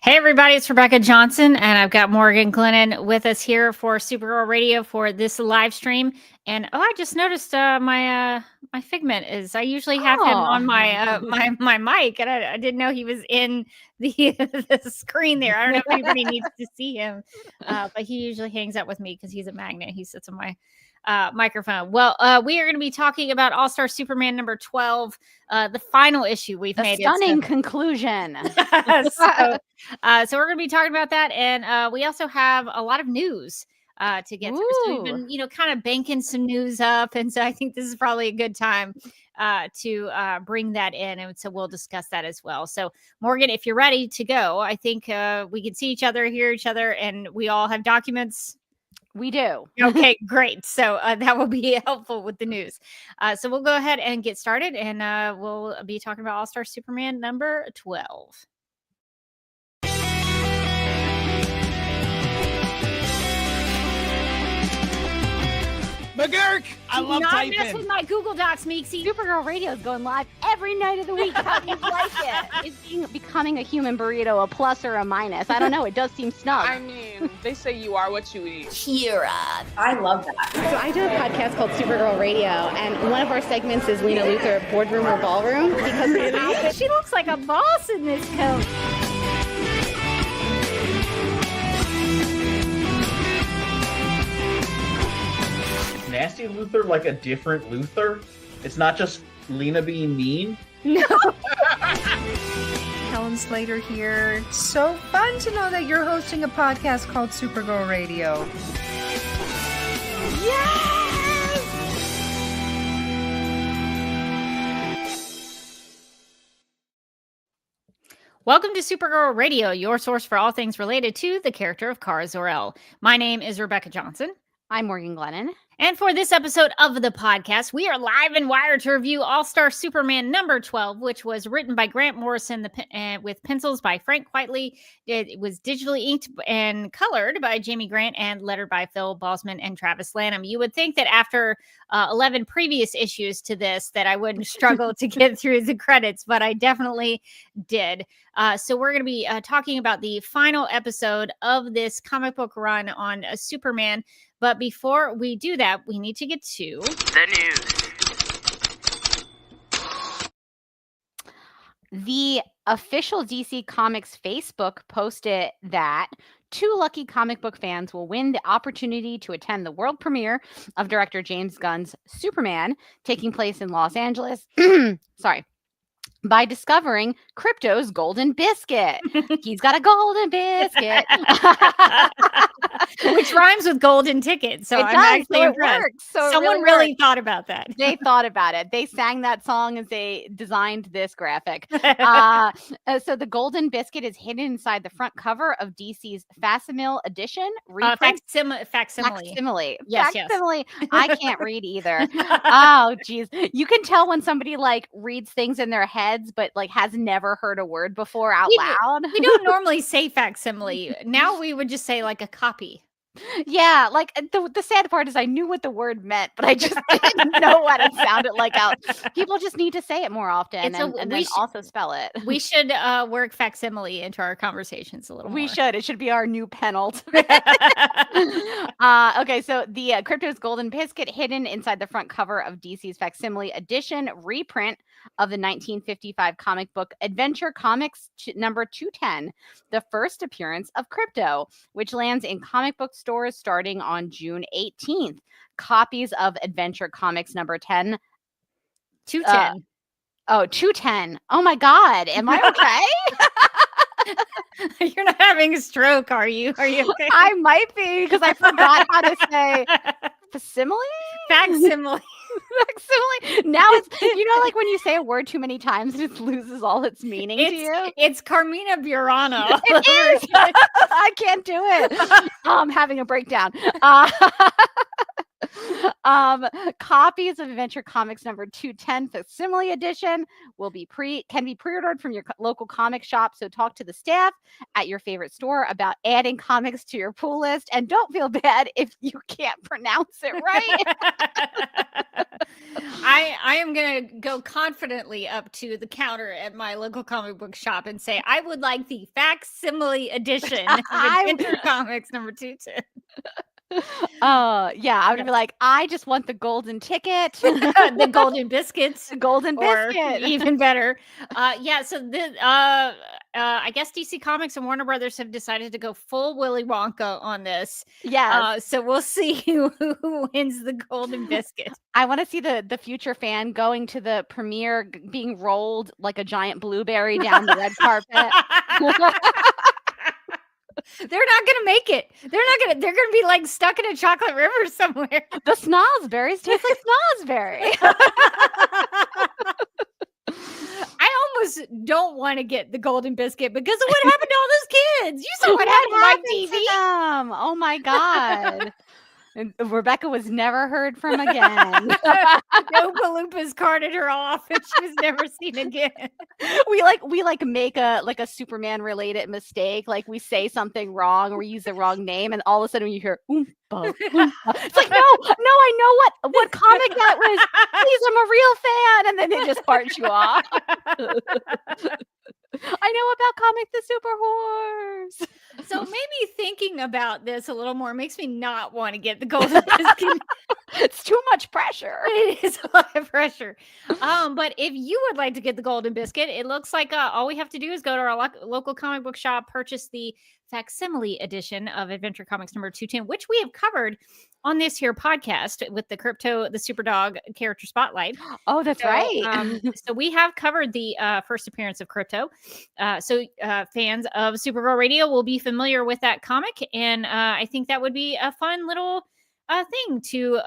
Hey, everybody, it's Rebecca Johnson, and I've got Morgan Glennon with us here for Supergirl Radio for this live stream. And I just noticed my Figment is. I usually have him on my my mic, and I didn't know he was in the the screen there. I don't know if anybody needs to see him, but he usually hangs out with me because he's a magnet. He sits on my microphone. Well, we are going to be talking about All-Star Superman number 12, the final issue we've made. Stunning conclusion. So we're going to be talking about that, and we also have a lot of news to get through. So we've been, kind of banking some news up, and so I think this is probably a good time to bring that in, and so we'll discuss that as well. So, Morgan, if you're ready to go, I think we can see each other, hear each other, and we all have documents. We do. Okay, great. So that will be helpful with the news. So we'll go ahead and get started, and we'll be talking about All-Star Superman number 12. McGurk! I love typing. Not mess with my Google Docs, Meeksy. Supergirl Radio is going live every night of the week. How do you like it? Is becoming a human burrito a plus or a minus? I don't know. It does seem snug. I mean, they say you are what you eat. Kira. I love that. So I do a podcast called Supergirl Radio, and one of our segments is Lena Luthor, Boardroom or Ballroom. Because she looks like a boss in this coat. Nasty Luthor like a different Luthor? It's not just Lena being mean? No. Helen Sloan Slater here. It's so fun to know that you're hosting a podcast called Supergirl Radio. Welcome to Supergirl Radio, your source for all things related to the character of Kara Zor-El. My name is Rebecca Johnson. I'm Morgan Glennon. And for this episode of the podcast, we are live and wired to review All-Star Superman number 12, which was written by Grant Morrison with pencils by Frank Quitely. It was digitally inked and colored by Jamie Grant and lettered by Phil Balsman and Travis Lanham. You would think that after 11 previous issues to this that I wouldn't struggle to get through the credits, but I definitely did. So we're going to be talking about the final episode of this comic book run on Superman. But before we do that, we need to get to the news. The official DC Comics Facebook posted that 2 lucky comic book fans will win the opportunity to attend the world premiere of director James Gunn's Superman, taking place in Los Angeles. By discovering Crypto's golden biscuit. He's got a golden biscuit. which rhymes with golden ticket. So I'm actually impressed. So someone really thought about that. They thought about it. They sang that song as they designed this graphic. So the golden biscuit is hidden inside the front cover of DC's Facsimile edition. Facsimile. Yes. I can't read either. Oh, geez. You can tell when somebody like reads things in their heads, but like has never heard a word before out loud. We don't normally say facsimile. Now we would just say like a copy. Yeah, like the sad part is I knew what the word meant, but I just didn't know what it sounded like out. People just need to say it more often and then also spell it. We should work facsimile into our conversations a little more. We should. It should be our new penult. Okay, so the Crypto's Golden Biscuit hidden inside the front cover of DC's Facsimile edition reprint of the 1955 comic book Adventure Comics number 210, the first appearance of Crypto, which lands in comic book stores starting on June 18th. Copies of Adventure Comics number 210. 210. Oh my God. Am I okay? You're not having a stroke, are you? Are you okay? I might be because I forgot how to say facsimile? Facsimile. Facsimile. Now it's, like when you say a word too many times, it just loses all its meaning to you. It's Carmina Burana. It is. I can't do it. I'm having a breakdown. Copies of Adventure Comics number 210 Facsimile edition can be pre-ordered from your local comic shop. So talk to the staff at your favorite store about adding comics to your pull list, and don't feel bad if you can't pronounce it right. I am going to go confidently up to the counter at my local comic book shop and say, I would like the facsimile edition of Adventure Comics number 210. Yeah, I would be like, I just want the golden ticket, the golden biscuits, the golden biscuit, even better. So I guess DC Comics and Warner Brothers have decided to go full Willy Wonka on this. Yeah. So we'll see who wins the golden biscuit. I want to see the future fan going to the premiere, being rolled like a giant blueberry down the red carpet. They're not gonna make it. They're gonna be like stuck in a chocolate river somewhere. The snozberries taste like snozberry. I almost don't want to get the golden biscuit because of what happened to all those kids. You saw what happened to my TV. Oh my God. And Rebecca was never heard from again. No, Paloopas carted her off, and she was never seen again. We make a Superman related mistake. Like we say something wrong or we use the wrong name, and all of a sudden you hear oompa, oompa. It's like no, I know what comic that was. Please, I'm a real fan, and then it just parts you off. I know about Comic the Super Whores. So maybe thinking about this a little more makes me not want to get the golden biscuit. It's too much pressure. It is a lot of pressure. But if you would like to get the golden biscuit, it looks like all we have to do is go to our local comic book shop, purchase the facsimile edition of Adventure Comics number 210, which we have covered on this here podcast with the Crypto, the Superdog character spotlight. Oh, that's right. So we have covered the first appearance of Crypto. So fans of Supergirl Radio will be familiar with that comic. And I think that would be a fun little thing to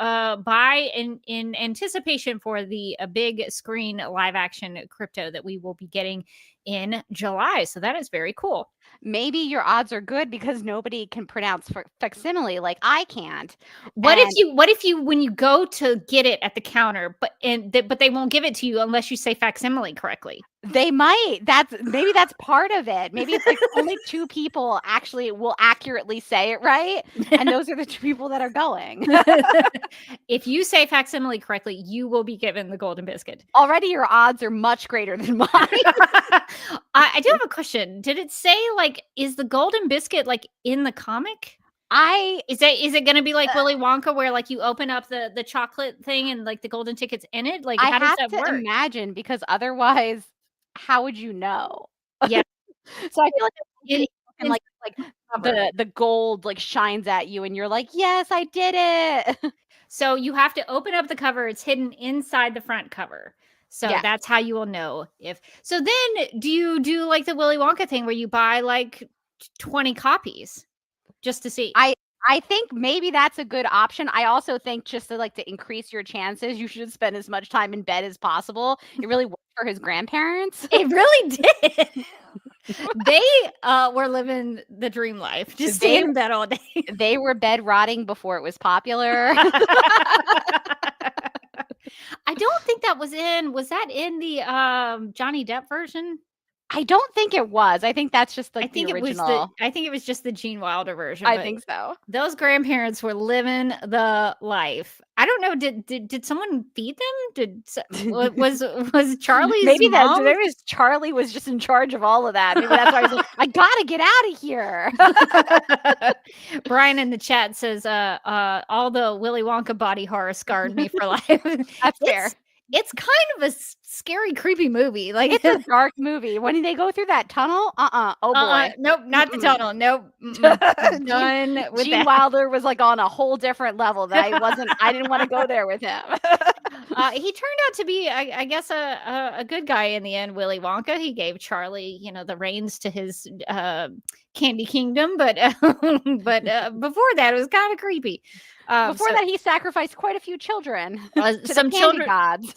buy in anticipation for the big screen live action Crypto that we will be getting in July. So that is very cool. Maybe your odds are good because nobody can pronounce facsimile like I can't. What if you when you go to get it at the counter, but they won't give it to you unless you say facsimile correctly? They might. Maybe that's part of it. Maybe it's like only 2 people actually will accurately say it right, and those are the 2 people that are going. If you say facsimile correctly, you will be given the golden biscuit. Already your odds are much greater than mine. I do have a question. Did it say is the golden biscuit in the comic? Is it going to be like Willy Wonka where you open up the chocolate thing and the golden ticket's in it? How does that work? Imagine, because otherwise how would you know? Yeah. So I feel like the gold shines at you and you're like, yes, I did it. So you have to open up the cover. It's hidden inside the front cover. So that's how you will know if. So then do you do the Willy Wonka thing where you buy 20 copies just to see? I think maybe that's a good option. I also think just to increase your chances, you should spend as much time in bed as possible. It really worked for his grandparents. It really did. They were living the dream life, just staying in bed all day. They were bed rotting before it was popular. I don't think that was that in the Johnny Depp version? I don't think it was. I think that's just the original. I think it was just the Gene Wilder version. I think so. Those grandparents were living the life. I don't know. Did someone feed them? Was Charlie's maybe mom? Charlie was just in charge of all of that. Maybe that's why I was like, I gotta get out of here. Brian in the chat says, all the Willy Wonka body horror scarred me for life. That's fair. It's kind of a scary, creepy movie. It's a dark movie. When they go through that tunnel, oh boy, nope, not the tunnel. Nope, done with Gene Wilder was on a whole different level that I didn't want to go there with him. He turned out to be, I guess, a good guy in the end. Willy Wonka. He gave Charlie, the reins to his candy kingdom, but before that, it was kind of creepy. Before that, he sacrificed quite a few children. Some children, gods.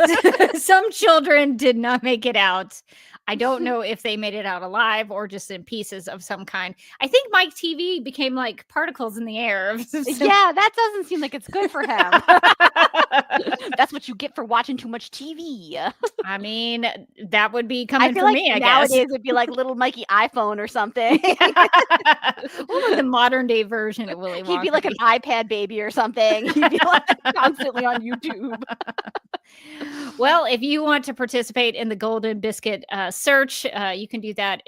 Some children did not make it out. I don't know if they made it out alive or just in pieces of some kind. I think Mike TV became particles in the air. Yeah, that doesn't seem like it's good for him. That's what you get for watching too much TV. I mean, that would be coming for me, I guess. Nowadays, it'd be like little Mikey iPhone or something. What would the modern day version of Willy Wonka? He'd be like an iPad baby or something. He'd be constantly on YouTube. Well, if you want to participate in the Golden Biscuit search, you can do that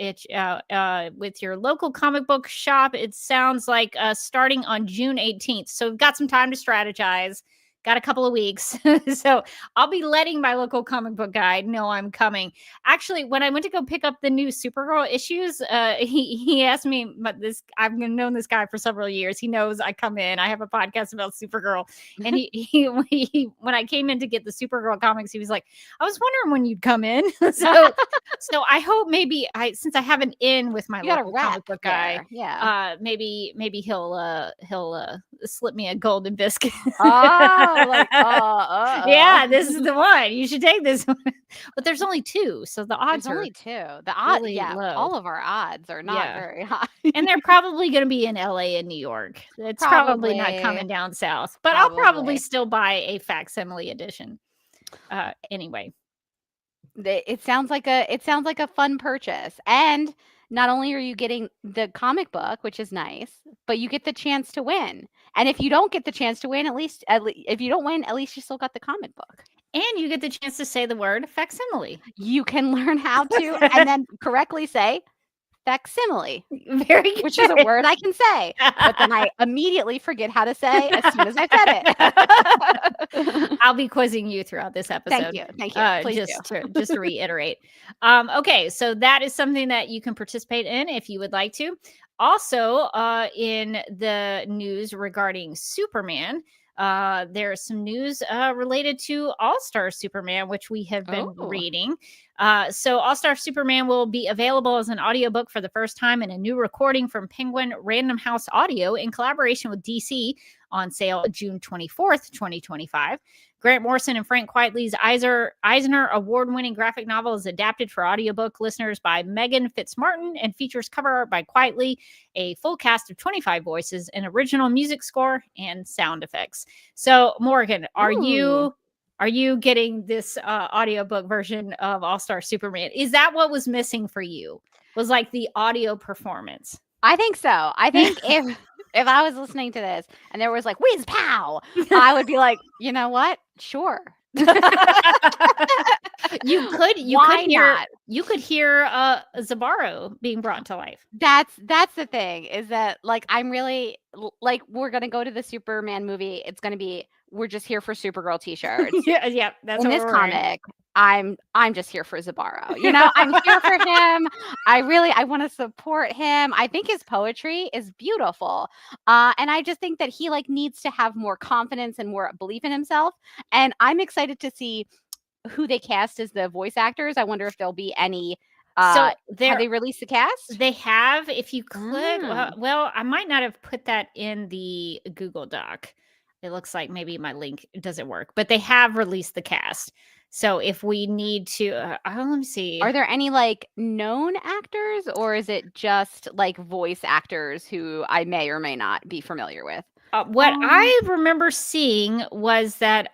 with your local comic book shop. It sounds like starting on June 18th. So we've got some time to strategize. Got a couple of weeks. So I'll be letting my local comic book guy know I'm coming. Actually, when I went to go pick up the new Supergirl issues, he asked me, but I've known this guy for several years. He knows I come in. I have a podcast about Supergirl. And he when I came in to get the Supergirl comics, he was like, I was wondering when you'd come in. So I hope maybe since I have an in with my local comic book guy, maybe he'll slip me a golden biscuit. Yeah, this is the one. You should take this one. But there's only 2, so the odds are only 2. The odds, really low. All of our odds are not very high. And they're probably going to be in LA and New York. It's probably not coming down south. But I'll probably still buy a facsimile edition. Anyway, it sounds like a fun purchase. And not only are you getting the comic book, which is nice, but you get the chance to win. And if you don't get the chance to win, at least if you don't win, at least you still got the comic book. And you get the chance to say the word facsimile. You can learn how to and then correctly say facsimile, Very good. which is a word I can say, but then I immediately forget how to say as soon as I said it. I'll be quizzing you throughout this episode. Thank you. Please just to reiterate. Okay, so that is something that you can participate in if you would like to. Also, in the news regarding Superman, there's some news related to All-Star Superman, which we have been reading. So All-Star Superman will be available as an audiobook for the first time in a new recording from Penguin Random House Audio in collaboration with DC, on sale June 24th, 2025. Grant Morrison and Frank Quitely's Eisner award-winning graphic novel is adapted for audiobook listeners by Megan Fitzmartin and features cover art by Quitely, a full cast of 25 voices, an original music score, and sound effects. So, Morgan, are you getting this audiobook version of All-Star Superman? Is that what was missing for you? Was like the audio performance? I think so. I think if I was listening to this and there was like whiz pow, I would be like, you know what? Sure. You could hear Zabaro being brought to life. That's the thing, is that like I'm really like, we're gonna go to the Superman movie. It's gonna be, we're just here for Supergirl t-shirts. yeah. That's in what this we're comic. I'm just here for Zabaro. You know, I'm here for him. I want to support him. I think his poetry is beautiful. And I just think that he like needs to have more confidence and more belief in himself. And I'm excited to see who they cast as the voice actors. I wonder if there'll be any. So have they released the cast? They have. If you could, well, I might not have put that in the Google Doc. It looks like maybe my link doesn't work, but they have released the cast. So if we need to, let me see. Are there any like known actors, or is it just like voice actors who I may or may not be familiar with? What I remember seeing was that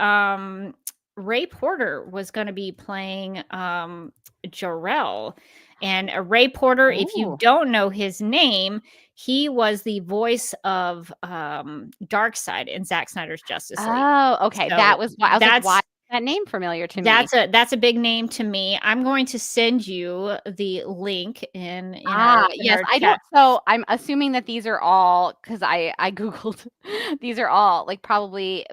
Ray Porter was going to be playing Jor-El. And Ray Porter, if you don't know his name, he was the voice of Darkseid in Zack Snyder's Justice League. Oh, okay. So that was why I was like, why is that name familiar to me? That's a big name to me. I'm going to send you the link in yes, I don't. So I'm assuming that these are all, because I Googled, these are all like probably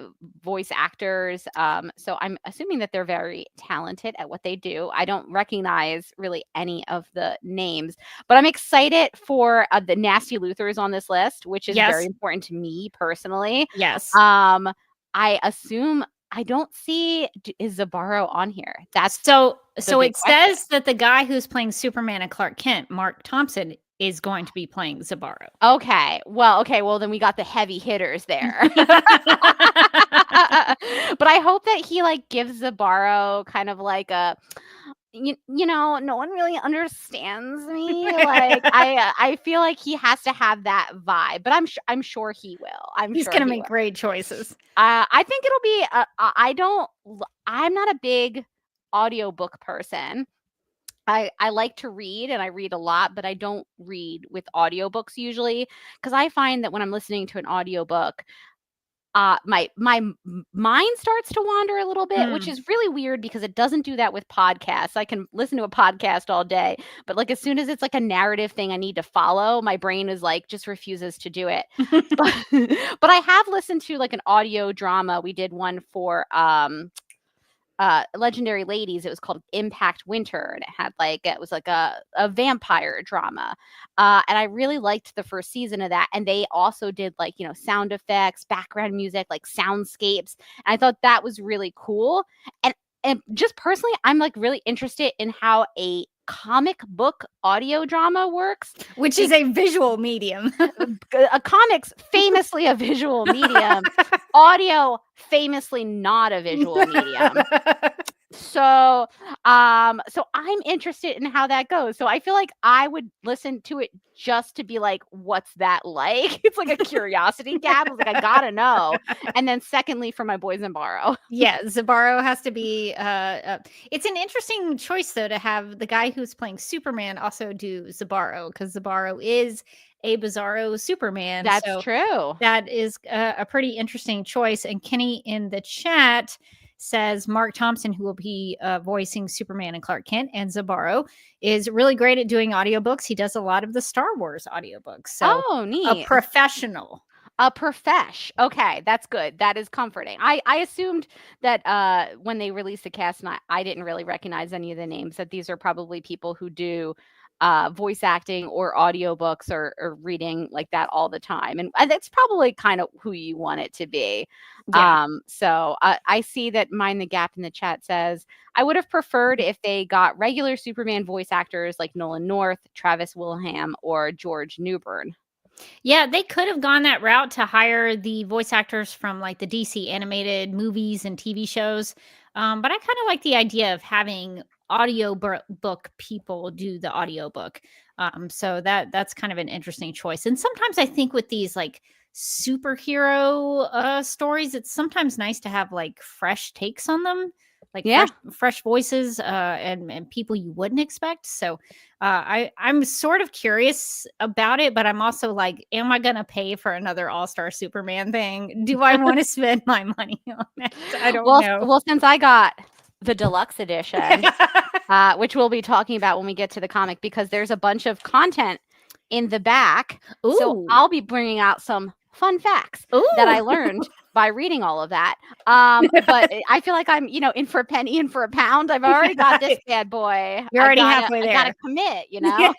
voice actors. So I'm assuming that they're very talented at what they do. I don't recognize really any of the names, but I'm excited for the Nasty Luthers on this list, which is very important to me personally. Yes. I assume I don't see is Zabaro on here. That's so it says that the guy who's playing Superman and Clark Kent, Mark Thompson, is going to be playing Zabaro. Okay. Well, then we got the heavy hitters there. But I hope that he like gives Zabaro kind of like a, you know, no one really understands me. Like I feel like he has to have that vibe, but I'm sure he will. He's going to make great choices. I think it'll be. I'm not a big audiobook person. I like to read, and I read a lot, but I don't read with audiobooks usually, because I find that when I'm listening to an audiobook, my mind starts to wander a little bit, which is really weird because it doesn't do that with podcasts. I can listen to a podcast all day, but like as soon as it's like a narrative thing I need to follow, my brain is like just refuses to do it. But I have listened to like an audio drama. We did one for Legendary Ladies. It was called Impact Winter, and it was like a vampire drama, and I really liked the first season of that. And they also did like, you know, sound effects, background music, like soundscapes, and I thought that was really cool. And just personally, I'm like really interested in how a comic book audio drama works, which is a visual medium. A comics famously a visual medium, audio famously not a visual medium. So I'm interested in how that goes. So I feel like I would listen to it just to be like, what's that like? It's like a curiosity gap. I was like, I gotta know. And then secondly, for my boy Zabaro. Yeah, Zabaro has to be it's an interesting choice though, to have the guy who's playing Superman also do Zabaro, because Zabaro is a bizarro Superman. That's true. That is a pretty interesting choice. And Kenny in the chat says Mark Thompson, who will be voicing Superman and Clark Kent, and Zabaro is really great at doing audiobooks. He does a lot of the Star Wars audiobooks. So Oh, a neat. professional. A profesh. Okay, that's good. That is comforting. I assumed that when they released the cast, and I didn't really recognize any of the names, that these are probably people who do voice acting or audiobooks or reading like that all the time. And that's probably kind of who you want it to be. Yeah. So I see that Mind the Gap in the chat says, I would have preferred if they got regular Superman voice actors like Nolan North, Travis Willingham, or George Newbern. Yeah, they could have gone that route to hire the voice actors from like the DC animated movies and TV shows. But I kind of like the idea of having book people do the audiobook. So that's kind of an interesting choice. And sometimes I think with these like superhero stories, it's sometimes nice to have like fresh takes on them, like fresh voices and people you wouldn't expect. So I'm sort of curious about it, but I'm also like, am I going to pay for another All-Star Superman thing? Do I want to spend my money on it? I don't know. Well, since I got the deluxe edition, which we'll be talking about when we get to the comic, because there's a bunch of content in the back. Ooh. So I'll be bringing out some fun facts that I learned by reading all of that. But I feel like I'm, in for a penny and for a pound. I've already got this bad boy. You're already halfway there. I gotta commit, Yeah.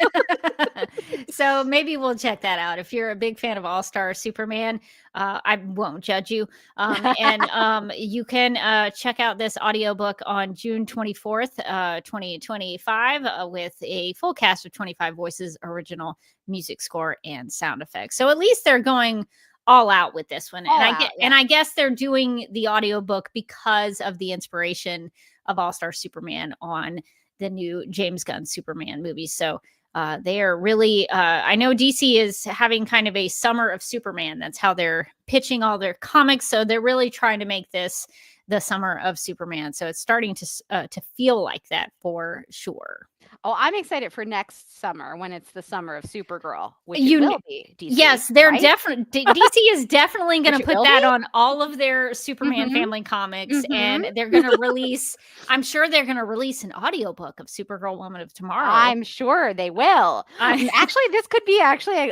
So maybe we'll check that out. If you're a big fan of All-Star Superman, I won't judge you. And you can check out this audiobook on June 24th, 2025, with a full cast of 25 voices, original music score, and sound effects. So at least they're going all out with this one. And I guess they're doing the audiobook because of the inspiration of All-Star Superman on the new James Gunn Superman movie. So they are really, I know DC is having kind of a summer of Superman. That's how they're pitching all their comics. So they're really trying to make this the summer of Superman. So it's starting to feel like that for sure. Oh, I'm excited for next summer when it's the summer of Supergirl, which will be DC. Yes, they're right? definitely DC is definitely going to put that on all of their Superman family comics, and they're going to release. I'm sure they're going to release an audiobook of Supergirl Woman of Tomorrow. I'm sure they will. Actually, this could be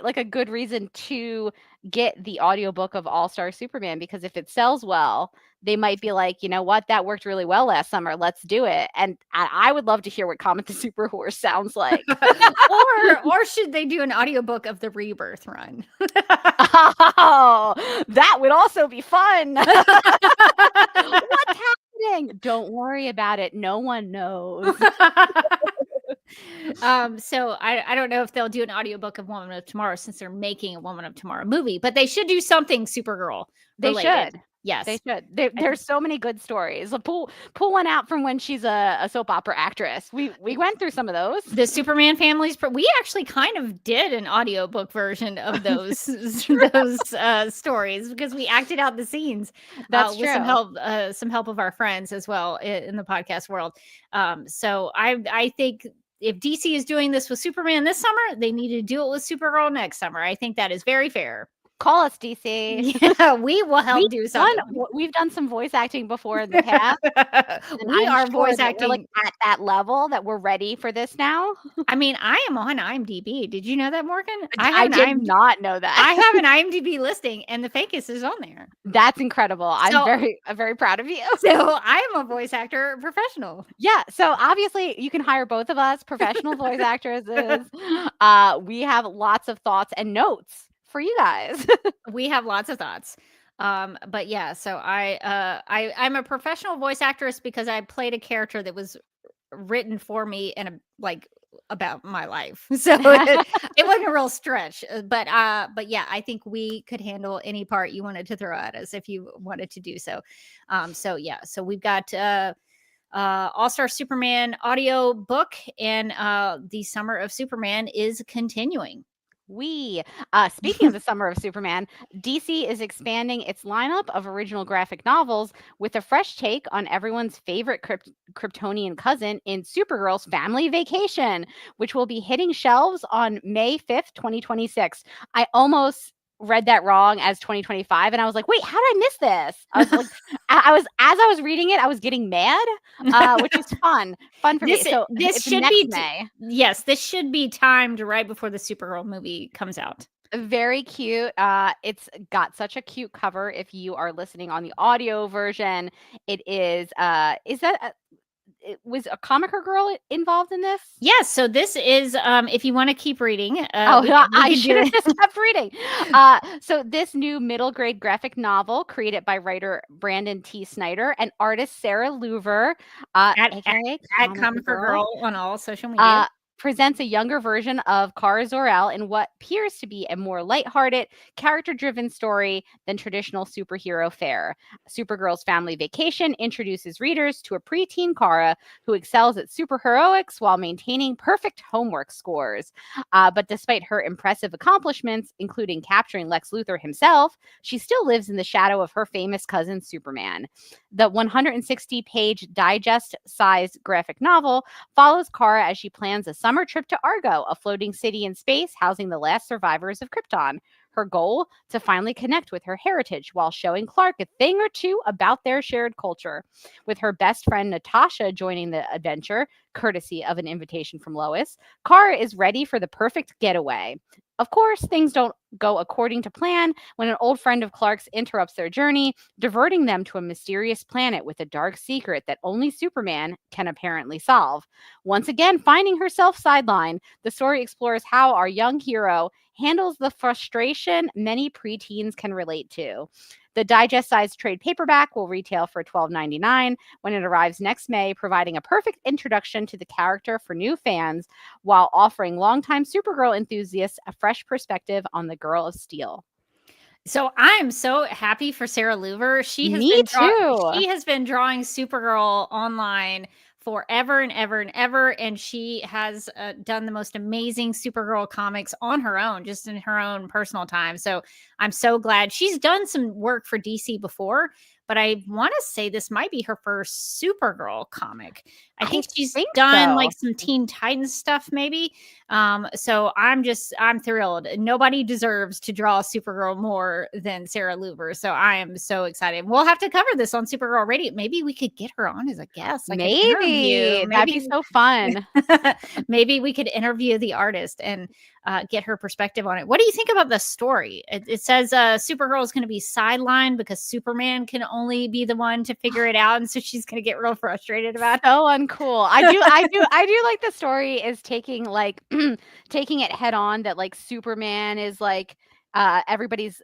like a good reason to get the audiobook of All-Star Superman, because if it sells well, they might be like, you know what, that worked really well last summer. Let's do it. And I would love to hear what Comet the Super Horse sounds like. or should they do an audiobook of the Rebirth run? Oh, that would also be fun. What's happening? Don't worry about it. No one knows. So I don't know if they'll do an audiobook of Woman of Tomorrow, since they're making a Woman of Tomorrow movie, but they should do something Supergirl related. They should. Yes, they should. There's so many good stories. Pull one out from when she's a soap opera actress. We went through some of those. The Superman families. We actually kind of did an audiobook version of those stories, because we acted out the scenes. That's with true. some help of our friends as well in the podcast world. So I think if DC is doing this with Superman this summer, they need to do it with Supergirl next summer. I think that is very fair. Call us, DC. Yeah, we will help do something. We've done some voice acting before in the past. We are voice acting like at that level that we're ready for this now. I mean, I am on IMDb. Did you know that, Morgan? I did not know that. I have an IMDb listing, and the Fakest is on there. That's incredible. I'm very proud of you. So I am a voice actor professional. Yeah. So obviously, you can hire both of us, professional voice actresses. We have lots of thoughts and notes for you guys. We have lots of thoughts. But yeah, so I'm a professional voice actress because I played a character that was written for me and about my life. So it wasn't a real stretch. But yeah, I think we could handle any part you wanted to throw at us if you wanted to do so. So we've got All-Star Superman audio book, and the Summer of Superman is continuing. Speaking of the Summer of Superman, DC is expanding its lineup of original graphic novels with a fresh take on everyone's favorite Kryptonian cousin in Supergirl's Family Vacation, which will be hitting shelves on May 5th, 2026. I almost read that wrong as 2025, and I was like, wait, how did I miss this? I was like, as I was reading it, I was getting mad, which is fun for me. So this should next be May. Yes, this should be timed right before the Supergirl movie comes out. Very cute. It's got such a cute cover. If you are listening on the audio version, it is was a comiker girl involved in this? Yes. So this is, if you want to keep reading. I should have just kept reading. So this new middle grade graphic novel created by writer Brandon T. Snyder and artist Sarah Louver, at Comiker Girl on all social media. Presents a younger version of Kara Zor-El in what appears to be a more lighthearted, character-driven story than traditional superhero fare. Supergirl's Family Vacation introduces readers to a preteen Kara who excels at superheroics while maintaining perfect homework scores. But despite her impressive accomplishments, including capturing Lex Luthor himself, she still lives in the shadow of her famous cousin Superman. The 160-page digest-sized graphic novel follows Kara as she plans a summer trip to Argo, a floating city in space housing the last survivors of Krypton. Her goal, to finally connect with her heritage while showing Clark a thing or two about their shared culture. With her best friend Natasha joining the adventure, courtesy of an invitation from Lois, Kara is ready for the perfect getaway. Of course, things don't go according to plan when an old friend of Clark's interrupts their journey, diverting them to a mysterious planet with a dark secret that only Superman can apparently solve. Once again, finding herself sidelined, the story explores how our young hero handles the frustration many preteens can relate to. The digest-sized trade paperback will retail for $12.99 when it arrives next May, providing a perfect introduction to the character for new fans while offering longtime Supergirl enthusiasts a fresh perspective on the Girl of Steel. So I'm so happy for Sarah Louver. She has been drawing Supergirl online forever and ever and ever, and she has done the most amazing Supergirl comics on her own, just in her own personal time. So I'm so glad. She's done some work for DC before, but I want to say this might be her first Supergirl comic. I think she's done like some Teen Titans stuff maybe. So I'm thrilled. Nobody deserves to draw Supergirl more than Sarah Louver. So I am so excited. We'll have to cover this on Supergirl Radio. Maybe we could get her on as a guest. Like maybe that'd be so fun. Maybe we could interview the artist and get her perspective on it. What do you think about the story? It says Supergirl is going to be sidelined because Superman can only be the one to figure it out, and so she's going to get real frustrated about it. So uncool. I do like the story is taking it head on that like Superman is like everybody's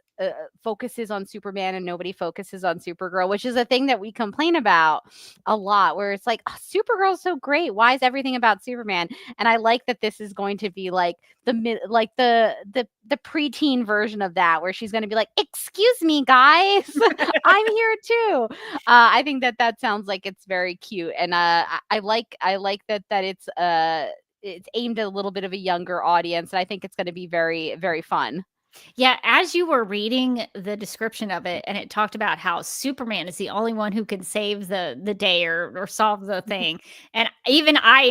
focuses on Superman and nobody focuses on Supergirl, which is a thing that we complain about a lot, where it's like, oh, Supergirl's so great, why is everything about Superman? And I like that this is going to be like the preteen version of that, where she's going to be like, excuse me guys, I'm here too. I think that sounds like it's very cute, and I like that it's aimed at a little bit of a younger audience, and I think it's going to be very, very fun. Yeah, as you were reading the description of it, and it talked about how Superman is the only one who can save the day or solve the thing, and even I,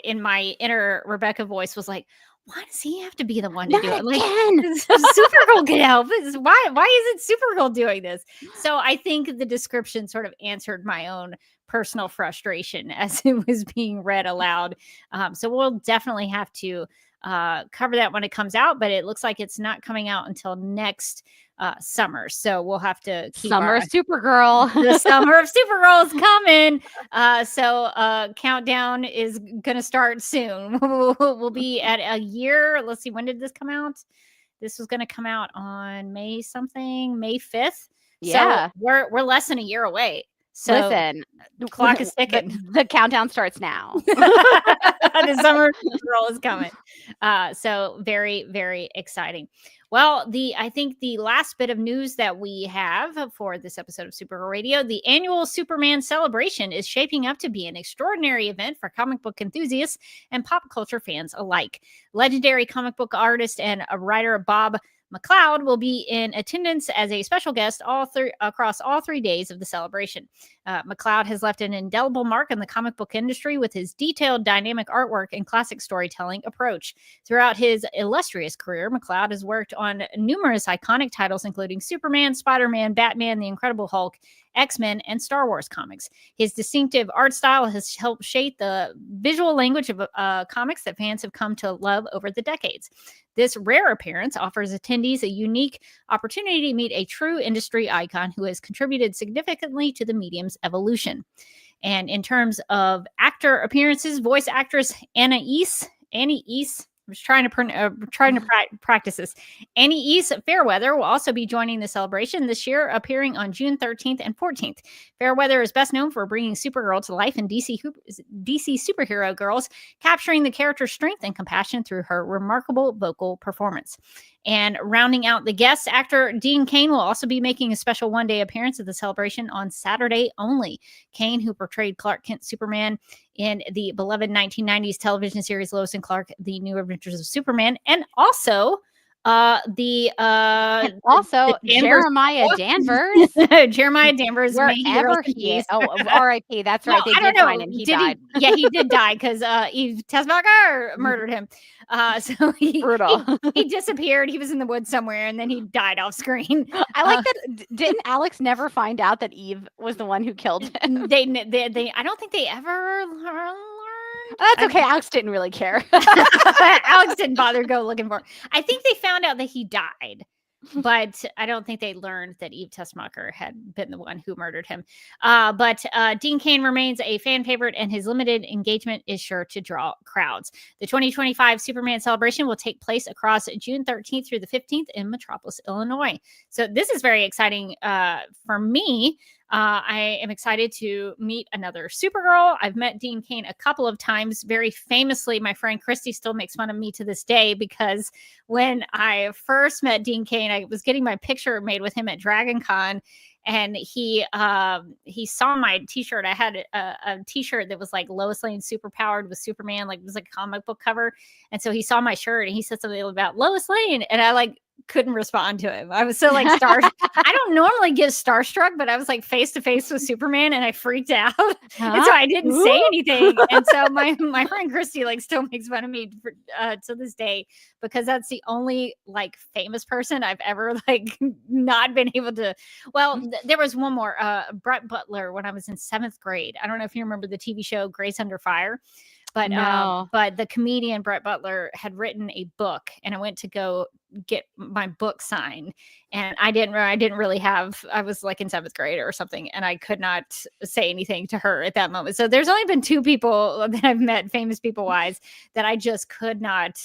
in my inner Rebecca voice, was like, why does he have to be the one to do it? Like, Supergirl can help. Why isn't Supergirl doing this? So I think the description sort of answered my own personal frustration as it was being read aloud. So we'll definitely have to cover that when it comes out, but it looks like it's not coming out until next summer. So we'll have to keep Supergirl. The summer of Supergirl is coming. So countdown is gonna start soon. We'll be at a year. Let's see, when did this come out? This was gonna come out on May 5th. Yeah. So we're less than a year away. So listen, the clock is ticking. The countdown starts now. The summer girl is coming. So very, very exciting. Well, I think the last bit of news that we have for this episode of Supergirl Radio, the annual Superman celebration is shaping up to be an extraordinary event for comic book enthusiasts and pop culture fans alike. Legendary comic book artist and writer Bob McLeod will be in attendance as a special guest across all 3 days of the celebration. McLeod has left an indelible mark in the comic book industry with his detailed, dynamic artwork and classic storytelling approach. Throughout his illustrious career, McLeod has worked on numerous iconic titles, including Superman, Spider-Man, Batman, The Incredible Hulk, X-Men, and Star Wars comics. His distinctive art style has helped shape the visual language of comics that fans have come to love over the decades. This rare appearance offers attendees a unique opportunity to meet a true industry icon who has contributed significantly to the medium's evolution. And in terms of actor appearances, voice actress Annie East, I was trying to practice this. Annie East Fairweather will also be joining the celebration this year, appearing on June 13th and 14th. Fairweather is best known for bringing Supergirl to life in DC Superhero Girls, capturing the character's strength and compassion through her remarkable vocal performance. And rounding out the guests, actor Dean Cain will also be making a special one-day appearance at the celebration on Saturday only. Cain, who portrayed Clark Kent Superman in the beloved 1990s television series Lois and Clark, The New Adventures of Superman, and also Jeremiah Danvers. Jeremiah Danvers, wherever he is. Oh, R.I.P. That's right. They did find him. He died. He did die because Eve Tesmacher murdered him. So he disappeared. He was in the woods somewhere, and then he died off screen. I like that. Didn't Alex never find out that Eve was the one who killed him? They I don't think they ever learned. That's okay. Alex didn't really care. Alex didn't bother to go looking for. I think they found out that he died, but I don't think they learned that Eve Tesmacher had been the one who murdered him. But Dean Cain remains a fan favorite, and his limited engagement is sure to draw crowds. The 2025 Superman celebration will take place across June 13th through the 15th in Metropolis, Illinois. So this is very exciting for me. I am excited to meet another Supergirl. I've met Dean Cain a couple of times. Very famously, my friend Christy still makes fun of me to this day because when I first met Dean Cain, I was getting my picture made with him at Dragon Con, and he saw my t-shirt. I had a t-shirt that was like Lois Lane superpowered with Superman, like it was like a comic book cover. And so he saw my shirt and he said something about Lois Lane, and I couldn't respond to him. I was so I don't normally get starstruck, but I was like face to face with Superman and I freaked out. And so I didn't say anything. And so my friend Christy still makes fun of me to this day, because that's the only famous person I've ever not been able to. Well, there was one more, Brett Butler, when I was in 7th grade. I don't know if you remember the TV show Grace Under Fire. But but the comedian Brett Butler had written a book, and I went to go get my book signed, and I didn't really have. I was in 7th grade or something, and I could not say anything to her at that moment. So there's only been 2 people that I've met, famous people wise, that I just could not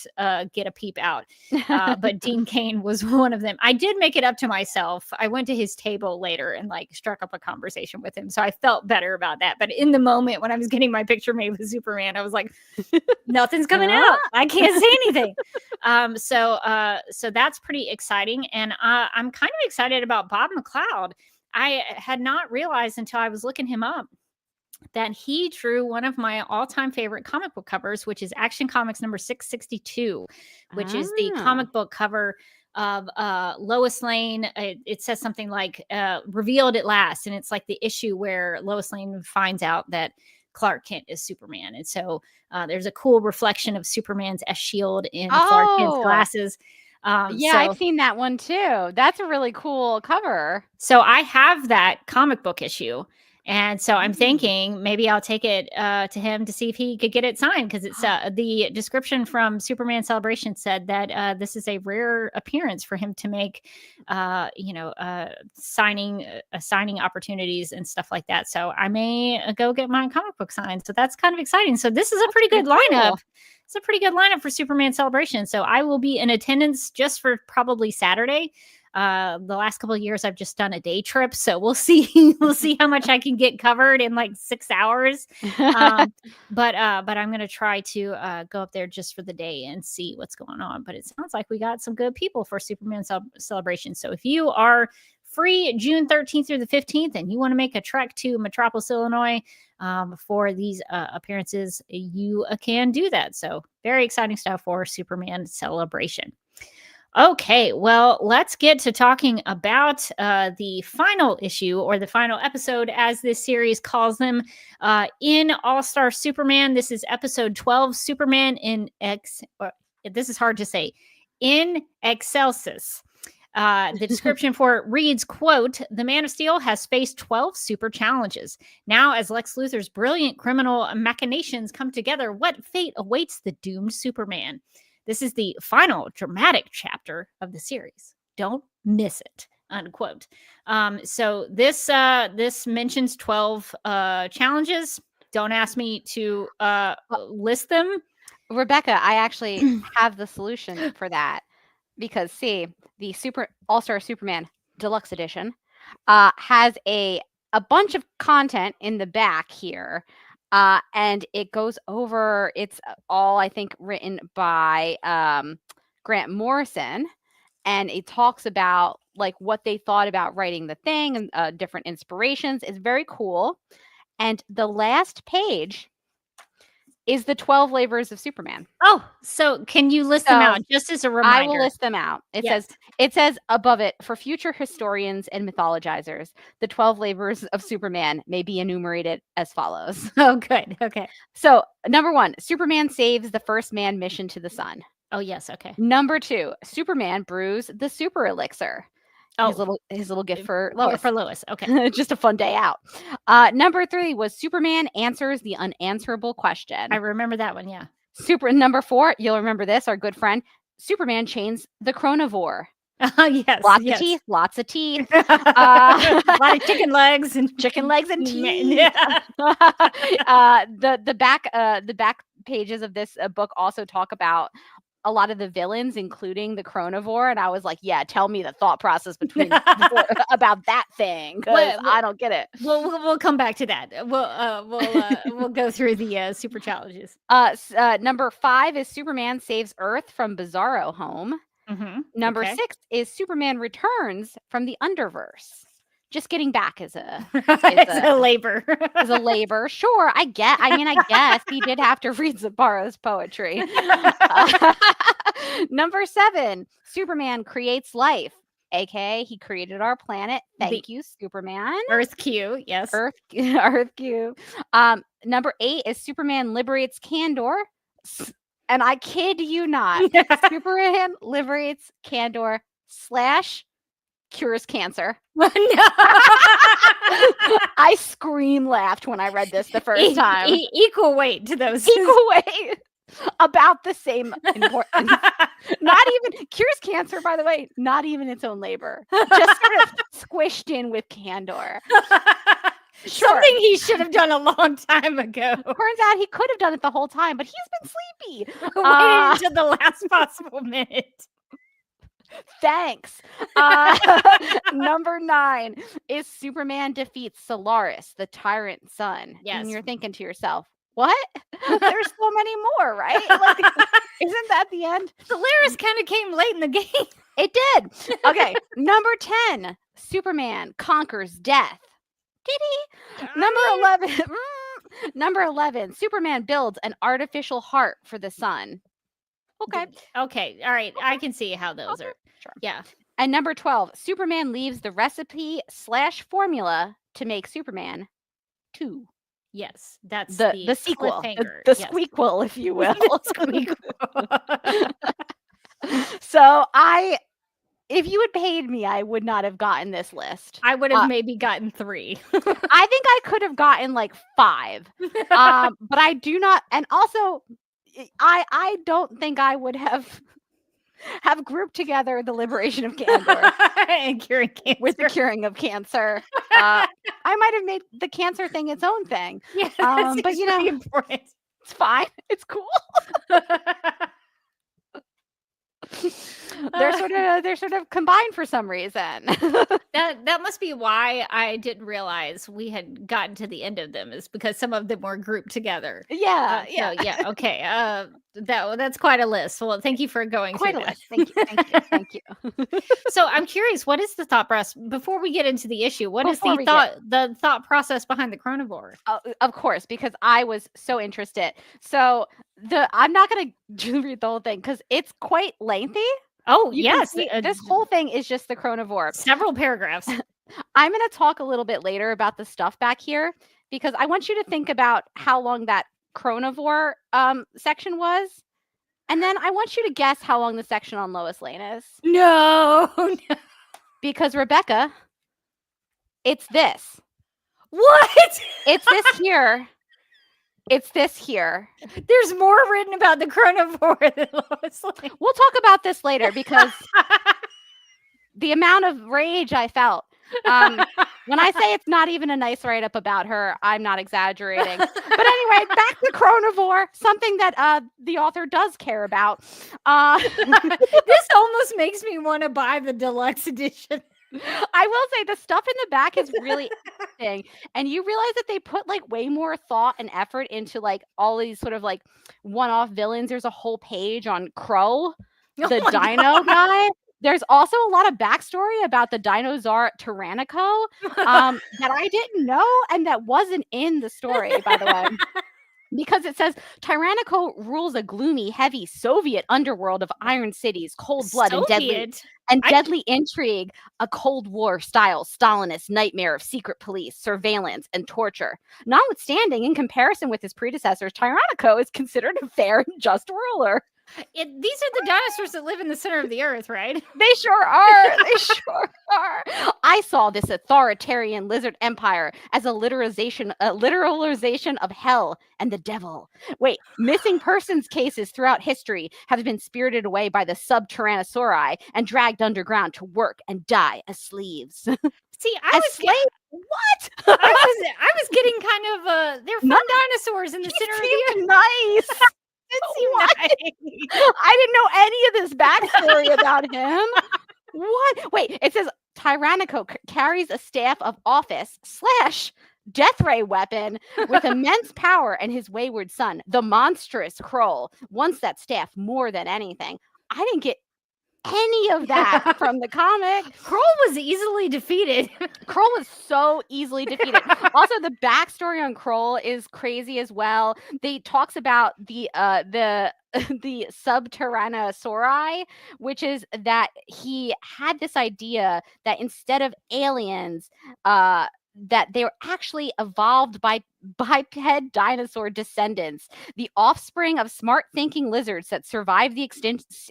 get a peep out. But Dean Cain was one of them. I did make it up to myself. I went to his table later and struck up a conversation with him, so I felt better about that. But in the moment when I was getting my picture made with Superman, I was like, nothing's coming out. I can't say anything. So that's pretty exciting. And I'm kind of excited about Bob McLeod. I had not realized until I was looking him up that he drew one of my all-time favorite comic book covers, which is Action Comics number 662, which is the comic book cover of Lois Lane. It says something like revealed at last. And it's the issue where Lois Lane finds out that Clark Kent is Superman. And so there's a cool reflection of Superman's S-shield in Clark Kent's glasses. I've seen that one too. That's a really cool cover. So I have that comic book issue. And so I'm thinking maybe I'll take it to him to see if he could get it signed, because it's the description from Superman Celebration said that this is a rare appearance for him to make, signing opportunities and stuff like that. So I may go get my comic book signed. So that's kind of exciting. So this is a pretty good lineup. Cool. It's a pretty good lineup for Superman Celebration. So I will be in attendance just for probably Saturday. The last couple of years I've just done a day trip, so we'll see how much I can get covered in 6 hours. But I'm going to try to go up there just for the day and see what's going on. But it sounds like we got some good people for Superman Celebration. So if you are free June 13th through the 15th and you want to make a trek to Metropolis, Illinois, for these appearances, you can do that. So very exciting stuff for Superman Celebration. Okay, well, let's get to talking about the final issue or the final episode, as this series calls them, in All-Star Superman. This is episode 12, Superman in this is hard to say, in Excelsis. The description for it reads, quote, "The Man of Steel has faced 12 super challenges. Now, as Lex Luthor's brilliant criminal machinations come together, what fate awaits the doomed Superman? This is the final dramatic chapter of the series. Don't miss it," unquote. So this mentions 12 challenges. Don't ask me to list them. Rebecca, I actually have the solution for that, because see, the All-Star Superman Deluxe Edition has a bunch of content in the back here. And it goes over, it's all, I think, written by Grant Morrison. And it talks about like what they thought about writing the thing and different inspirations. It's very cool. And the last page is the 12 labors of Superman. Oh, so can you list them out just as a reminder? I will list them out. It says above it, for future historians and mythologizers, the 12 labors of Superman may be enumerated as follows. Oh, good. Okay. So, number 1, Superman saves the first man mission to the sun. Oh, yes. Okay. Number 2, Superman brews the super elixir. Oh, his little gift for Lois. For Lois. Okay. Just a fun day out. Number 3 was Superman answers the unanswerable question. I remember that one. Yeah. Number 4, you'll remember this, our good friend, Superman chains the chronivore. Yes. Lots of teeth. A lot of chicken legs and teeth. Yeah. The back pages of this book also talk about a lot of the villains, including the chronivore, and I was like, "Yeah, tell me the thought process about that thing, because I don't get it." We'll come back to that. We'll go through the super challenges. Number 5 is Superman saves Earth from Bizarro Home. Mm-hmm. Number 6 is Superman returns from the Underverse. Just getting back is a labor. Is a labor. Sure, I guess he did have to read Zabaro's poetry. Number 7, Superman creates life, aka he created our planet. Thank you, Superman. Earth Q, yes. Earth Q. Number 8 is Superman liberates Kandor. And I kid you not, Superman liberates Kandor / cures cancer. No. I scream laughed when I read this the first time. Equal weight to those. Equal weight. About the same importance. Not even cures cancer, by the way, not even its own labor. Just sort of squished in with Kandor. Sure. Something he should have done a long time ago. Turns out he could have done it the whole time, but he's been sleepy. Waited until the last possible minute. Thanks. Number 9 is Superman defeats Solaris, the tyrant sun. Yes. And you're thinking to yourself, what? There's so many more, right? Like, isn't that the end? Solaris kind of came late in the game. It did. Okay. Number 10, Superman conquers death. Did he? Number 11, Superman builds an artificial heart for the sun. Okay. Okay. All right. I can see how those are. Sure. Yeah. And number 12, Superman leaves the recipe / formula to make Superman 2. Yes. That's the sequel. The yes. squeakquel, if you will. So if you had paid me, I would not have gotten this list. I would have maybe gotten 3. I think I could have gotten like 5. But I do not. And also, I don't think I would have grouped together the liberation of Kandor and curing cancer with the curing of cancer. I might have made the cancer thing its own thing. Yeah, but you know, important. It's fine. It's cool. They're sort of combined for some reason. That must be why I didn't realize we had gotten to the end of them, is because some of them were grouped together. Yeah. Okay. That's quite a list. Well, thank you for going quite through a that. list. Thank you. So I'm curious, what is the thought process before we get into the issue? What is the thought process behind the chronivore? Of course, because I was so interested. So I'm not going to read the whole thing because it's quite lengthy. Oh, You can yes. see this whole thing is just the chronovore. Several paragraphs. I'm going to talk a little bit later about the stuff back here because I want you to think about how long that chronovore section was. And then I want you to guess how long the section on Lois Lane is. No. Because Rebecca, it's this. What? It's this here. It's this here. There's more written about the chronovore than Lois Lane. We'll talk about this later because the amount of rage I felt. When I say it's not even a nice write-up about her, I'm not exaggerating. But anyway, back to chronovore, something that the author does care about. This almost makes me want to buy the deluxe edition. I will say the stuff in the back is really interesting. And you realize that they put like way more thought and effort into like all these sort of like one-off villains. There's a whole page on Crow, the dino guy. There's also a lot of backstory about the dinosaur Tyrannico that I didn't know and that wasn't in the story, by the way. Because it says Tyrannico rules a gloomy, heavy Soviet underworld of iron cities, cold blood, and deadly intrigue, a Cold War style Stalinist nightmare of secret police, surveillance, and torture. Notwithstanding, in comparison with his predecessors, Tyrannico is considered a fair and just ruler. These are the dinosaurs that live in the center of the earth, right? They sure are. They sure are. I saw this authoritarian lizard empire as a literalization of hell and the devil. Wait, missing persons cases throughout history have been spirited away by the sub-tyrannosauri and dragged underground to work and die as slaves. See, I What? I was getting kind of they're fun dinosaurs in the center of the earth. Nice. What? I didn't know any of this backstory about him. What? Wait, it says Tyrannico carries a staff of office / death ray weapon with immense power, and his wayward son, the monstrous Kroll, wants that staff more than anything. I didn't get any of that from the comic. Kroll was easily defeated. Kroll was so easily defeated. Also, the backstory on Kroll is crazy as well. They talks about the sub-tyrannosauri, which is that he had this idea that instead of aliens, that they were actually evolved by biped dinosaur descendants, the offspring of smart thinking lizards that survived the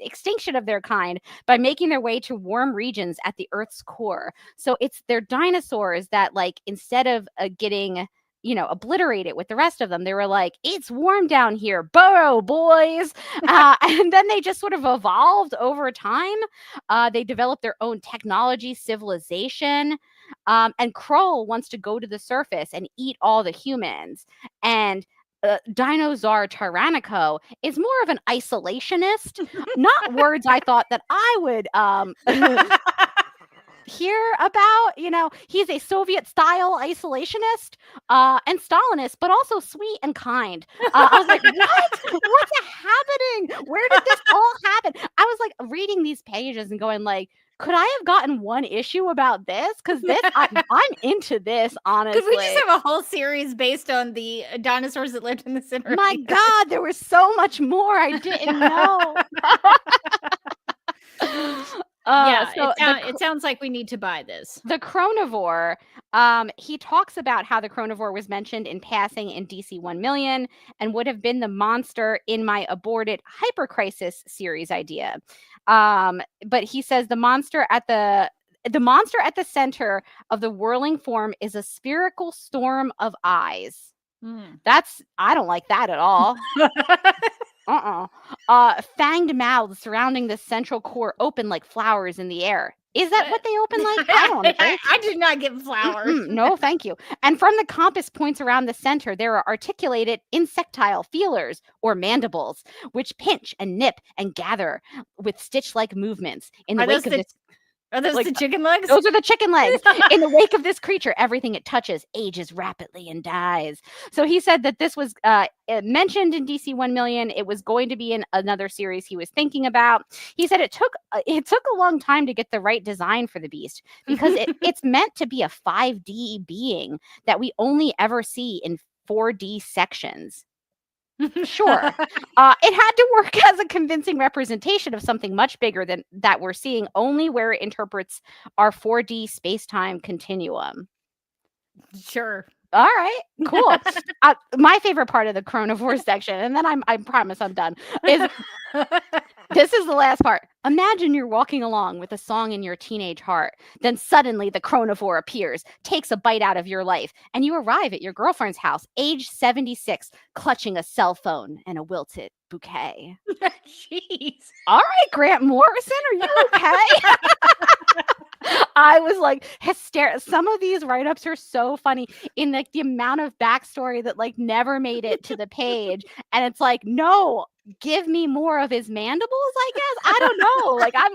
extinction of their kind by making their way to warm regions at the Earth's core. So it's their dinosaurs that, like, instead of getting obliterated with the rest of them, they were like, it's warm down here, burrow, boys. And then they just sort of evolved over time. They developed their own technology, civilization. And Kroll wants to go to the surface and eat all the humans. And Dinosaur Tyrannico is more of an isolationist. Not words I thought that I would hear about. He's a Soviet style isolationist and Stalinist, but also sweet and kind. I was like, what's happening? Where did this all happen? I was like reading these pages and going like, could I have gotten one issue about this? Because I'm into this, honestly. Could we just have a whole series based on the dinosaurs that lived in the center? My God, there was so much more I didn't know. It sounds like we need to buy this. The chronovore, he talks about how the chronovore was mentioned in passing in DC 1 million and would have been the monster in my aborted Hypercrisis series idea. But he says the monster at the center of the whirling form is a spherical storm of eyes. I don't like that at all. Fanged mouths surrounding the central core open like flowers in the air. Is that what they open like? I don't know. I did not get flowers. No, thank you. And from the compass points around the center, there are articulated insectile feelers or mandibles, which pinch and nip and gather with stitch-like movements. In the wake of this. Are those the chicken legs? Those are the chicken legs. In the wake of this creature, everything it touches ages rapidly and dies. So he said that this was mentioned in DC 1 million. It was going to be in another series he was thinking about. He said it took a long time to get the right design for the beast because it's meant to be a 5D being that we only ever see in 4D sections. Sure. It had to work as a convincing representation of something much bigger than that we're seeing only where it interprets our 4D space-time continuum. Sure. All right, cool. My favorite part of the chronovore section, and then I promise I'm done, is this is the last part. Imagine you're walking along with a song in your teenage heart. Then suddenly the chronovore appears, takes a bite out of your life, and you arrive at your girlfriend's house, age 76, clutching a cell phone and a wilted bouquet. Jeez. All right, Grant Morrison, are you okay? I was like hysterical. Some of these write-ups are so funny in like the amount of backstory that like never made it to the page. And it's like, no, give me more of his mandibles, I guess. I don't know. Like I'm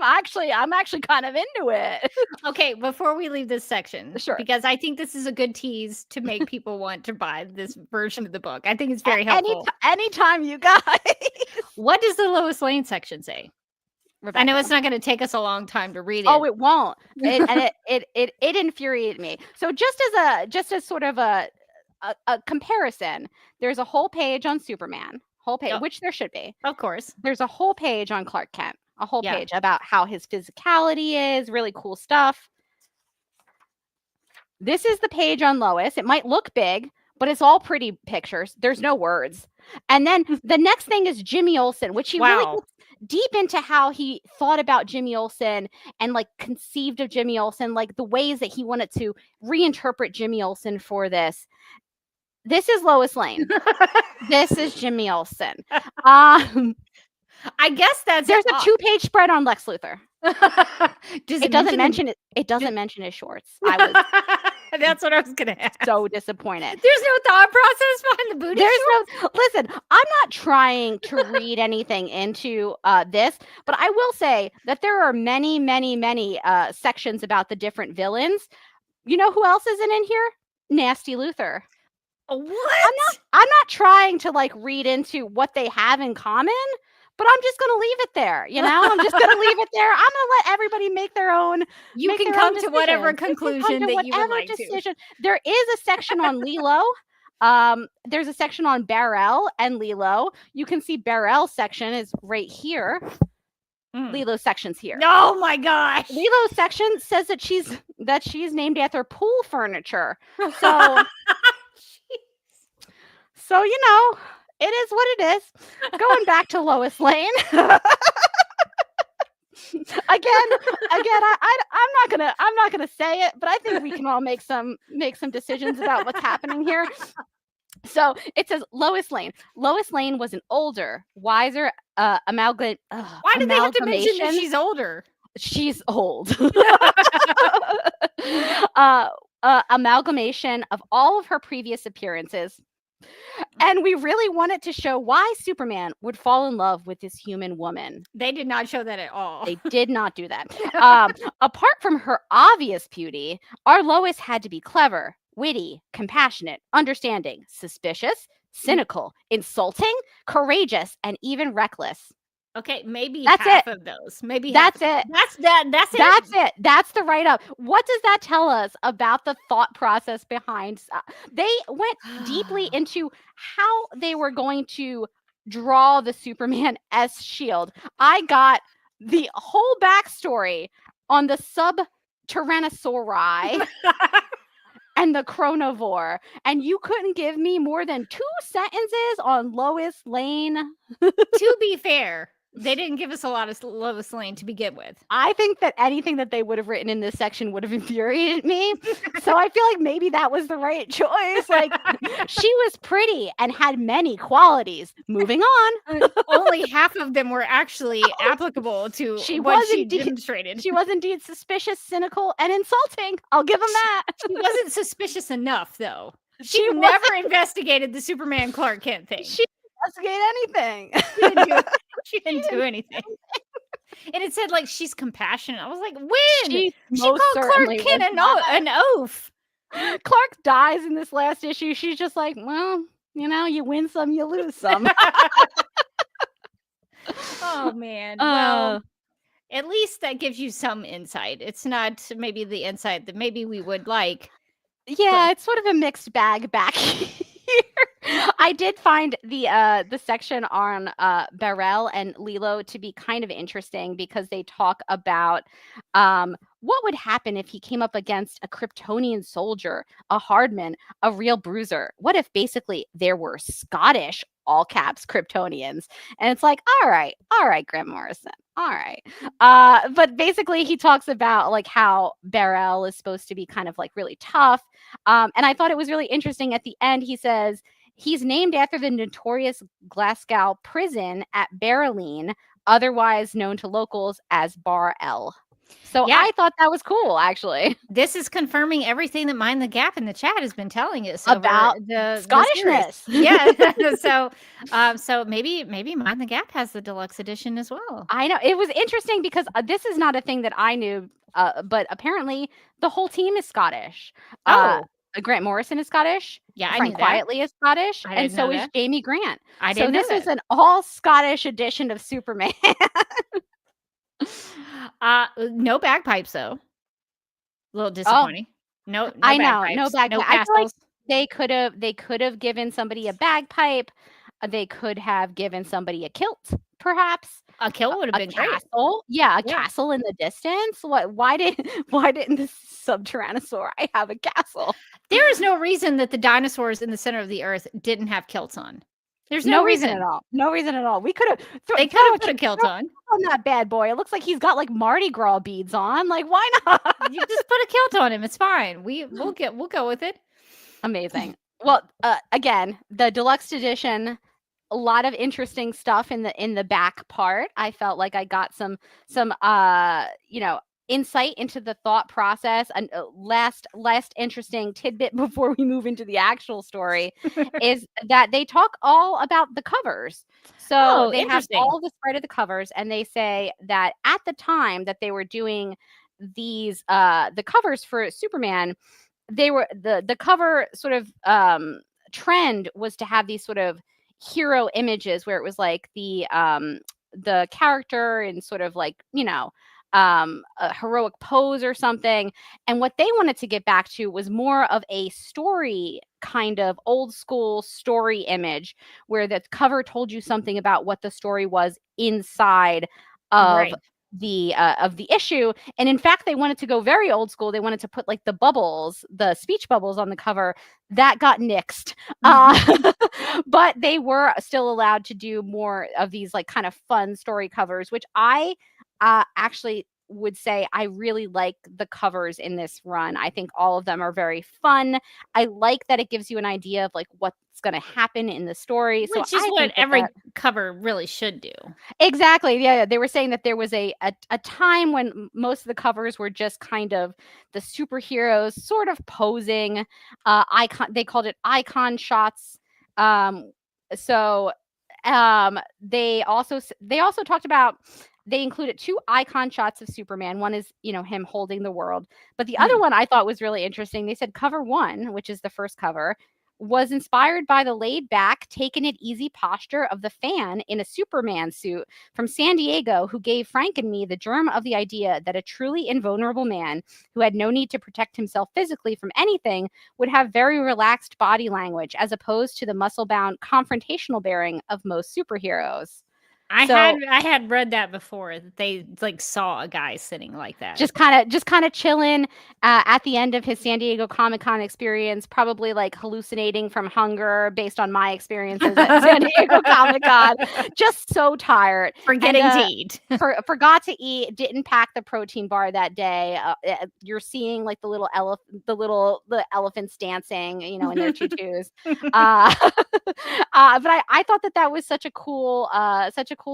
actually kind of into it. Okay, before we leave this section, Sure. because I think this is a good tease to make people want to buy this version of the book. I think it's very helpful. Anytime you guys. What does the Lois Lane section say? Rebecca. I know it's not going to take us a long time to read it. Oh, it won't. It infuriated me. So just as sort of a comparison, there's a whole page on Superman, Yep. which there should be. Of course. There's a whole page on Clark Kent, a whole Yeah. page about how his physicality is, really cool stuff. This is the page on Lois. It might look big, but it's all pretty pictures. There's no words. And then the next thing is Jimmy Olsen, which he really gets deep into how he thought about Jimmy Olsen and like conceived of Jimmy Olsen, like the ways that he wanted to reinterpret Jimmy Olsen for this. This is Lois Lane. This is Jimmy Olsen. I guess there's a 2-page spread on Lex Luthor. It doesn't mention it. It doesn't mention his shorts. That's what I was gonna ask. So disappointed. There's no thought process behind the booty shorts? Listen, I'm not trying to read anything into this, but I will say that there are many, many, many sections about the different villains. You know who else isn't in here? Nasty Luthor. What? I'm not trying to like read into what they have in common, but I'm just going to leave it there. You know, I'm just going to leave it there. I'm going to let everybody make their own. You can come to whatever conclusion that you would like to. There is a section on Lilo. There's a section on Barrel and Lilo. You can see Barrel's section is right here. Lilo's section's here. Oh my gosh. Lilo's section says that she's named after pool furniture. So, so you know, it is what it is. Going back to Lois Lane. Again, I'm not gonna say it, but I think we can all make some decisions about what's happening here. So it says Lois Lane. Lois Lane was an older, wiser amalgamation. Why did they have to mention that she's older? She's old. Amalgamation of all of her previous appearances. And we really wanted to show why Superman would fall in love with this human woman. They did not show that at all. They did not do that. Apart from her obvious beauty, our Lois had to be clever, witty, compassionate, understanding, suspicious, cynical, insulting, courageous, and even reckless. Okay, maybe that's half it. Of those. Maybe that's half. it. That's it. That's it. That's the write-up. What does that tell us about the thought process behind? They went deeply into how they were going to draw the Superman S shield. I got the whole backstory on the sub-tyrannosauri and the chronovore, and you couldn't give me more than 2 sentences on Lois Lane. To be fair, they didn't give us a lot of Lois Lane to begin with. I think that anything that they would have written in this section would have infuriated me. So I feel like maybe that was the right choice. Like, she was pretty and had many qualities. Moving on. Only half of them were actually applicable to what she demonstrated. She was indeed suspicious, cynical, and insulting. I'll give them that. She wasn't suspicious enough, though. She never investigated the Superman Clark Kent thing. She didn't investigate anything. She didn't do anything. And it said, like, she's compassionate. I was like, when? She called Clark Kent an oaf. Clark dies in this last issue. She's just like, well, you know, you win some, you lose some. Oh, man. Well, at least that gives you some insight. It's not maybe the insight that maybe we would like. Yeah, it's sort of a mixed bag back here. I did find the section on Barel and Lilo to be kind of interesting because they talk about what would happen if he came up against a Kryptonian soldier, a hardman, a real bruiser. What if basically there were Scottish, all caps, Kryptonians? And it's like, all right, Grant Morrison, all right. But basically he talks about like how Barel is supposed to be kind of like really tough. And I thought it was really interesting at the end. He says, he's named after the notorious Glasgow prison at Barrelene, otherwise known to locals as Bar L. So Yeah. I thought that was cool, actually. This is confirming everything that Mind the Gap in the chat has been telling us About over the Scottishness. series. Yeah. So maybe Mind the Gap has the deluxe edition as well. I know. It was interesting because this is not a thing that I knew, but apparently the whole team is Scottish. Grant Morrison is Scottish. Yeah, I Frank knew that. Quietly is Scottish, I and didn't so know is that. Jamie Grant. I So didn't know this is that. an all Scottish edition of Superman. No bagpipes though. A little disappointing. No I know, bagpipes. no bagpipe. No I feel like castles. they could have given somebody a bagpipe. They could have given somebody a kilt, perhaps. A kilt would have A been great. castle. Yeah, a Yeah. castle in the distance. Why didn't the Subtyrannosaur have a castle? There is no reason that the dinosaurs in the center of the earth didn't have kilts on. There's No reason at all. No reason at all. We could have They could have put a kilt on. on that bad boy. It looks like he's got like Mardi Gras beads on. Like, why not? You just put a kilt on him. It's fine. We'll go with it. Amazing. Well, again, the deluxe edition, a lot of interesting stuff in the back part. I felt like I got some insight into the thought process. And last interesting tidbit before we move into the actual story is that they talk all about the covers. So they have interesting. all the spread of the covers, and they say that at the time that they were doing these the covers for Superman, they were the cover sort of trend was to have these sort of hero images where it was like the character in sort of like, a heroic pose or something. And what they wanted to get back to was more of a story, kind of old school story image where the cover told you something about what the story was inside of Right. the issue. And in fact, they wanted to go very old school. They wanted to put like the bubbles, the speech bubbles on the cover. That got nixed. But they were still allowed to do more of these like kind of fun story covers, which I actually would say I really like the covers in this run. I think all of them are very fun. I like that it gives you an idea of like what's going to happen in the story. Which so is I what think every cover really should do. Exactly. Yeah, they were saying that there was a time when most of the covers were just kind of the superheroes sort of posing. They called it icon shots. They also talked about. They included 2 icon shots of Superman. One is, him holding the world. But the other one I thought was really interesting. They said cover 1, which is the first cover, was inspired by the laid back, taking it easy posture of the fan in a Superman suit from San Diego, who gave Frank and me the germ of the idea that a truly invulnerable man who had no need to protect himself physically from anything would have very relaxed body language as opposed to the muscle-bound confrontational bearing of most superheroes. I had read that before, that they like saw a guy sitting like that. Just kind of chilling at the end of his San Diego Comic-Con experience, probably like hallucinating from hunger based on my experiences at San Diego Comic-Con. Just so tired. Forgetting to eat. Forgot to eat, didn't pack the protein bar that day. You're seeing like the elephants dancing, in their tutus. But I thought that was such a cool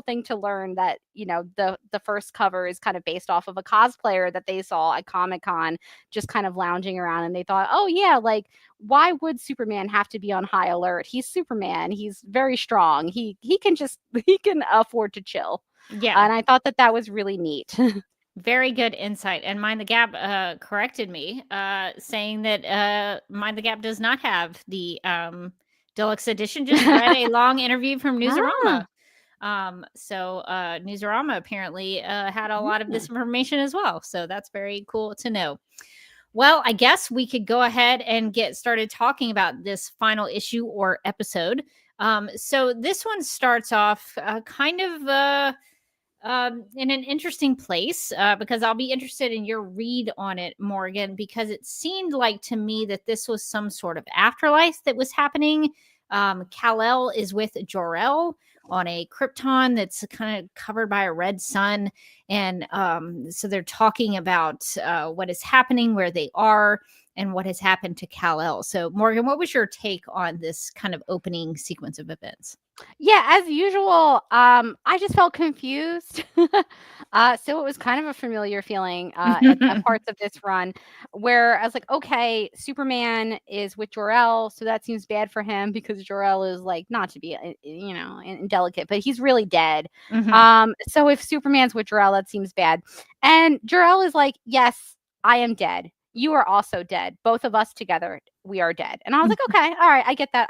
thing to learn, that the first cover is kind of based off of a cosplayer that they saw at Comic-Con just kind of lounging around, and they thought, oh yeah, like why would Superman have to be on high alert? He's Superman. He's very strong. He can afford to chill. Yeah. And I thought that was really neat. Very good insight. And Mind the Gap corrected me, saying that Mind the Gap does not have the deluxe edition. Just read a long interview from Newsarama. So Newsarama apparently had a lot of this information as well. So that's very cool to know. Well, I guess we could go ahead and get started talking about this final issue or episode. So this one starts off kind of in an interesting place because I'll be interested in your read on it, Morgan, because it seemed like to me that this was some sort of afterlife that was happening. Kal-El is with Jor-El on a Krypton that's kind of covered by a red sun. And so they're talking about what is happening, where they are, and what has happened to Kal-El. So, Morgan, what was your take on this kind of opening sequence of events? Yeah, as usual, I just felt confused. So it was kind of a familiar feeling at parts of this run where I was like, okay, Superman is with Jor-El, so that seems bad for him because Jor-El is like, not to be, indelicate, but he's really dead. So if Superman's with Jor-El, that seems bad. And Jor-El is like, yes, I am dead. You are also dead. Both of us together, we are dead. And I was like, okay, all right, I get that.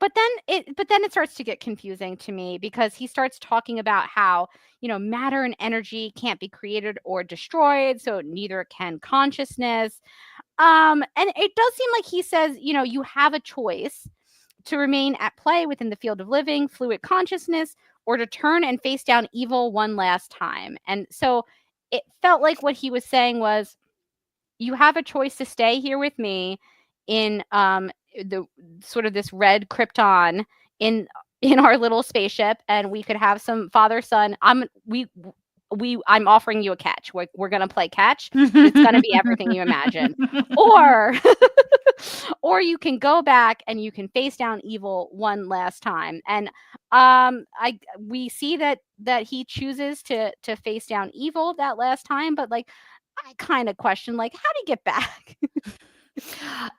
But then it starts to get confusing to me because he starts talking about how, matter and energy can't be created or destroyed, so neither can consciousness. And it does seem like he says, you have a choice to remain at play within the field of living, fluid consciousness, or to turn and face down evil one last time. And so it felt like what he was saying was, you have a choice to stay here with me in the sort of this red Krypton in our little spaceship, and we could have some father-son. I'm offering you a catch. We're gonna play catch. It's gonna be everything you imagine. Or you can go back and you can face down evil one last time. And we see that he chooses to face down evil that last time, but like I kind of question, like, how do you get back?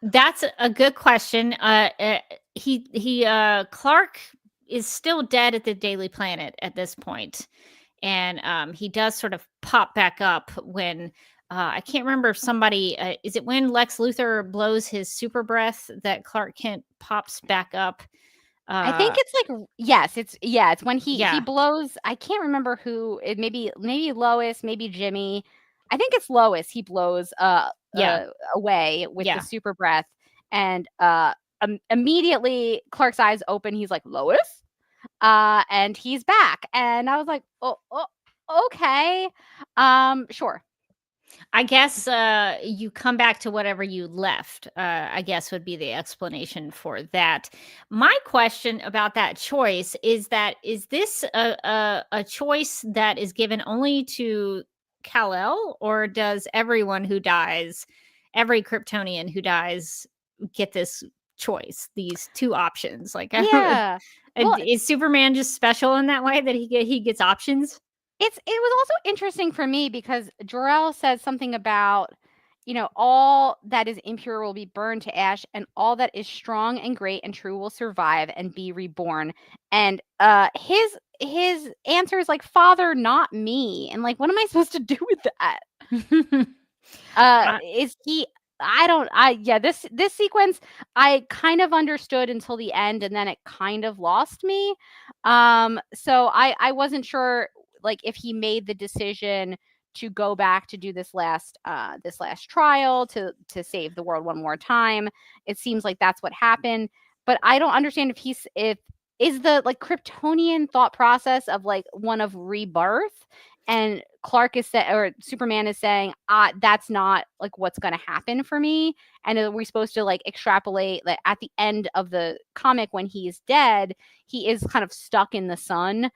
That's a good question. Clark is still dead at the Daily Planet at this point, and he does sort of pop back up when I can't remember if somebody is it when Lex Luthor blows his super breath that Clark Kent pops back up. I think it's like, yes, it's when he blows. I can't remember who. It maybe Lois, maybe Jimmy. I think it's Lois. He blows away with the super breath, and immediately Clark's eyes open. He's like, Lois, and he's back. And I was like, oh okay, sure. I guess you come back to whatever you left, I guess would be the explanation for that. My question about that choice is this a choice that is given only to Kal-El, or does everyone who dies, every Kryptonian who dies, get this choice, these two options? Like, yeah. Is Superman just special in that way that he gets options? It was also interesting for me because Jor-El says something about, all that is impure will be burned to ash, and all that is strong and great and true will survive and be reborn. And his answer is like, Father, not me. And like, what am I supposed to do with that? Is he? This sequence I kind of understood until the end, and then it kind of lost me. So I wasn't sure, like, if he made the decision to go back to do this last trial to save the world one more time. It seems like that's what happened, but I don't understand if is the like Kryptonian thought process of like one of rebirth, and Superman is saying, that's not like what's going to happen for me. And are we supposed to like extrapolate that at the end of the comic when he's dead, he is kind of stuck in the sun,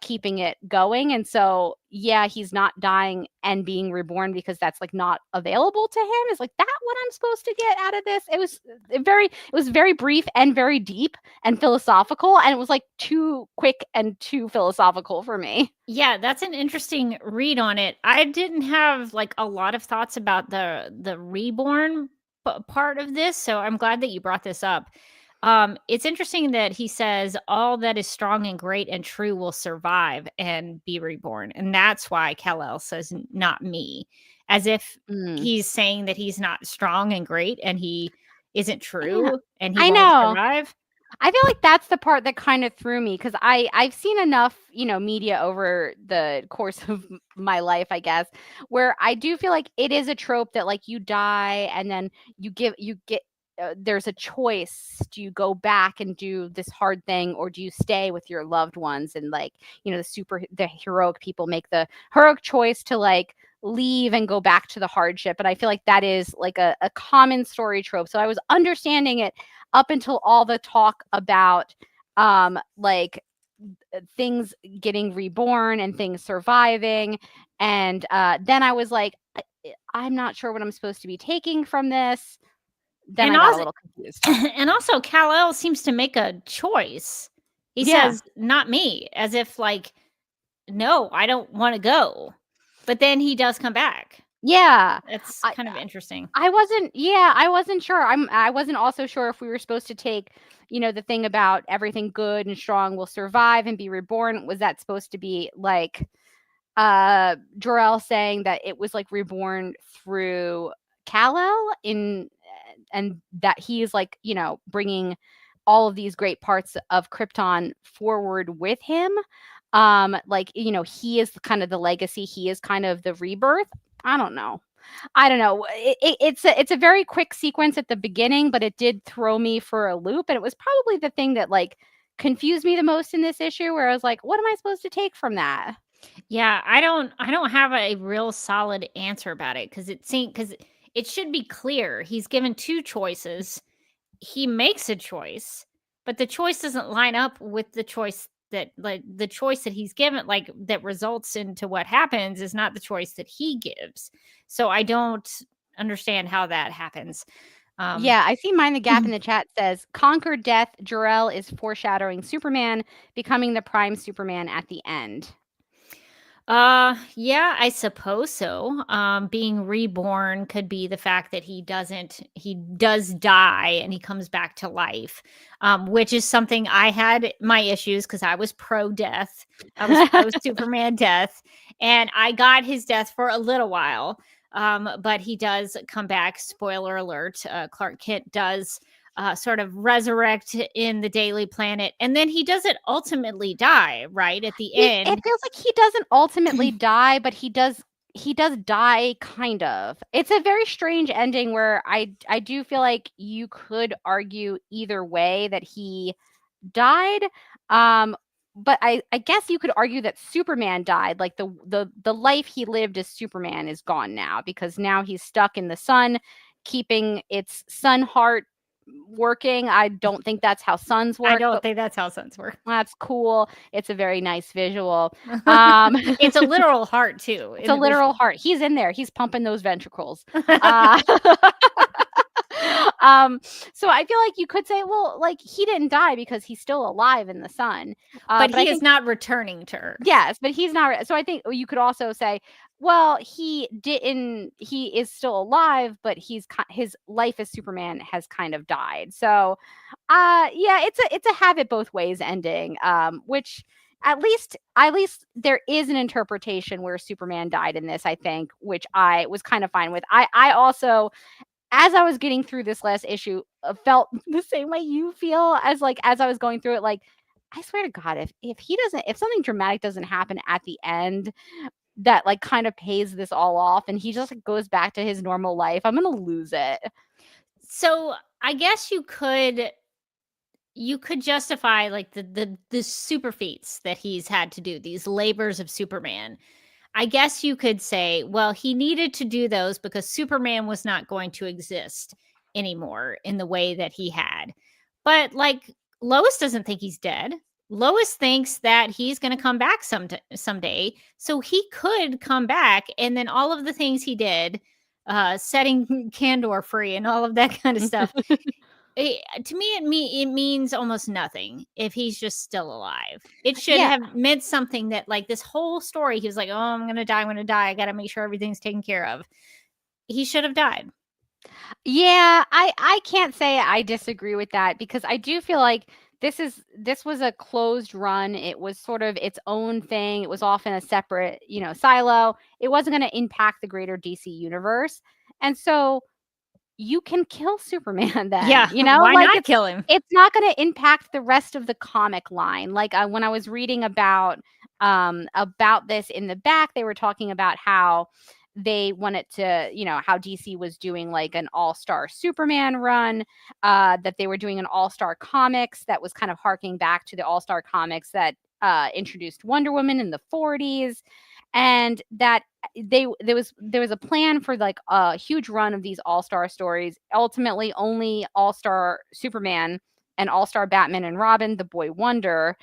keeping it going. And so, he's not dying and being reborn because that's like not available to him. Is like that what I'm supposed to get out of this? It was very brief and very deep and philosophical. And it was like too quick and too philosophical for me. Yeah, that's an interesting read on it. I didn't have like a lot of thoughts about the reborn part of this, so I'm glad that you brought this up. It's interesting that he says all that is strong and great and true will survive and be reborn. And that's why Kal-El says, not me, as if he's saying that he's not strong and great and he isn't true and he won't survive. I feel like that's the part that kind of threw me because I've seen enough, media over the course of my life, I guess, where I do feel like it is a trope that like you die and then you get there's a choice. Do you go back and do this hard thing, or do you stay with your loved ones? And like, the heroic people make the heroic choice to like leave and go back to the hardship. And I feel like that is like a common story trope. So I was understanding it up until all the talk about like things getting reborn and things surviving. And then I was like, I'm not sure what I'm supposed to be taking from this. Then And I got a also- little confused. And also, Kal-El seems to make a choice. He Yeah. says, "Not me," as if like, no, I don't want to go. But then he does come back. Yeah. It's I- kind of interesting. I wasn't sure. I wasn't also sure if we were supposed to take, the thing about everything good and strong will survive and be reborn. Was that supposed to be like Jor-El saying that it was like reborn through Kal-El and that he is like, bringing all of these great parts of Krypton forward with him. Like, he is kind of the legacy. He is kind of the rebirth. I don't know. It's a very quick sequence at the beginning, but it did throw me for a loop. And it was probably the thing that like confused me the most in this issue, where I was like, what am I supposed to take from that? Yeah, I don't have a real solid answer about it because it should be clear. He's given two choices. He makes a choice, but the choice doesn't line up with the choice that he's given, like that results into what happens is not the choice that he gives. So I don't understand how that happens. Yeah, I see Mind the Gap in the chat says, conquer death, Jor-El is foreshadowing Superman becoming the prime Superman at the end. Yeah, I suppose so. Being reborn could be the fact that he does die and he comes back to life. Which is something I had my issues because I was pro death. I was pro Superman death, and I got his death for a little while. But he does come back. Spoiler alert, Clark Kent does sort of resurrect in the Daily Planet, and then he doesn't ultimately die, right? At the end. It feels like he doesn't ultimately die, but he does die kind of. It's a very strange ending where I do feel like you could argue either way that he died. But I guess you could argue that Superman died. Like the life he lived as Superman is gone now, because now he's stuck in the sun, keeping its sun heart working. I don't think that's how suns work. I don't think that's how suns work. That's cool. It's a very nice visual. It's a literal heart too. It's a literal heart. He's in there. He's pumping those ventricles. So I feel like you could say, well, like he didn't die because he's still alive in the sun. But he is not returning to Earth. Yes, but he's not. So I think you could also say, well, he didn't. He is still alive, but his life as Superman has kind of died. So, yeah, it's a have it both ways ending. Which at least there is an interpretation where Superman died in this, I think, which I was kind of fine with. I also, as I was getting through this last issue, felt the same way you feel as I was going through it. Like, I swear to God, if something dramatic doesn't happen at the end that like kind of pays this all off and he just goes back to his normal life, I'm gonna lose it. So I guess you could justify like the super feats that he's had to do, these labors of Superman. I guess you could say, well, he needed to do those because Superman was not going to exist anymore in the way that he had. But like Lois doesn't think he's dead. Lois thinks that he's going to come back someday. So he could come back, and then all of the things he did, setting Kandor free and all of that kind of stuff. To me, it means almost nothing if he's just still alive. It should have meant something that, like, this whole story, he was like, oh, I'm going to die. I got to make sure everything's taken care of. He should have died. Yeah, I can't say I disagree with that, because I do feel like this was a closed run. It was sort of its own thing. It was often a separate, silo. It wasn't going to impact the greater DC universe. And so you can kill Superman then. Yeah, You know, why like not kill him? it's not going to impact the rest of the comic line. Like when I was reading about this in the back, they were talking about how they wanted to, how DC was doing like an all-star Superman run, that they were doing an all-star comics that was kind of harking back to the all-star comics that introduced Wonder Woman in the 40s, and that there was a plan for like a huge run of these all-star stories. Ultimately, only all-star Superman and all-star Batman and Robin, the Boy Wonder,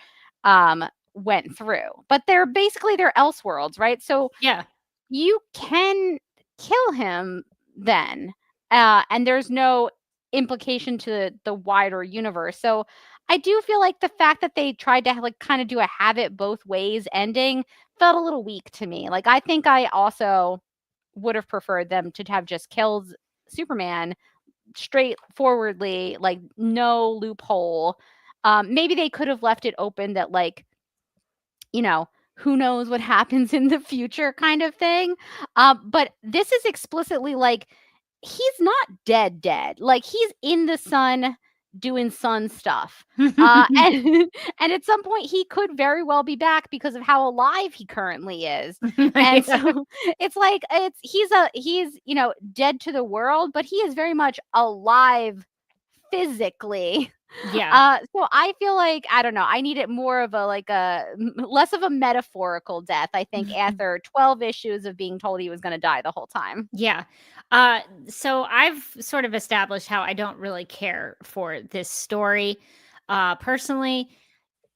went through. But they're Elseworlds, right? So Yeah. you can kill him then, and there's no implication to the wider universe. So I do feel like the fact that they tried to like kind of do a have it both ways ending felt a little weak to me. Like I think I also would have preferred them to have just killed Superman straightforwardly, like no loophole. Maybe they could have left it open that like, who knows what happens in the future kind of thing. But this is explicitly like, he's not dead. Like he's in the sun doing sun stuff. And at some point he could very well be back because of how alive he currently is. And so it's like, he's dead to the world, but he is very much alive physically. Yeah. So I feel like, I don't know, I need it more of a less of a metaphorical death. I think after 12 issues of being told he was going to die the whole time. Yeah. So I've sort of established how I don't really care for this story. Personally,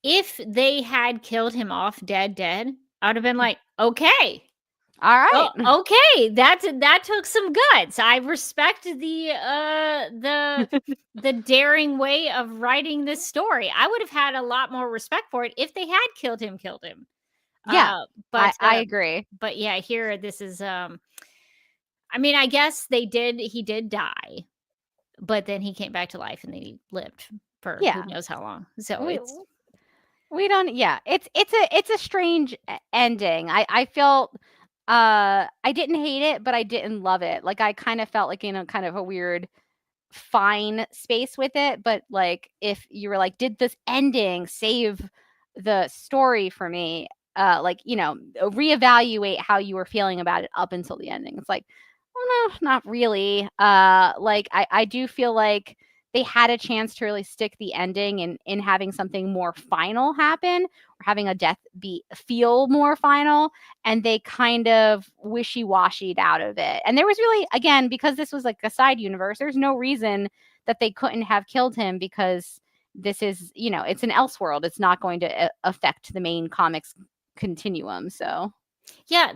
if they had killed him off dead, I would have been like, okay. All right. Oh, okay. That took some guts. I respect the daring way of writing this story. I would have had a lot more respect for it if they had killed him. Yeah. But I agree. But yeah, here this is I mean, I guess he did die, but then he came back to life and then he lived for who knows how long. So we don't. Yeah, it's a strange ending. I felt I didn't hate it, but I didn't love it. Like I kind of felt like kind of a weird fine space with it. But like if you were like, did this ending save the story for me? Reevaluate how you were feeling about it up until the ending. It's like, oh no, not really. Like I do feel like they had a chance to really stick the ending in having something more final happen, or having a death feel more final, and they kind of wishy-washied out of it. And there was really, again, because this was like a side universe, there's no reason that they couldn't have killed him, because this is, it's an Elseworld. It's not going to affect the main comics continuum. So yeah,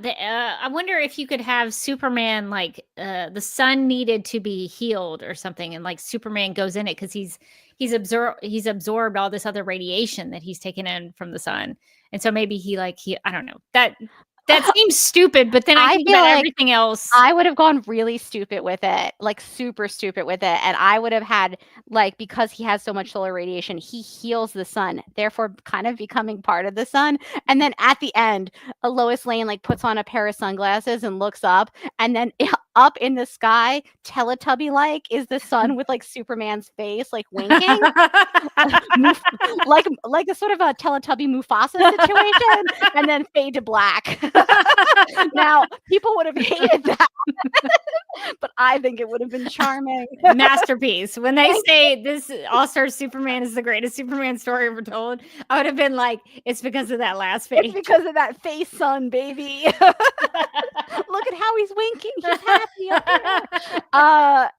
I wonder if you could have Superman like the sun needed to be healed or something, and like Superman goes in it because he's absorbed all this other radiation that he's taken in from the sun, and so maybe he I don't know, that seems stupid, but then I think about everything else. I would have gone really stupid with it, like super stupid with it. And I would have had, like, because he has so much solar radiation, he heals the sun, therefore kind of becoming part of the sun. And then at the end, Lois Lane like puts on a pair of sunglasses and looks up, and then up in the sky, Teletubby-like, is the sun with like Superman's face, like winking, like a sort of a Teletubby Mufasa situation, and then fade to black. Now, people would have hated that, but I think it would have been charming. Masterpiece. When they say this All-Star Superman is the greatest Superman story ever told, I would have been like, it's because of that last face. It's because of that face, son, baby. Look at how he's winking. He's happy.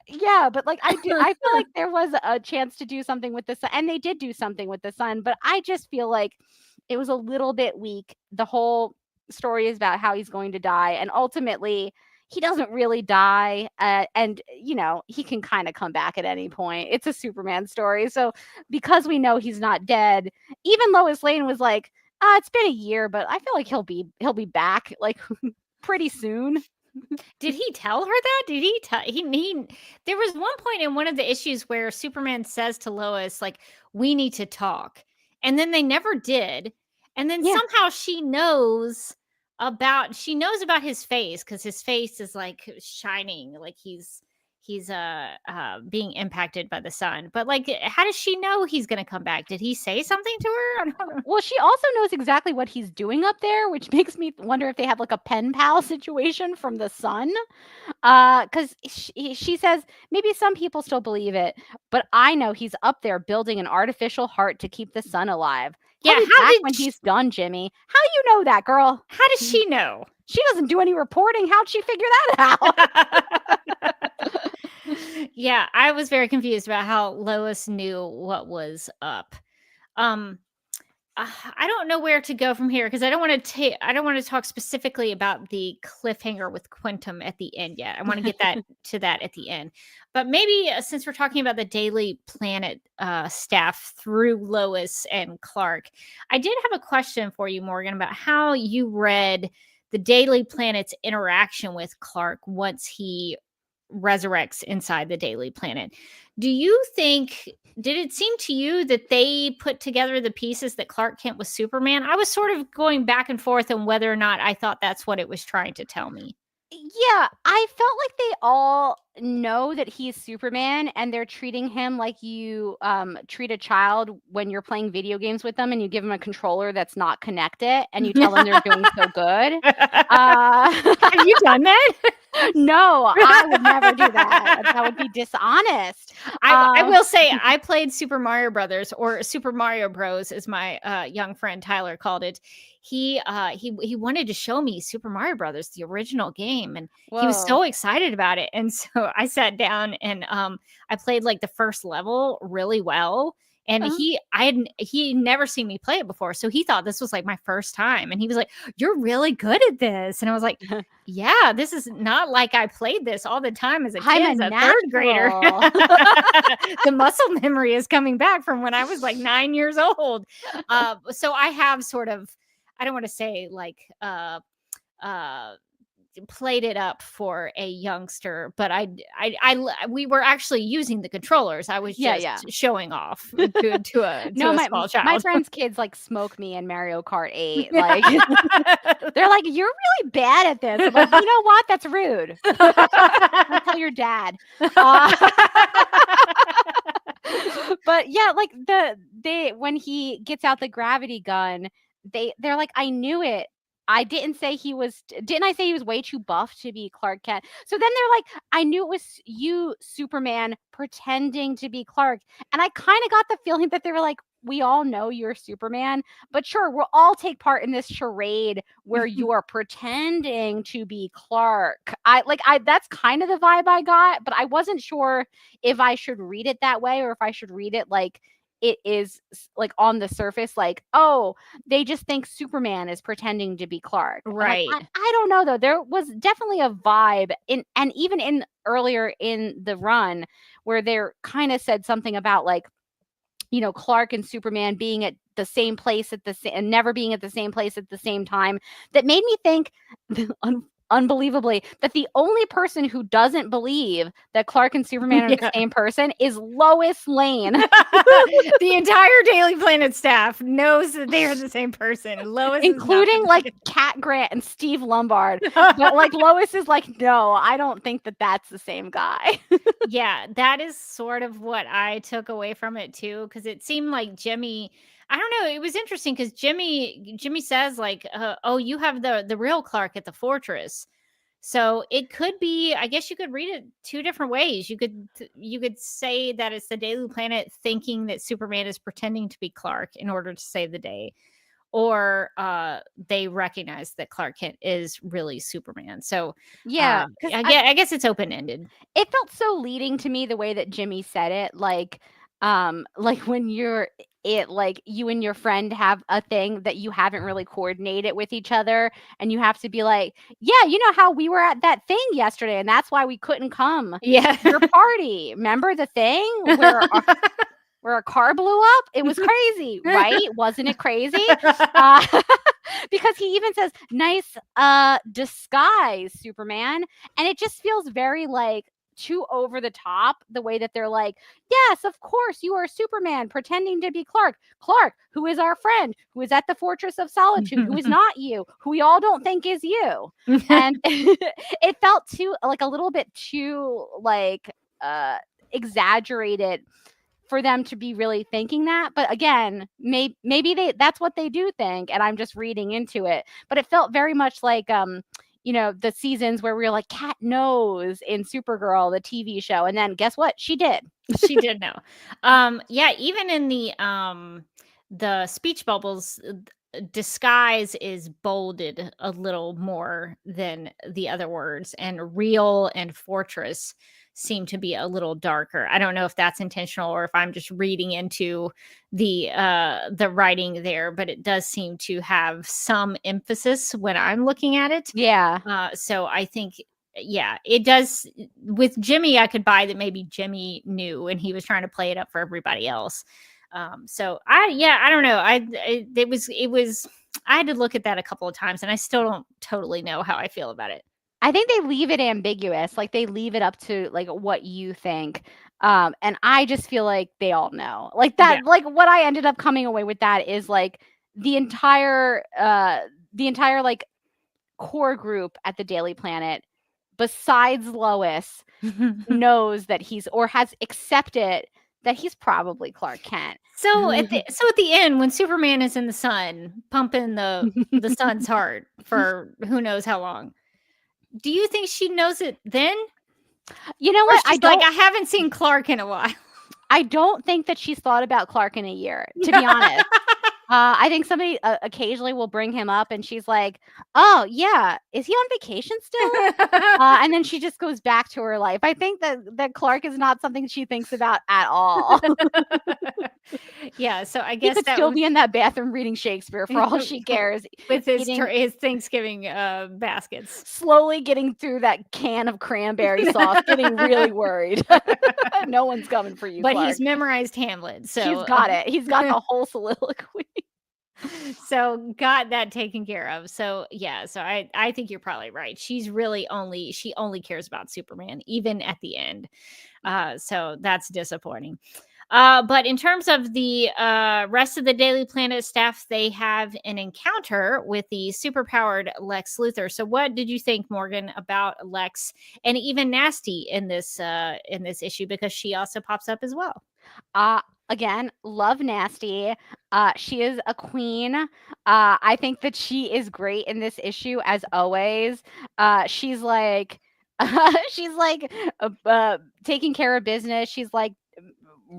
Yeah, but like I feel like there was a chance to do something with the sun, and they did do something with the sun, but I just feel like it was a little bit weak. The whole story is about how he's going to die, and ultimately he doesn't really die, and he can kind of come back at any point. It's a Superman story, so because we know he's not dead, even Lois Lane was like, it's been a year, but I feel like he'll be back like pretty soon. Did he tell her that? Did he tell he there was one point in one of the issues where Superman says to Lois, like, we need to talk, and then they never did, and then somehow she knows about his face, because his face is like shining, like he's being impacted by the sun. But like, how does she know he's going to come back? Did he say something to her? I don't know. Well, she also knows exactly what he's doing up there, which makes me wonder if they have like a pen pal situation from the sun. Because she says maybe some people still believe it, but I know he's up there building an artificial heart to keep the sun alive. Yeah, when he's done, Jimmy. How do you know that, girl? How does she know? She doesn't do any reporting. How'd she figure that out? Yeah, I was very confused about how Lois knew what was up. I don't know where to go from here because I don't want to talk specifically about the cliffhanger with Quantum at the end yet. I want to get to that at the end. But maybe since we're talking about the Daily Planet staff through Lois and Clark, I did have a question for you, Morgan, about how you read the Daily Planet's interaction with Clark once he resurrects inside the Daily Planet. Do you think, did it seem to you that they put together the pieces that Clark Kent was Superman? I was sort of going back and forth on whether or not I thought that's what it was trying to tell me. Yeah, I felt like they all know that he's Superman and they're treating him like you treat a child when you're playing video games with them and you give them a controller that's not connected and you tell them they're doing so good. Have you done that? No, I would never do that. That would be dishonest. I will say I played Super Mario Brothers, or Super Mario Bros, as my young friend Tyler called it. He wanted to show me Super Mario Brothers, the original game, and he was so excited about it. And so I sat down and I played like the first level really well. And he never seen me play it before. So he thought this was like my first time. And he was like, "You're really good at this." And I was like, "Yeah, this is not like I played this all the time as a kid, as a third grader." The muscle memory is coming back from when I was like 9 years old. So I have sort of, I don't want to say like played it up for a youngster, but we were actually using the controllers. I was just showing off to a small child. My friends' kids like smoke me in Mario Kart 8. Like they're like, "You're really bad at this." I'm like, "You know what? That's rude. I'll tell your dad." But yeah, like when he gets out the gravity gun, they're like, "I knew it. Didn't I say he was way too buff to be Clark Kent?" So then they're like, "I knew it was you, Superman, pretending to be Clark." And I kind of got the feeling that they were like, "We all know you're Superman, but sure, we'll all take part in this charade where you are pretending to be Clark." That's kind of the vibe I got, but I wasn't sure if I should read it that way or if I should read it like it is like on the surface, like, oh, they just think Superman is pretending to be Clark. Right. Like, I don't know though. There was definitely a vibe and even in earlier in the run where they're kind of said something about like, you know, Clark and Superman being at the same place and never being at the same place at the same time, that made me think unbelievably that the only person who doesn't believe that Clark and Superman are the same person is Lois Lane. The entire Daily Planet staff knows that they are the same person. Lois, including like Cat Grant and Steve Lombard. But like Lois is like, "No, I don't think that that's the same guy." Yeah, that is sort of what I took away from it too, because it seemed like Jimmy, I don't know, it was interesting because Jimmy says like, "Oh, you have the real Clark at the fortress." So it could be, I guess you could read it two different ways. You could say that it's the Daily Planet thinking that Superman is pretending to be Clark in order to save the day, or they recognize that Clark Kent is really Superman. So yeah, I guess it's open-ended. It felt so leading to me the way that Jimmy said it, like when you and your friend have a thing that you haven't really coordinated with each other and you have to be like, "Yeah, you know how we were at that thing yesterday and that's why we couldn't come to your party. Remember the thing where our car blew up? It was crazy, right? Wasn't it crazy?" Because he even says, "Nice disguise, Superman." And it just feels very like too over the top, the way that they're like, yes, of course, you are Superman pretending to be Clark. Clark, who is our friend, who is at the Fortress of Solitude, who is not you, who we all don't think is you. And it felt too, like a little bit too, like, exaggerated for them to be really thinking that. But again, maybe that's what they do think, and I'm just reading into it. But it felt very much like, the seasons where we were like, Kat knows in Supergirl, the TV show. And then guess what? She did. She did know. Yeah, even in the speech bubbles, disguise is bolded a little more than the other words, and real and fortress seem to be a little darker. I don't know if that's intentional or if I'm just reading into the writing there, but it does seem to have some emphasis when I'm looking at it. Yeah. So I think, yeah, it does. With Jimmy, I could buy that maybe Jimmy knew and he was trying to play it up for everybody else. So I don't know. It was I had to look at that a couple of times and I still don't totally know how I feel about it. I think they leave it ambiguous. Like they leave it up to like what you think. And I just feel like they all know. Like that, Yeah. like what I ended up coming away with that is like the entire like core group at the Daily Planet, besides Lois, knows that has accepted that he's probably Clark Kent. So at the end, when Superman is in the sun, pumping the sun's heart for who knows how long, do you think she knows it then? You know what? I haven't seen Clark in a while. I don't think that she's thought about Clark in a year, to be honest. I think somebody occasionally will bring him up and she's like, oh, yeah, is he on vacation still? And then she just goes back to her life. I think that Clark is not something she thinks about at all. Yeah, so I guess he could still be in that bathroom reading Shakespeare for all she cares. With his Thanksgiving baskets. Slowly getting through that can of cranberry sauce, getting really worried. No one's coming for you, But Clark. he's memorized Hamlet, so He's got it. He's got the whole soliloquy. So got that taken care of. So yeah, so I think you're probably right. She only cares about Superman, even at the end. So that's disappointing. But in terms of the rest of the Daily Planet staff, they have an encounter with the superpowered Lex Luthor. So what did you think, Morgan, about Lex and even Nasty in this issue? Because she also pops up as well. Again, love Nasty. She is a queen. I think that she is great in this issue, as always. She's like taking care of business. She's like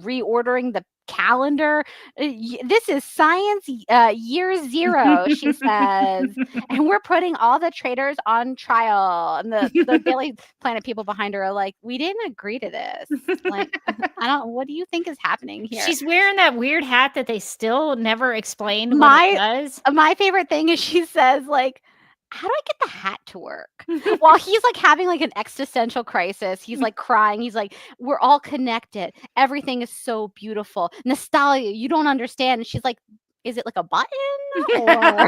reordering the calendar. This is science year zero, she says, and we're putting all the traitors on trial. And the Daily Planet people behind her are like, we didn't agree to this. Like, what do you think is happening here? She's wearing that weird hat that they still never explained what it does. My favorite thing is she says, like, how do I get the hat to work? While he's like having like an existential crisis, he's like crying. He's like, we're all connected. Everything is so beautiful. Nostalgia, you don't understand. And she's like, is it like a button? Or...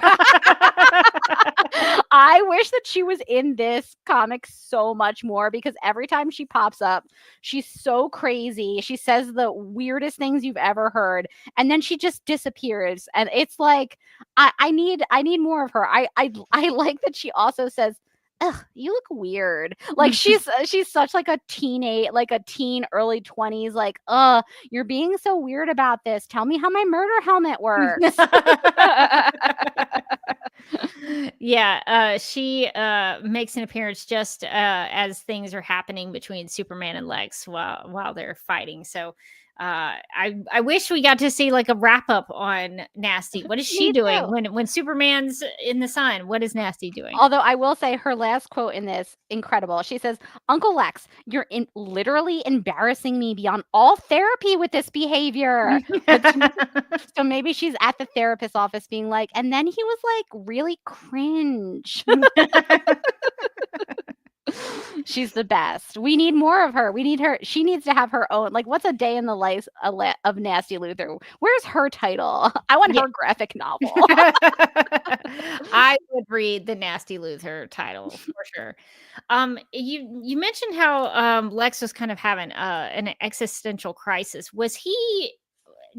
I wish that she was in this comic so much more, because every time she pops up, she's so crazy. She says the weirdest things you've ever heard, and then she just disappears. And it's like, I need more of her. I like that she also says, ugh, you look weird. Like she's such like a teen, early 20s, like, you're being so weird about this. Tell me how my murder helmet works. Yeah, she makes an appearance just as things are happening between Superman and Lex while they're fighting. So I wish we got to see like a wrap up on Nasty. What is she doing when Superman's in the sun? What is Nasty doing? Although I will say her last quote in this, incredible. She says, Uncle Lex, you're literally embarrassing me beyond all therapy with this behavior. So maybe she's at the therapist's office being like, and then he was like really cringe. She's the best. We need more of her. We need her. She needs to have her own. Like, what's a day in the life of Nasty Luther? Where's her title? I want her graphic novel. I would read the Nasty Luther title for sure. You mentioned how Lex was kind of having an existential crisis. Was he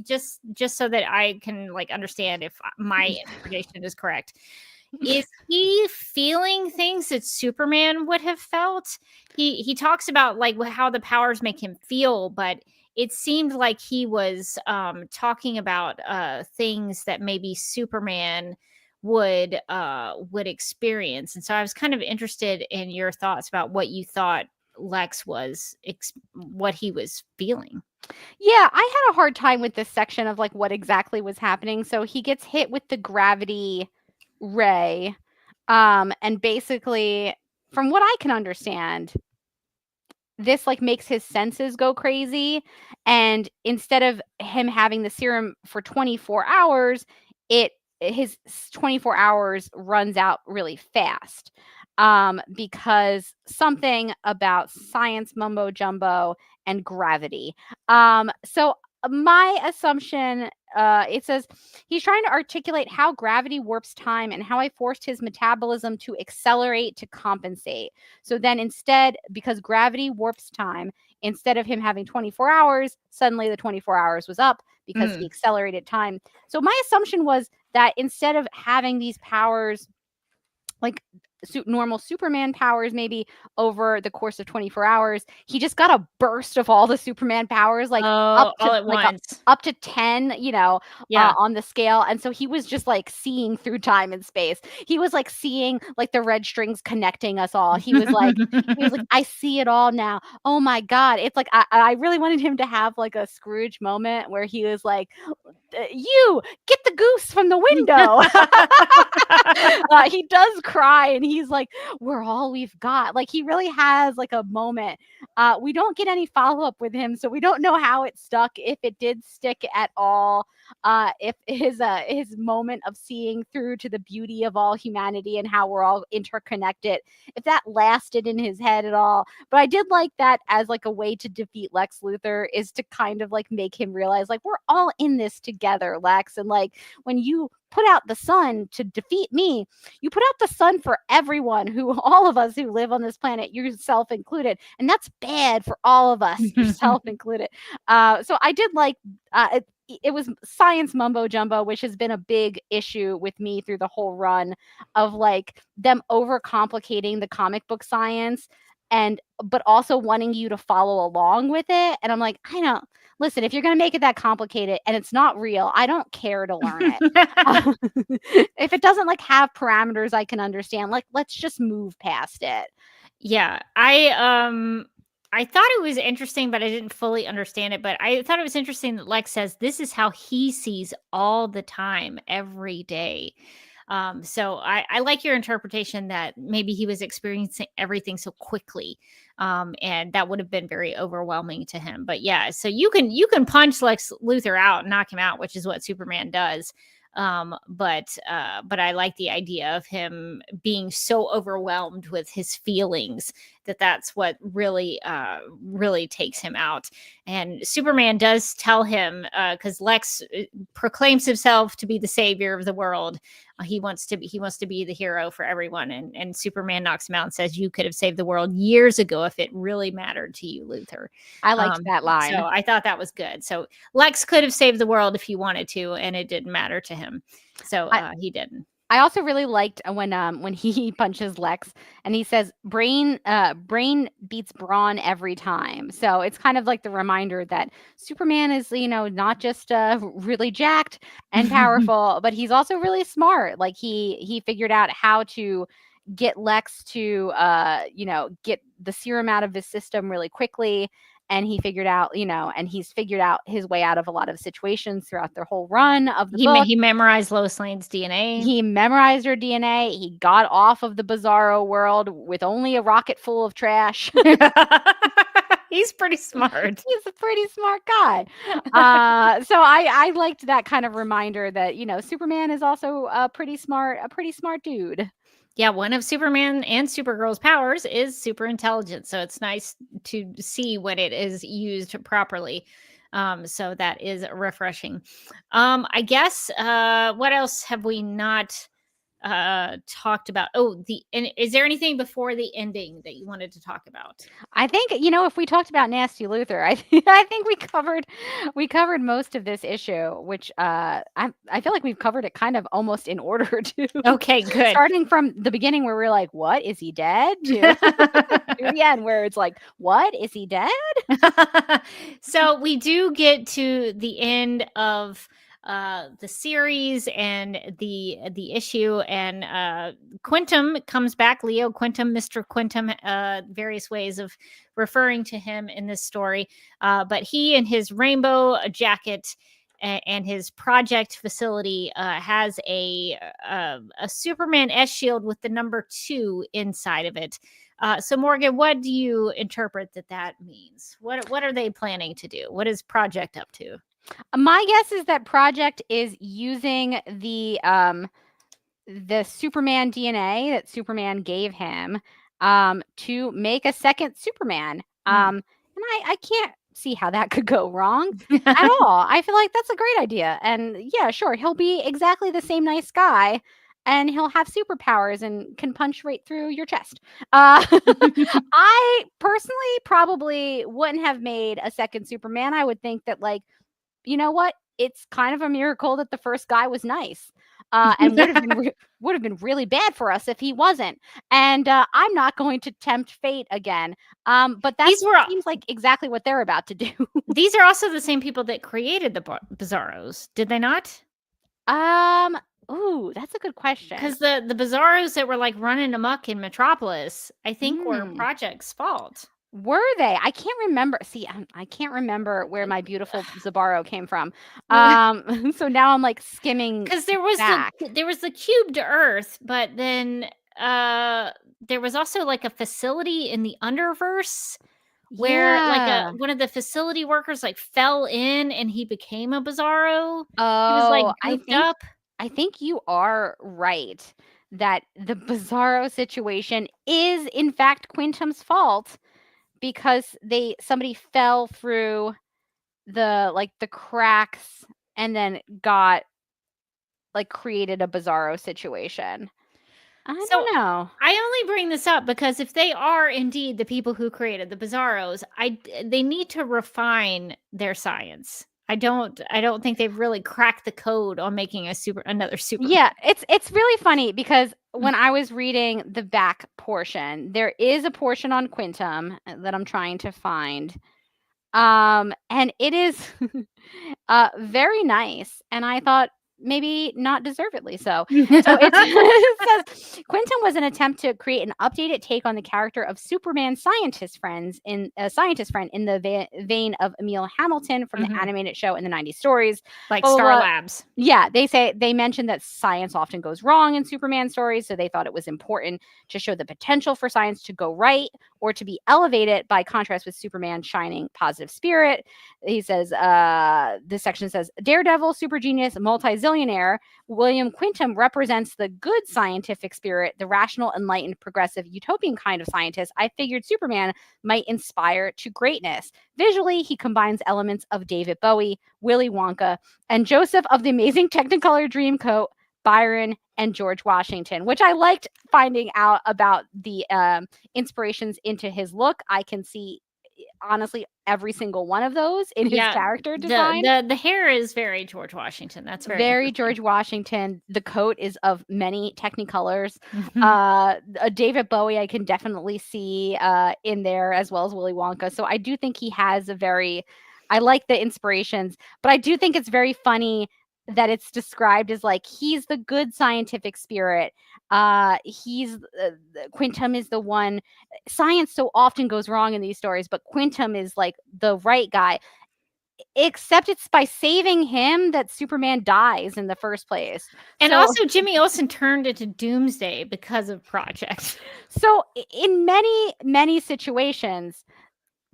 just so that I can like understand if my interpretation is correct? Is he feeling things that Superman would have felt? He talks about like how the powers make him feel, but it seemed like he was talking about things that maybe Superman would experience. And so I was kind of interested in your thoughts about what you thought Lex was what he was feeling. Yeah, I had a hard time with this section of like what exactly was happening. So he gets hit with the gravity ray, and basically, from what I can understand, this like makes his senses go crazy, and instead of him having the serum for 24 hours, his 24 hours runs out really fast, because something about science mumbo jumbo and gravity. So my assumption, it says he's trying to articulate how gravity warps time and how I forced his metabolism to accelerate to compensate. So then instead, because gravity warps time, instead of him having 24 hours, suddenly the 24 hours was up because he accelerated time. So my assumption was that instead of having these powers like normal Superman powers, maybe over the course of 24 hours, he just got a burst of all the Superman powers, like all at once, up to 10, on the scale. And so he was just like seeing through time and space. He was like seeing like the red strings connecting us all. He was like, I see it all now. Oh my God. It's like, I really wanted him to have like a Scrooge moment where he was like, you get the goose from the window. He does cry and he's like, we're all we've got. Like he really has like a moment. We don't get any follow-up with him, so we don't know how it stuck, if it did stick at all, if his moment of seeing through to the beauty of all humanity and how we're all interconnected, if that lasted in his head at all. But I did like that as like a way to defeat Lex Luthor, is to kind of like make him realize like we're all in this together, Lex. And like when you put out the sun to defeat me, you put out the sun for everyone, all of us who live on this planet, yourself included. And that's bad for all of us, yourself included. So I did like, it was science mumbo jumbo, which has been a big issue with me through the whole run, of like them overcomplicating the comic book science but also wanting you to follow along with it. And I'm like, listen, if you're going to make it that complicated and it's not real, I don't care to learn it. If it doesn't like have parameters I can understand, like, let's just move past it. Yeah. I thought it was interesting, but I didn't fully understand it. But I thought it was interesting that Lex says this is how he sees all the time, every day. So I like your interpretation that maybe he was experiencing everything so quickly, and that would have been very overwhelming to him. But yeah, so you can punch Lex Luthor out and knock him out, which is what Superman does. But I like the idea of him being so overwhelmed with his feelings that's what really takes him out. And Superman does tell him, because Lex proclaims himself to be the savior of the world. He wants to be the hero for everyone. And Superman knocks him out and says, you could have saved the world years ago if it really mattered to you, Luthor. I liked that line. So I thought that was good. So Lex could have saved the world if he wanted to, and it didn't matter to him. So he didn't. I also really liked when he punches Lex and he says brain beats brawn every time. So it's kind of like the reminder that Superman is, not just really jacked and powerful, but he's also really smart. Like he figured out how to get Lex to get the serum out of his system really quickly. And he figured out, and he's figured out his way out of a lot of situations throughout the whole run of the book. He memorized Lois Lane's DNA. He memorized her DNA. He got off of the Bizarro world with only a rocket full of trash. He's pretty smart. He's a pretty smart guy. So I liked that kind of reminder that, Superman is also a pretty smart dude. Yeah, one of Superman and Supergirl's powers is super intelligence. So it's nice to see when it is used properly. So that is refreshing. I guess what else have we not talked about? Oh, and is there anything before the ending that you wanted to talk about? I think, if we talked about Nasty Luther, I think we covered most of this issue, which I feel like we've covered it kind of almost in order too. Okay, good. Starting from the beginning where we're like, what, is he dead? To the end where it's like, what, is he dead? So we do get to the end of the series and the issue, and Quintum comes back. Leo Quintum, Mr. Quintum, various ways of referring to him in this story. But he and his rainbow jacket and his project facility has a Superman S shield with the number 2 inside of it. So Morgan, what do you interpret that means? What are they planning to do? What is Project up to? My guess is that Project is using the Superman DNA that Superman gave him to make a second Superman. And I can't see how that could go wrong at all. I feel like that's a great idea. And yeah, sure, he'll be exactly the same nice guy. And he'll have superpowers and can punch right through your chest. I personally probably wouldn't have made a second Superman. I would think that, like, you know what? It's kind of a miracle that the first guy was nice, and would have been really bad for us if he wasn't. And I'm not going to tempt fate again. But that seems like exactly what they're about to do. These are also the same people that created the Bizarros, did they not? Ooh, that's a good question. Because the Bizarros that were like running amok in Metropolis, I think were Project's fault. Were they? I can't remember. See, I can't remember where my beautiful Zabaro came from. So now I'm like skimming. Because there was the cubed Earth, but then there was also like a facility in the Underverse where like one of the facility workers like fell in and he became a Bizarro. He was like gooped up. I think you are right that the Bizarro situation is in fact Quintum's fault. Because somebody fell through the cracks and then got created a Bizarro situation. I don't know. I only bring this up because if they are indeed the people who created the Bizarros, they need to refine their science. I don't think they've really cracked the code on making another Superman. Yeah, it's really funny because when I was reading the back portion, there is a portion on Quintum that I'm trying to find. And it is very nice. And I thought maybe not deservedly so. So it says Quintum was an attempt to create an updated take on the character of Superman's scientist friend in the vein of Emil Hamilton from the animated show in the 90s stories, like Star Labs. Yeah, they mentioned that science often goes wrong in Superman stories, so they thought it was important to show the potential for science to go right or to be elevated by contrast with Superman's shining positive spirit. He says, this section says, Daredevil, super genius, multi-zillionaire, William Quintum represents the good scientific spirit, the rational, enlightened, progressive, utopian kind of scientist I figured Superman might inspire to greatness. Visually, he combines elements of David Bowie, Willy Wonka, and Joseph of the Amazing Technicolor Dreamcoat, Byron, and George Washington, which I liked finding out about the inspirations into his look. I can see, honestly, every single one of those in his character design. The hair is very George Washington. That's very George Washington. The coat is of many Technicolors. David Bowie, I can definitely see in there, as well as Willy Wonka. So I do think he has I like the inspirations, but I do think it's very funny that it's described as like he's the good scientific spirit. Quintum is the one. Science so often goes wrong in these stories, but Quintum is like the right guy. Except it's by saving him that Superman dies in the first place. And also Jimmy Olsen turned into Doomsday because of Project. So in many, many situations,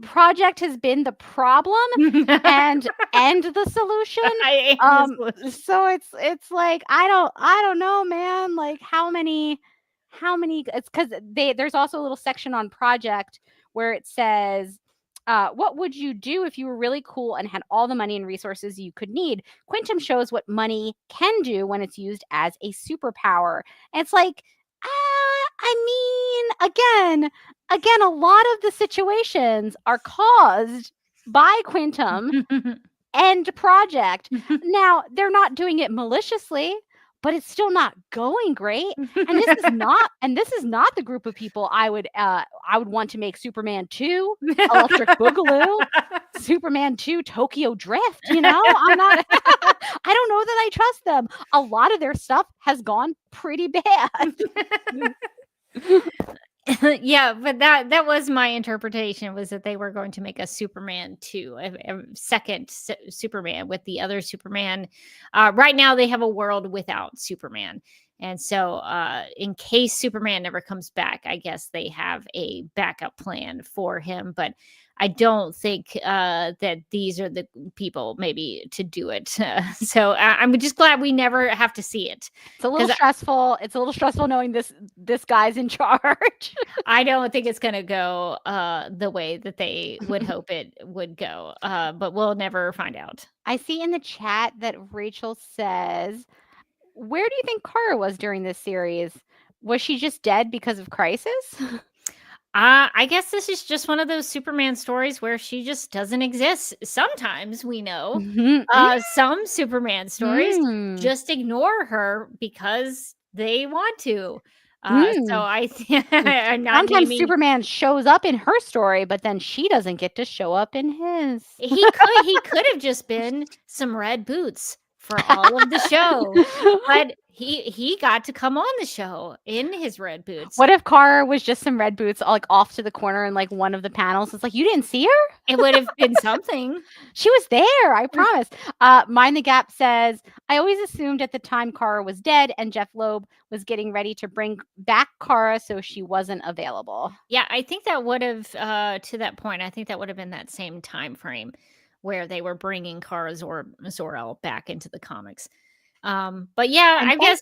Project has been the problem and the solution. So it's like I don't know, man. Like how many how many. It's because there's also a little section on Project where it says, what would you do if you were really cool and had all the money and resources you could need? Quantum shows what money can do when it's used as a superpower. And it's like, I mean, again, a lot of the situations are caused by Quantum and Project. Now, they're not doing it maliciously, but it's still not going great. And this is not the group of people I would want to make Superman 2, Electric Boogaloo, Superman 2, Tokyo Drift. I'm not. I don't know that I trust them. A lot of their stuff has gone pretty bad. Yeah, but that was my interpretation, was that they were going to make a Superman 2, a second Superman with the other Superman. Right now they have a world without Superman. And so in case Superman never comes back, I guess they have a backup plan for him. But I don't think that these are the people maybe to do it. So I'm just glad we never have to see it. It's a little stressful. It's a little stressful knowing this guy's in charge. I don't think it's going to go the way that they would hope it would go. But we'll never find out. I see in the chat that Rachel says, where do you think Kara was during this series? Was she just dead because of Crisis? I guess this is just one of those Superman stories where she just doesn't exist. Sometimes we know some Superman stories just ignore her because they want to. So I think sometimes Superman shows up in her story, but then she doesn't get to show up in his. He could have just been some red boots for all of the show, but he got to come on the show in his red boots. What if Kara was just some red boots, like off to the corner in like one of the panels? It's like, you didn't see her? It would have been something. She was there, I promise. Mind the Gap says, I always assumed at the time Kara was dead and Jeff Loeb was getting ready to bring back Kara, so she wasn't available. Yeah, I think that would have, to that point, I think that would have been that same time frame where they were bringing Kara Zor-El back into the comics. But yeah, I guess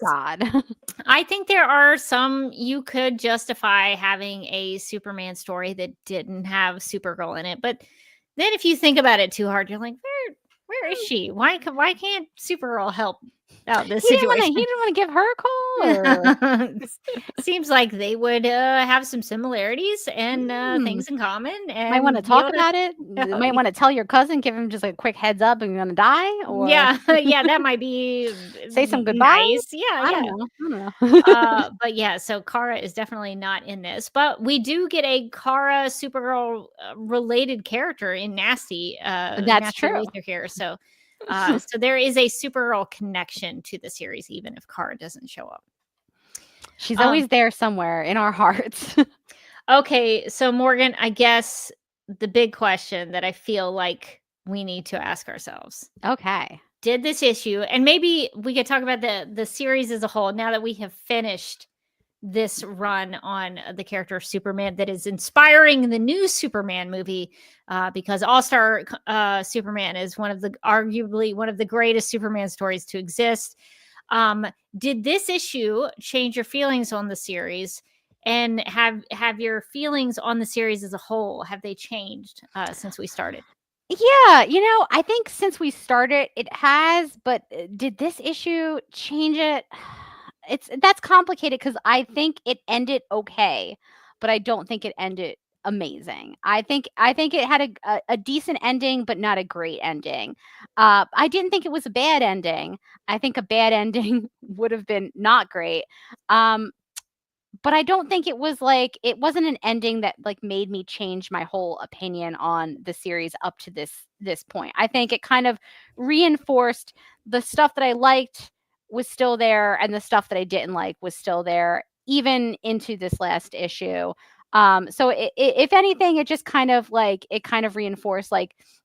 I think there are some you could justify having a Superman story that didn't have Supergirl in it. But then if you think about it too hard, you're like, where is she? Why can't Supergirl help out this situation? He didn't want to give her a call? Or? Seems like they would have some similarities and things in common. And might want to talk about it. You might want to tell your cousin, give him just a quick heads up, and you're gonna die. Or yeah, that might be say some goodbyes. Nice. Yeah, I don't know. But yeah, so Kara is definitely not in this, but we do get a Kara Supergirl related character in Nasty. That's Nasty true. Here, so there is a Supergirl connection to the series, even if Kara doesn't show up. She's always there somewhere in our hearts. Okay, so Morgan, I guess the big question that I feel like we need to ask ourselves. Okay. Did this issue, and maybe we could talk about the series as a whole, now that we have finished this run on the character of Superman that is inspiring the new Superman movie, because All-Star Superman is arguably one of the greatest Superman stories to exist. Did this issue change your feelings on the series, and have your feelings on the series as a whole, have they changed since we started? Yeah, I think since we started, it has, but did this issue change it? That's complicated because I think it ended okay, but I don't think it ended amazing. I think it had a decent ending, but not a great ending. I didn't think it was a bad ending. I think a bad ending would have been not great. But I don't think it wasn't an ending that made me change my whole opinion on the series up to this point. I think it kind of reinforced the stuff that I liked was still there, and the stuff that I didn't like was still there, even into this last issue. So if anything, it just kind of reinforced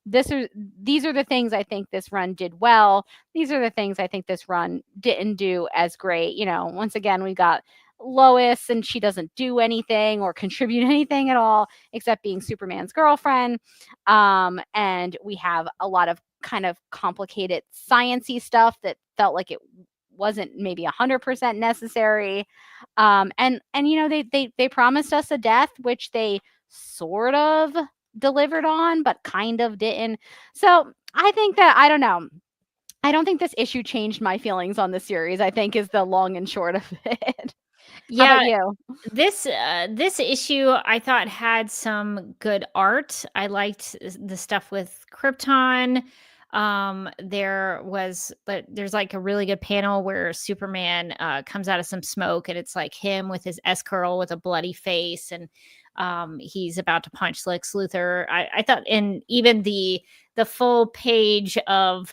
these are the things I think this run did well. These are the things I think this run didn't do as great. Once again, we got Lois, and she doesn't do anything or contribute anything at all except being Superman's girlfriend. And we have a lot of kind of complicated science-y stuff that felt like it wasn't maybe 100% necessary. And they promised us a death, which they sort of delivered on, but kind of didn't. So I think that, I don't know. I don't think this issue changed my feelings on the series, I think, is the long and short of it. How about you? This issue I thought had some good art. I liked the stuff with Krypton. There's like a really good panel where Superman comes out of some smoke, and it's like him with his S curl with a bloody face, and he's about to punch Lex Luthor. I thought, and even the full page of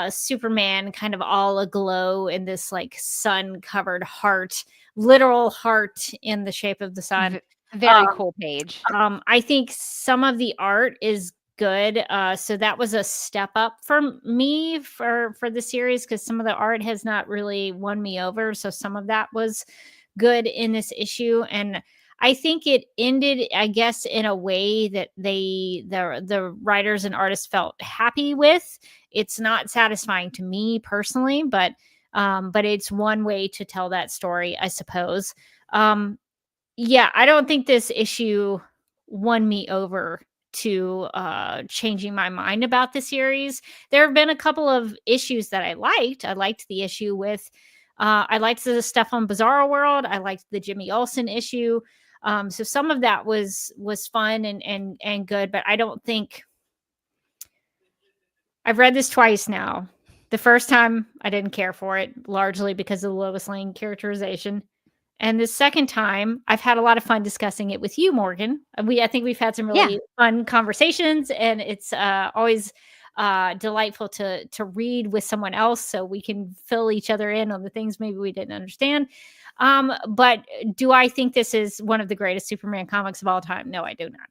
Superman kind of all aglow in this like sun covered heart, literal heart in the shape of the sun. Very cool page. I think some of the art is good. So that was a step up for me for the series, because some of the art has not really won me over. So some of that was good in this issue. And I think it ended, I guess, in a way that the writers and artists felt happy with. It's not satisfying to me personally, but it's one way to tell that story, I suppose. Yeah, I don't think this issue won me over to changing my mind about the series. There have been a couple of issues that I liked. I liked the issue with I liked the stuff on Bizarro World. I liked the Jimmy Olsen issue. So some of that was fun and good, but I don't think I've read this twice now. The first time I didn't care for it, largely because of the Lois Lane characterization. And the second time, I've had a lot of fun discussing it with you, Morgan. I think we've had some really fun conversations, and it's always delightful to read with someone else, so we can fill each other in on the things maybe we didn't understand. But do I think this is one of the greatest Superman comics of all time? No, I do not.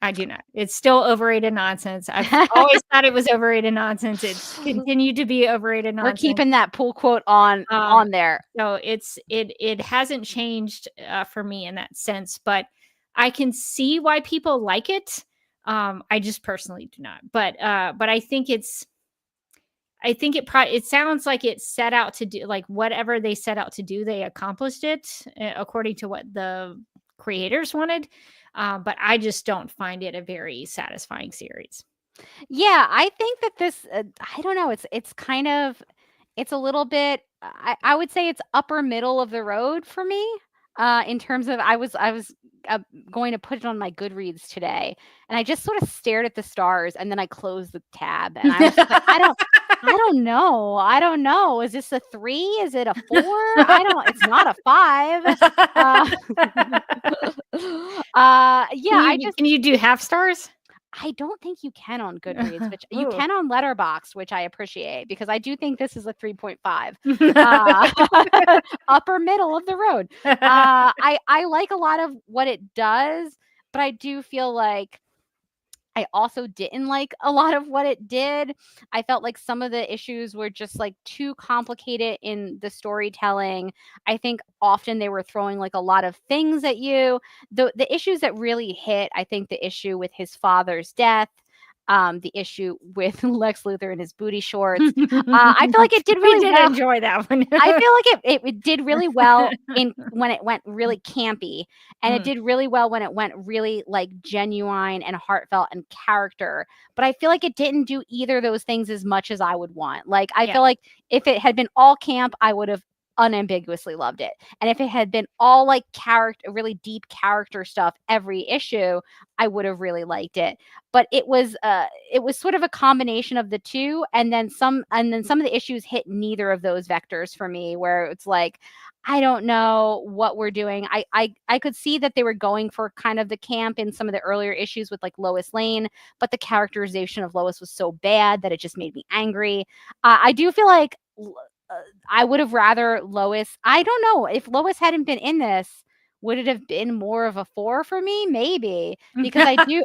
I do not. It's still overrated nonsense. I've always thought it was overrated nonsense. It's continued to be overrated nonsense. We're keeping that pull quote on there. So it hasn't changed for me in that sense, but I can see why people like it. I just personally do not. But I think it sounds like it set out to do, like, whatever they set out to do, they accomplished it according to what the creators wanted. But I just don't find it a very satisfying series. Yeah, I think that this, I don't know, it's kind of, it's a little bit, I would say it's upper middle of the road for me. In terms of, I was going to put it on my Goodreads today, and I just sort of stared at the stars, and then I closed the tab, and I was just like, I don't know. Is this a 3? Is it a 4? It's not a 5. Yeah, can you do half stars? I don't think you can on Goodreads, which you can on Letterboxd, which I appreciate, because I do think this is a 3.5. Upper middle of the road. I like a lot of what it does, but I do feel like I also didn't like a lot of what it did. I felt like some of the issues were just like too complicated in the storytelling. I think often they were throwing like a lot of things at you. The issues that really hit, I think the issue with his father's death, the issue with Lex Luthor and his booty shorts. I feel like it did really well. Enjoy that one. I feel like it did really well when it went really campy, and it did really well when it went really like genuine and heartfelt and character. But I feel like it didn't do either of those things as much as I would want. Like, I feel like if it had been all camp, I would have unambiguously loved it. And if it had been all like really deep character stuff every issue, I would have really liked it. But it was sort of a combination of the two, and then some of the issues hit neither of those vectors for me, where it's like, I don't know what we're doing. I could see that they were going for kind of the camp in some of the earlier issues with like Lois Lane, but the characterization of Lois was so bad that it just made me angry. I do feel like I would have rather Lois. I don't know if Lois hadn't been in this, would it have been more of a 4 for me? Maybe, because I do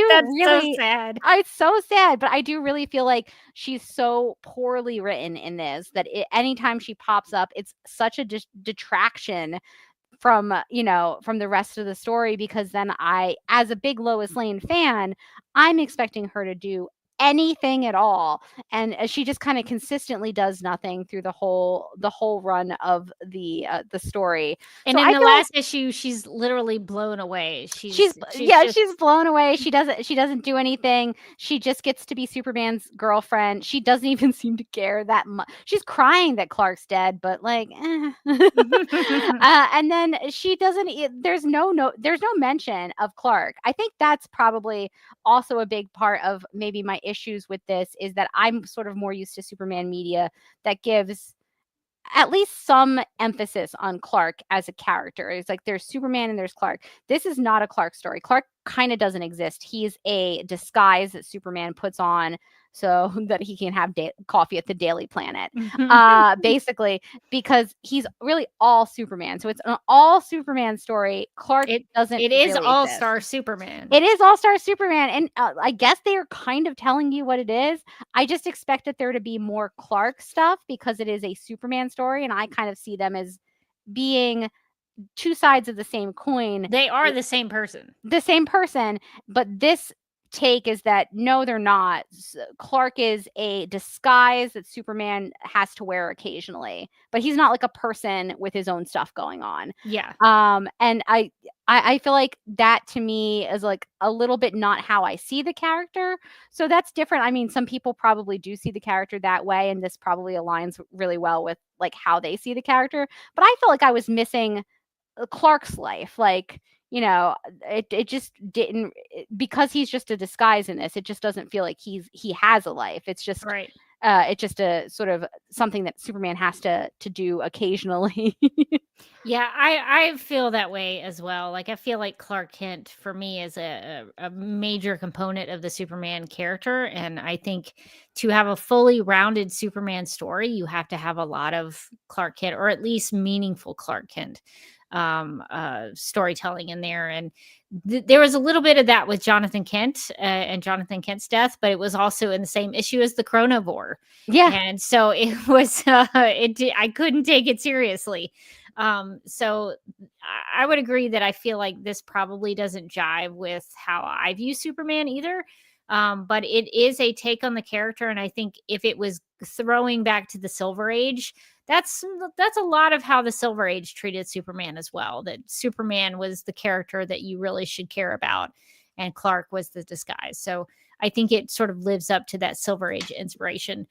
That's really so sad. It's so sad, but I do really feel like she's so poorly written in this that anytime she pops up, it's such a detraction from from the rest of the story, because then as a big Lois Lane fan, I'm expecting her to do anything at all, and she just kind of consistently does nothing through the whole run of the story. And So in I the feel like last issue, she's literally blown away. she's just blown away. She doesn't do anything. She just gets to be Superman's girlfriend. She doesn't even seem to care that much. She's crying that Clark's dead, but like, and then she doesn't. There's no mention of Clark. I think that's probably also a big part of maybe my issues with this, is that I'm sort of more used to Superman media that gives at least some emphasis on Clark as a character. It's like there's Superman and there's Clark. This is not a Clark story. Clark kind of doesn't exist. He's a disguise that Superman puts on so that he can have coffee at the Daily Planet, basically, because he's really all Superman. So it's an all Superman story. Clark doesn't. It is really All-Star Superman. It is All-Star Superman, and I guess they are kind of telling you what it is. I just expected there to be more Clark stuff because it is a Superman story, and I kind of see them as being two sides of the same coin. They are the same person. But this take is that no, they're not. Clark is a disguise that Superman has to wear occasionally, but he's not like a person with his own stuff going on. Yeah. And I feel like that to me is like a little bit not how I see the character. So that's different. I mean, some people probably do see the character that way, and this probably aligns really well with like how they see the character. But I felt like I was missing Clark's life. Like, you know, it just didn't, because he's just a disguise in this. It just doesn't feel like he has a life. It's just right. It's just a sort of something that Superman has to do occasionally. Yeah, I feel that way as well. Like I feel like Clark Kent for me is a major component of the Superman character, and I think to have a fully rounded Superman story, you have to have a lot of Clark Kent, or at least meaningful Clark Kent storytelling in there. And there was a little bit of that with Jonathan Kent and Jonathan Kent's death, but it was also in the same issue as the Chronovore. Yeah. And so it was I couldn't take it seriously. So I would agree that I feel like this probably doesn't jive with how I view Superman either. But it is a take on the character, and I think if it was throwing back to the Silver Age, that's a lot of how the Silver Age treated Superman as well. That Superman was the character that you really should care about, and Clark was the disguise. So I think it sort of lives up to that Silver Age inspiration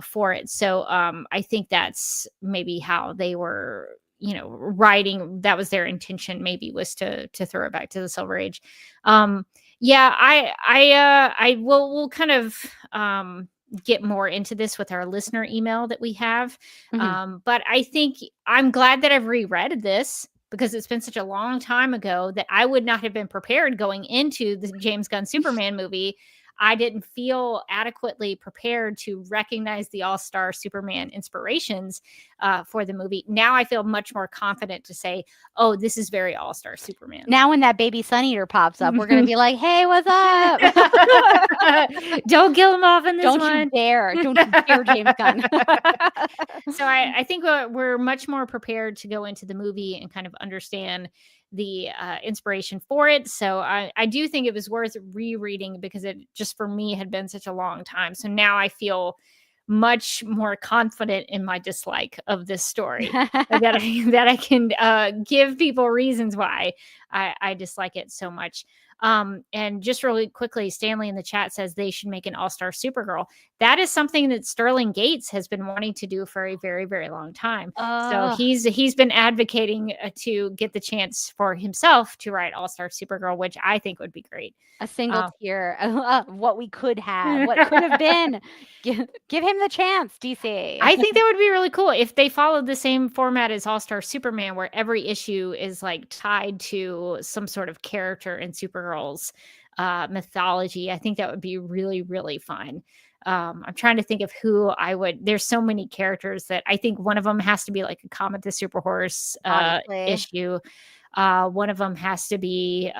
for it. So I think that's maybe how they were, you know, writing. That was their intention. Maybe was to throw it back to the Silver Age. Yeah, I will kind of get more into this with our listener email that we have. But I think I'm glad that I've reread this, because it's been such a long time ago that I would not have been prepared going into the James Gunn Superman movie. I didn't feel adequately prepared to recognize the All-Star Superman inspirations for the movie. Now I feel much more confident to say, oh, this is very All-Star Superman. Now when that baby Sun Eater pops up, we're going to be like, hey, what's up? Don't kill him off in this one. Don't you dare, James Gunn. So I think we're much more prepared to go into the movie and kind of understand the inspiration for it. So I do think it was worth rereading, because it just for me had been such a long time. So now I feel much more confident in my dislike of this story that I can give people reasons why I dislike it so much. And just really quickly, Stanley in the chat says they should make an all-star Supergirl. That is something that Sterling Gates has been wanting to do for a very, very long time. So he's been advocating to get the chance for himself to write all-star Supergirl, which I think would be great. A single tier of what we could have, what could have been. Give him the chance, DC. I think that would be really cool if they followed the same format as All-Star Superman, where every issue is like tied to some sort of character in Supergirl's mythology. I think that would be really, really fun. I'm trying to think of who I would. There's so many characters that I think one of them has to be like a Comet the Superhorse issue. One of them has to be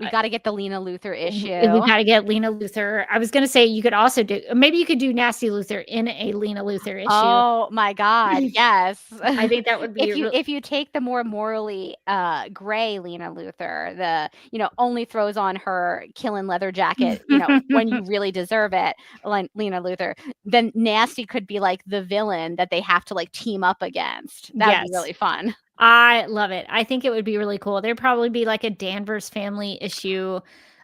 We got to get the Lena Luthor issue. We got to get Lena Luthor. I was going to say you could also maybe you could do Nasty Luthor in a Lena Luthor issue. Oh my God, yes. I think that would be if you take the more morally gray Lena Luthor, the only throws on her killing leather jacket, when you really deserve it, like Lena Luthor, then Nasty could be like the villain that they have to like team up against. That would be really fun. I love it. I think it would be really cool. There'd probably be like a Danvers family issue,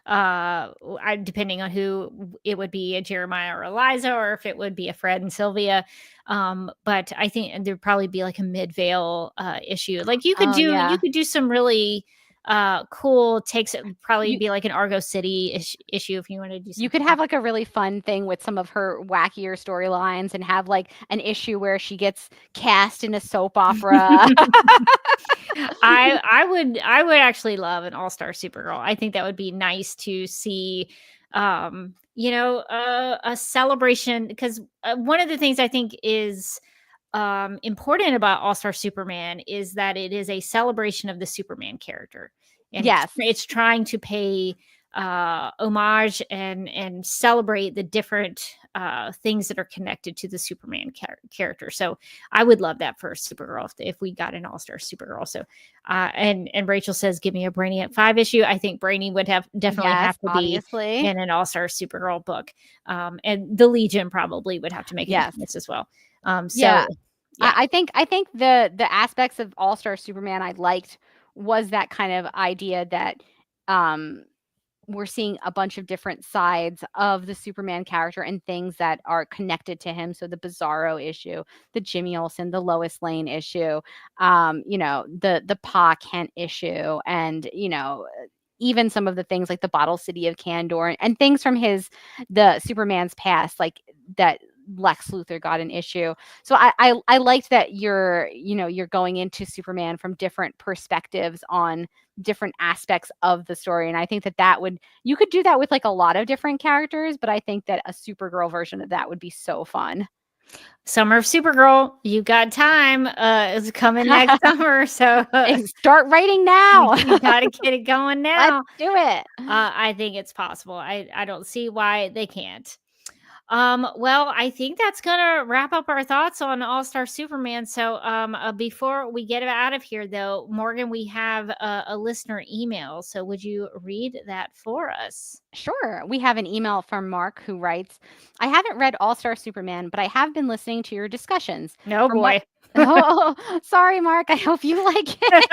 depending on who it would be, a Jeremiah or Eliza, or if it would be a Fred and Sylvia. But I think there'd probably be like a Midvale issue. Like you could do some really cool takes. It would probably be like an Argo City issue if you want to do something. You could have like a really fun thing with some of her wackier storylines and have like an issue where she gets cast in a soap opera. I would actually love an all-star Supergirl. I think that would be nice to see, a celebration, because one of the things I think is important about All-Star Superman is that it is a celebration of the Superman character. And it's trying to pay homage and celebrate the different things that are connected to the Superman character. So I would love that for Supergirl if we got an all-star Supergirl. So and Rachel says, give me a Brainiac 5 issue. I think Brainy would definitely have to be in an all-star Supergirl book. And the Legion probably would have to make this as well. I think the aspects of All-Star Superman I liked was that kind of idea that we're seeing a bunch of different sides of the Superman character and things that are connected to him. So the Bizarro issue, the Jimmy Olsen, the Lois Lane issue, the Pa Kent issue, and even some of the things like the Bottle City of Kandor and things from the Superman's past, like that Lex Luthor got an issue. So I liked that you're going into Superman from different perspectives on different aspects of the story. And I think you could do that with like a lot of different characters, but I think that a Supergirl version of that would be so fun. Summer of Supergirl, you got time. It's coming next summer, so start writing now. You gotta get it going now. Let's do it. I think it's possible. I don't see why they can't. Well, I think that's gonna wrap up our thoughts on All-Star Superman. So before we get out of here, though, Morgan, we have a listener email. So would you read that for us? Sure. We have an email from Mark who writes, I haven't read All-Star Superman, but I have been listening to your discussions. No, boy. Sorry, Mark. I hope you like it.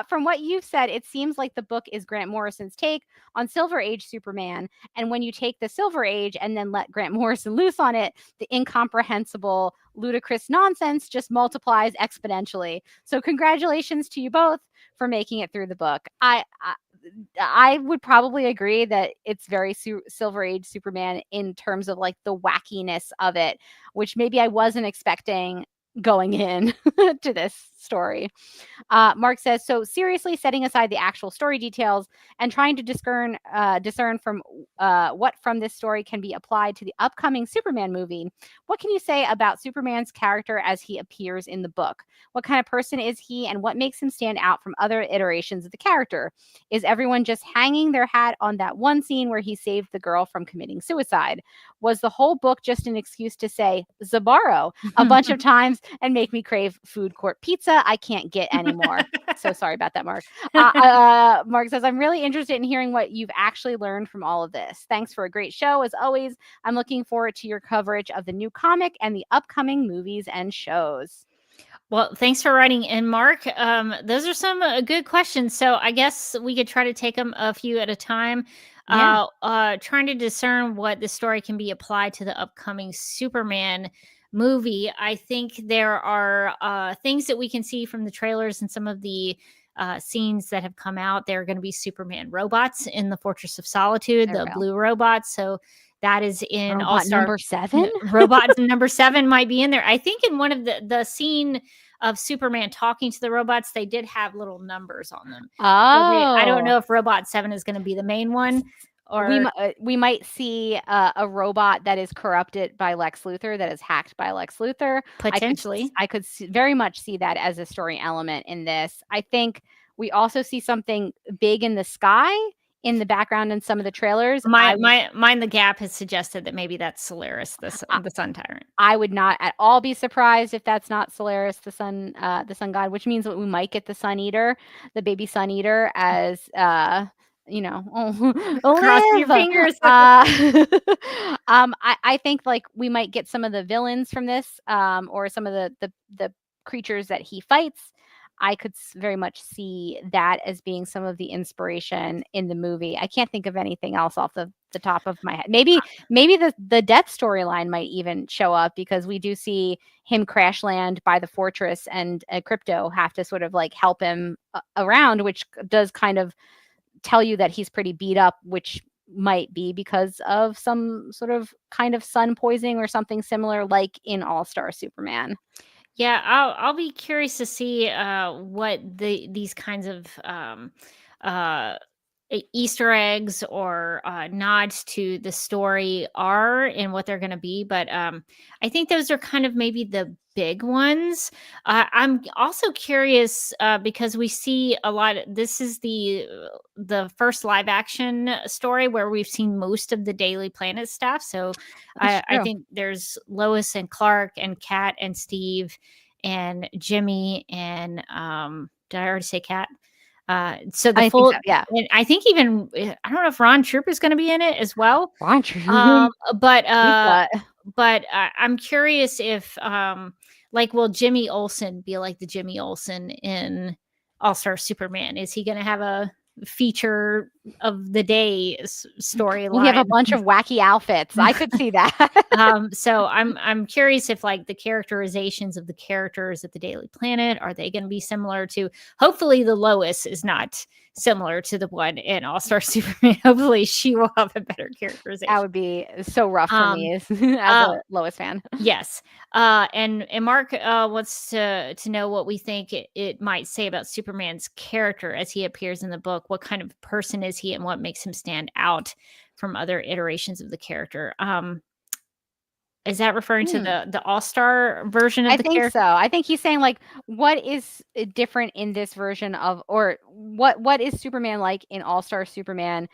From what you've said, it seems like the book is Grant Morrison's take on Silver Age Superman. And when you take the Silver Age and then let Grant Morrison loose on it, the incomprehensible, ludicrous nonsense just multiplies exponentially. So congratulations to you both for making it through the book. I would probably agree that it's very Silver Age Superman in terms of like the wackiness of it, which maybe I wasn't expecting going in to this story. Mark says, so seriously, setting aside the actual story details and trying to discern from what from this story can be applied to the upcoming Superman movie, what can you say about Superman's character as he appears in the book? What kind of person is he, and what makes him stand out from other iterations of the character? Is everyone just hanging their hat on that one scene where he saved the girl from committing suicide? Was the whole book just an excuse to say Zabaro a bunch of times and make me crave food court pizza I can't get anymore? So sorry about that, Mark. Mark says, I'm really interested in hearing what you've actually learned from all of this. Thanks for a great show. As always, I'm looking forward to your coverage of the new comic and the upcoming movies and shows. Well, thanks for writing in, Mark. Those are some good questions. So I guess we could try to take them a few at a time. Yeah. Trying to discern what the story can be applied to the upcoming Superman movie. I think there are things that we can see from the trailers and some of the scenes that have come out. There are going to be Superman robots in the Fortress of Solitude, the blue robots. So that is in All-Star number 7. Robot number 7 might be in there. I think in one of the scene of Superman talking to the robots, they did have little numbers on them. Oh, I don't know if Robot 7 is going to be the main one. Or we might see a robot that is corrupted by Lex Luthor, that is hacked by Lex Luthor. Potentially. I could very much see that as a story element in this. I think We also see something big in the sky in the background in some of the trailers. Mind the Gap has suggested that maybe that's Solaris, the sun tyrant. I would not at all be surprised if that's not Solaris, the sun god, which means that we might get the Sun Eater, the baby Sun Eater, as cross your fingers. I think like we might get some of the villains from this, or some of the creatures that he fights. I could very much see that as being some of the inspiration in the movie. I can't think of anything else off the top of my head. Maybe the death storyline might even show up, because we do see him crash land by the fortress, and Crypto have to sort of like help him around, which does kind of tell you that he's pretty beat up, which might be because of some sort of kind of sun poisoning or something similar, like in All-Star Superman. Yeah, I'll be curious to see what these kinds of Easter eggs or nods to the story are, and what they're going to be. But I think those are kind of maybe the big ones. I'm also curious because we see a lot. This is the first live action story where we've seen most of the Daily Planet stuff. So I think there's Lois and Clark and Kat and Steve and Jimmy and did I already say Kat? So the full, yeah. And I think even I don't know if Ron Troop is going to be in it as well. Ron Troop, but I'm curious if will Jimmy Olsen be like the Jimmy Olsen in All-Star Superman? Is he going to have a feature of the day storyline? We have a bunch of wacky outfits. I could see that. So I'm curious if like the characterizations of the characters at the Daily Planet, are they going to be similar to? Hopefully, the Lois is not similar to the one in All-Star Superman. Hopefully, she will have a better characterization. That would be so rough for me as a Lois fan. Yes. And Mark wants to know what we think it might say about Superman's character as he appears in the book. What kind of person is he, and what makes him stand out from other iterations of the character? Is that referring to the All-Star version of the character? I think so. I think he's saying like, what is different in this version of, or what is Superman like in All-Star Superman,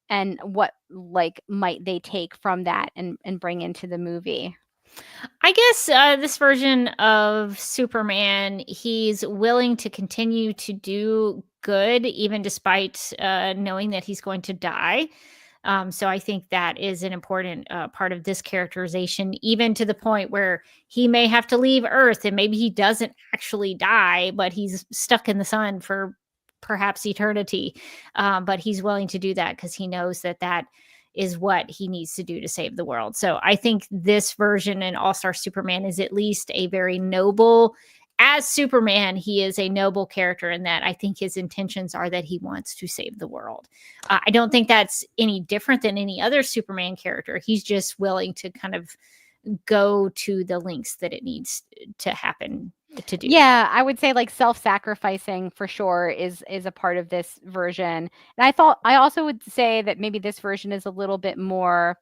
and what like might they take from that and bring into the movie? I guess this version of Superman, he's willing to continue to do good, even despite knowing that he's going to die. So I think that is an important part of this characterization, even to the point where he may have to leave Earth, and maybe he doesn't actually die, but he's stuck in the sun for perhaps eternity. But he's willing to do that because he knows that is what he needs to do to save the world. So I think this version in All-Star Superman is at least a very noble. As Superman, he is a noble character in that I think his intentions are that he wants to save the world. I don't think that's any different than any other Superman character. He's just willing to kind of go to the lengths that it needs to happen to do. Yeah, I would say like self-sacrificing for sure is a part of this version. And I also would say that maybe this version is a little bit more,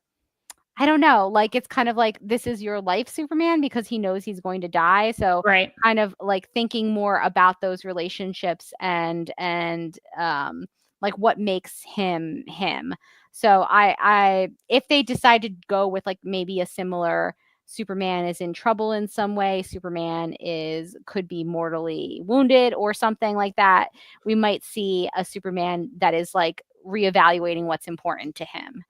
I don't know, like it's kind of like this is your life Superman, because he knows he's going to die. So right. Kind of like thinking more about those relationships and like what makes him him. So I if they decide to go with like maybe a similar Superman is in trouble in some way, Superman could be mortally wounded or something like that, we might see a Superman that is like reevaluating what's important to him.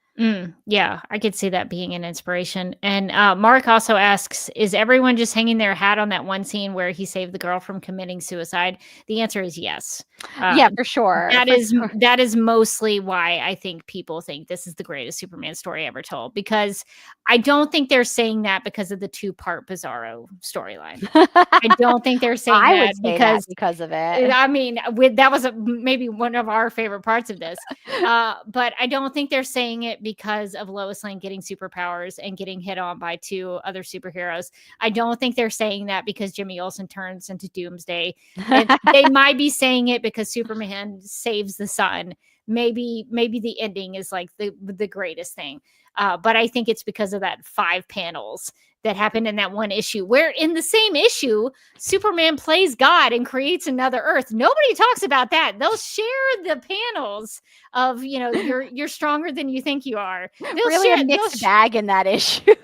Yeah, I could see that being an inspiration. And Mark also asks, is everyone just hanging their hat on that one scene where he saved the girl from committing suicide? The answer is yes. Yeah, for sure. That is mostly why I think people think this is the greatest Superman story ever told, because I don't think they're saying that because of the 2-part Bizarro storyline. I don't think they're saying that because of it. I mean, that was maybe one of our favorite parts of this. But I don't think they're saying it because of Lois Lane getting superpowers and getting hit on by 2 other superheroes. I don't think they're saying that because Jimmy Olsen turns into Doomsday. And they might be saying it because Superman saves the sun. Maybe the ending is like the greatest thing. But I think it's because of that 5 panels that happened in that one issue, where in the same issue, Superman plays God and creates another Earth. Nobody talks about that. They'll share the panels of, you're stronger than you think you are. They'll really share a mixed bag in that issue.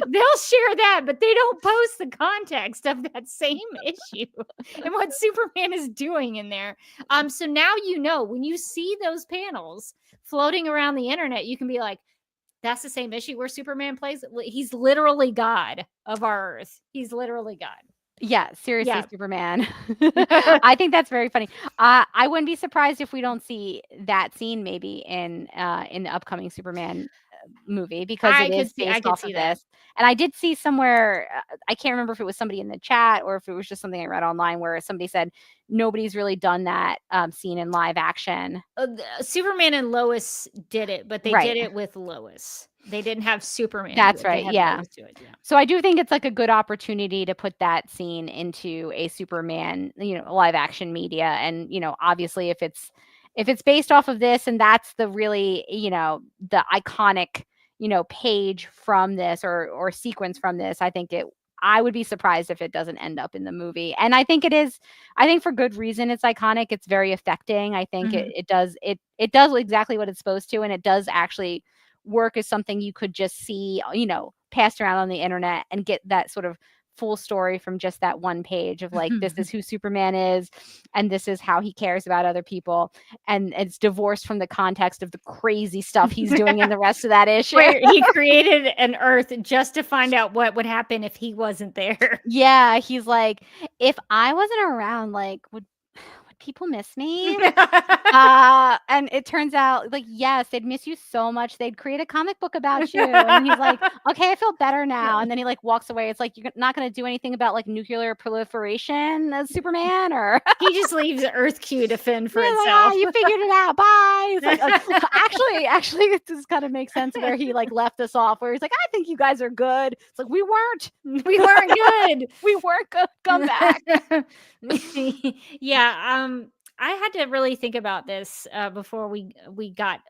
They'll share that, but they don't post the context of that same issue and what Superman is doing in there. So now when you see those panels floating around the internet, you can be like, that's the same issue where Superman plays. He's literally God of our Earth. He's literally God. Yeah, seriously, Superman. I think that's very funny. I wouldn't be surprised if we don't see that scene maybe in the upcoming Superman movie, because it is based off of this. And I did see somewhere, I can't remember if it was somebody in the chat or if it was just something I read online, where somebody said nobody's really done that scene in live action. Superman and Lois did it, but they did it with Lois. They didn't have Superman. That's right. Yeah. So I do think it's like a good opportunity to put that scene into a Superman, live action media. And, obviously if it's based off of this, and that's the really, the iconic, page from this or sequence from this, I would be surprised if it doesn't end up in the movie. And I think it is, for good reason, it's iconic. It's very affecting. I think it does exactly what it's supposed to. And it does actually work as something you could just see, passed around on the internet and get that sort of full story from just that one page of like, this is who Superman is, and this is how he cares about other people, and it's divorced from the context of the crazy stuff he's doing in the rest of that issue. Where he created an Earth just to find out what would happen if he wasn't there. Yeah, he's like, if I wasn't around, like, would people miss me? And it turns out, like, yes, they'd miss you so much. They'd create a comic book about you. And he's like, okay, I feel better now. And then he like walks away. It's like, you're not going to do anything about like nuclear proliferation as Superman, or he just leaves Earth Q to fend for itself. Like, you figured it out. Bye. It's like, actually, it just kind of makes sense where he like left us off, where he's like, I think you guys are good. It's like, we weren't good. We weren't good. Come back. Yeah. I had to really think about this before we got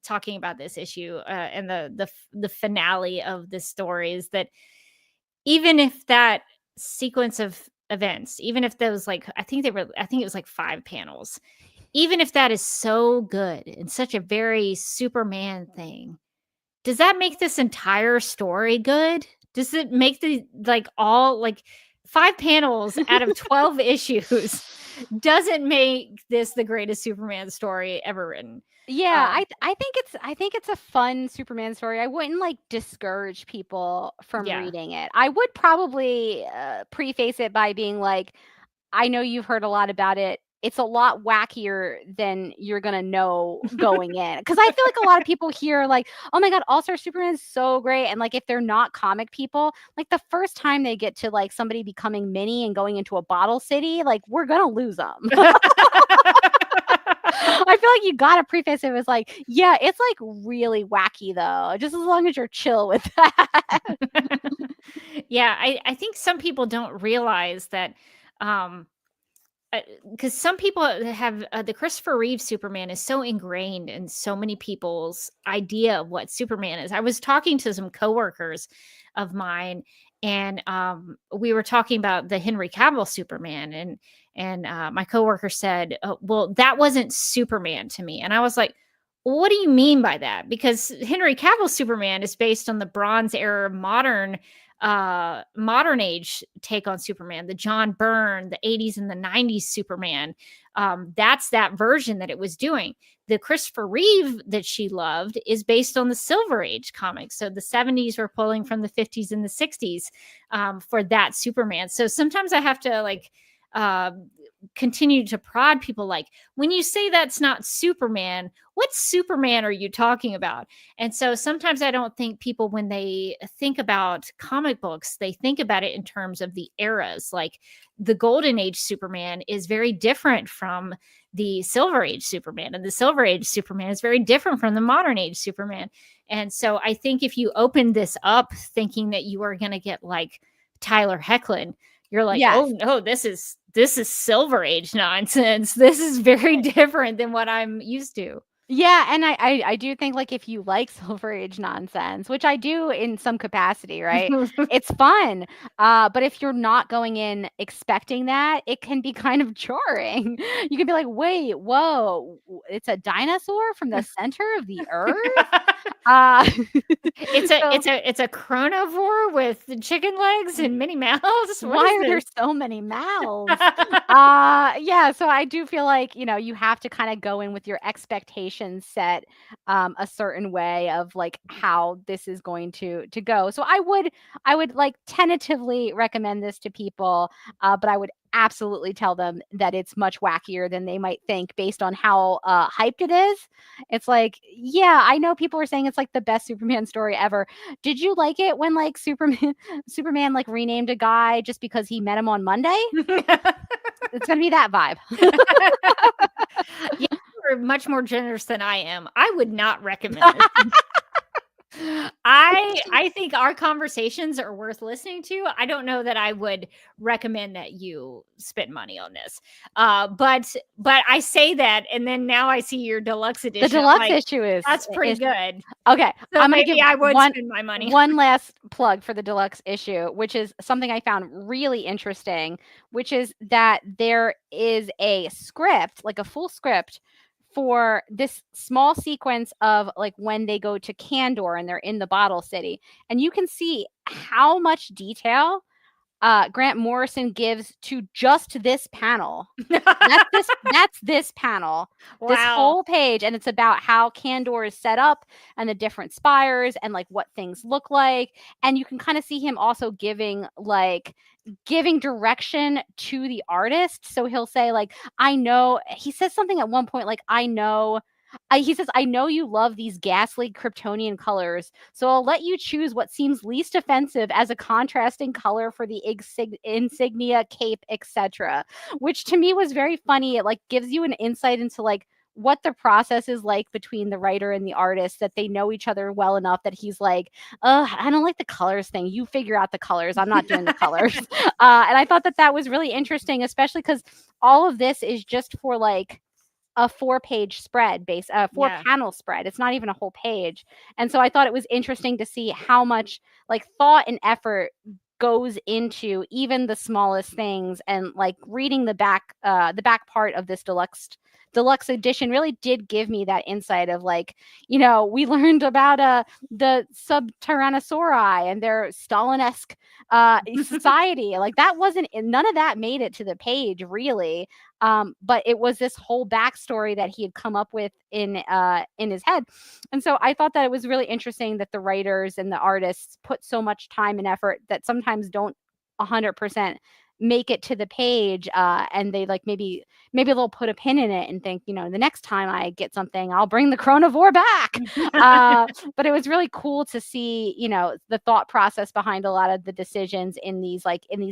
talking about this issue and the finale of the story, is that even if that sequence of events, even if those I think it was like 5 panels, even if that is so good and such a very Superman thing, does that make this entire story good? Does it make the all 5 panels out of 12 issues doesn't make this the greatest Superman story ever written? Yeah, I think it's a fun Superman story. I wouldn't discourage people from reading it. I would probably preface it by being like, I know you've heard a lot about it. It's a lot wackier than you're gonna know going in, because I feel like a lot of people hear oh my god, All-Star Superman is so great, and if they're not comic people, the first time they get to somebody becoming Minnie and going into a bottle city, we're gonna lose them. I feel like you gotta preface it with yeah, it's really wacky though, just as long as you're chill with that. Yeah, I think some people don't realize that, because some people have the Christopher Reeve Superman is so ingrained in so many people's idea of what Superman is. I was talking to some coworkers of mine, and we were talking about the Henry Cavill Superman, and my coworker said, well, that wasn't Superman to me. And I was like, well, what do you mean by that? Because Henry Cavill Superman is based on the Bronze Era modern age take on Superman, the John Byrne, the 80s and the 90s Superman. That's that version that it was doing. The Christopher Reeve that she loved is based on the Silver Age comics. So the 70s were pulling from the 50s and the 60s for that Superman. So sometimes I have to continue to prod people, when you say that's not Superman, what Superman are you talking about? And so sometimes I don't think people, when they think about comic books, they think about it in terms of the eras. The Golden Age Superman is very different from the Silver Age Superman, and the Silver Age Superman is very different from the Modern Age Superman. And so I think if you open this up thinking that you are going to get Tyler Hoechlin, you're like, yes. Oh no, this is Silver Age nonsense. This is very different than what I'm used to. Yeah, and I do think, like, if you like Silver Age nonsense, which I do in some capacity, right? It's fun. But if you're not going in expecting that, it can be kind of jarring. You can be like, "Wait, whoa, it's a dinosaur from the center of the earth?" Uh, It's a chronivore with the chicken legs and many mouths. why are there so many mouths? Yeah, so I do feel like, you have to kind of go in with your expectations set a certain way of like how this is going to go. So I would like tentatively recommend this to people, but I would absolutely tell them that it's much wackier than they might think based on how hyped it is. It's like, yeah, I know people are saying it's like the best Superman story ever. Did you like it when like Superman like renamed a guy just because he met him on Monday? It's gonna be that vibe. Yeah, you're much more generous than I am. I would not recommend it. I think our conversations are worth listening to. I don't know that I would recommend that you spend money on this. But I say that, and then now I see your deluxe edition. The deluxe issue is that's pretty good. Okay. So I'm gonna maybe give I would spend my money. one last plug for the deluxe issue, which is something I found really interesting, which is that there is a script, like a full script for this small sequence of like when they go to Candor and they're in the Bottle City. And you can see how much detail Grant Morrison gives to just this panel. That's this panel. This Wow. whole page, and it's about how Candor is set up and the different spires and like what things look like. And you can kind of see him also giving direction to the artist. So he'll say like, I know, he says something at one point like, he says, I know you love these ghastly Kryptonian colors, so I'll let you choose what seems least offensive as a contrasting color for the insignia, cape, etc. Which to me was very funny. It like gives you an insight into like what the process is like between the writer and the artist, that they know each other well enough that he's like, I don't like the colors thing. You figure out the colors. I'm not doing the colors. And I thought that was really interesting, especially because all of this is just for like a 4-page spread panel spread. It's not even a whole page. And so I thought it was interesting to see how much like thought and effort goes into even the smallest things. And like reading the back part of this deluxe edition really did give me that insight of like, we learned about the Subtyrannosauri and their Stalin-esque society. Like none of that made it to the page really. But it was this whole backstory that he had come up with in his head. And so I thought that it was really interesting that the writers and the artists put so much time and effort that sometimes don't 100% make it to the page, and they like maybe they'll put a pin in it and think, the next time I get something, I'll bring the chronivore back. But it was really cool to see, the thought process behind a lot of the decisions in these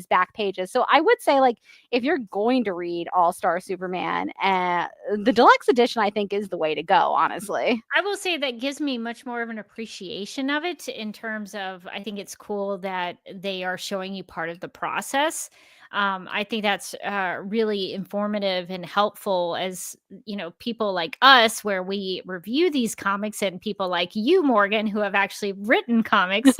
back pages. So I would say like if you're going to read All-Star Superman, the deluxe edition I think is the way to go, honestly. I will say that gives me much more of an appreciation of it in terms of, I think it's cool that they are showing you part of the process. I think that's really informative and helpful as, people like us, where we review these comics, and people like you, Morgan, who have actually written comics.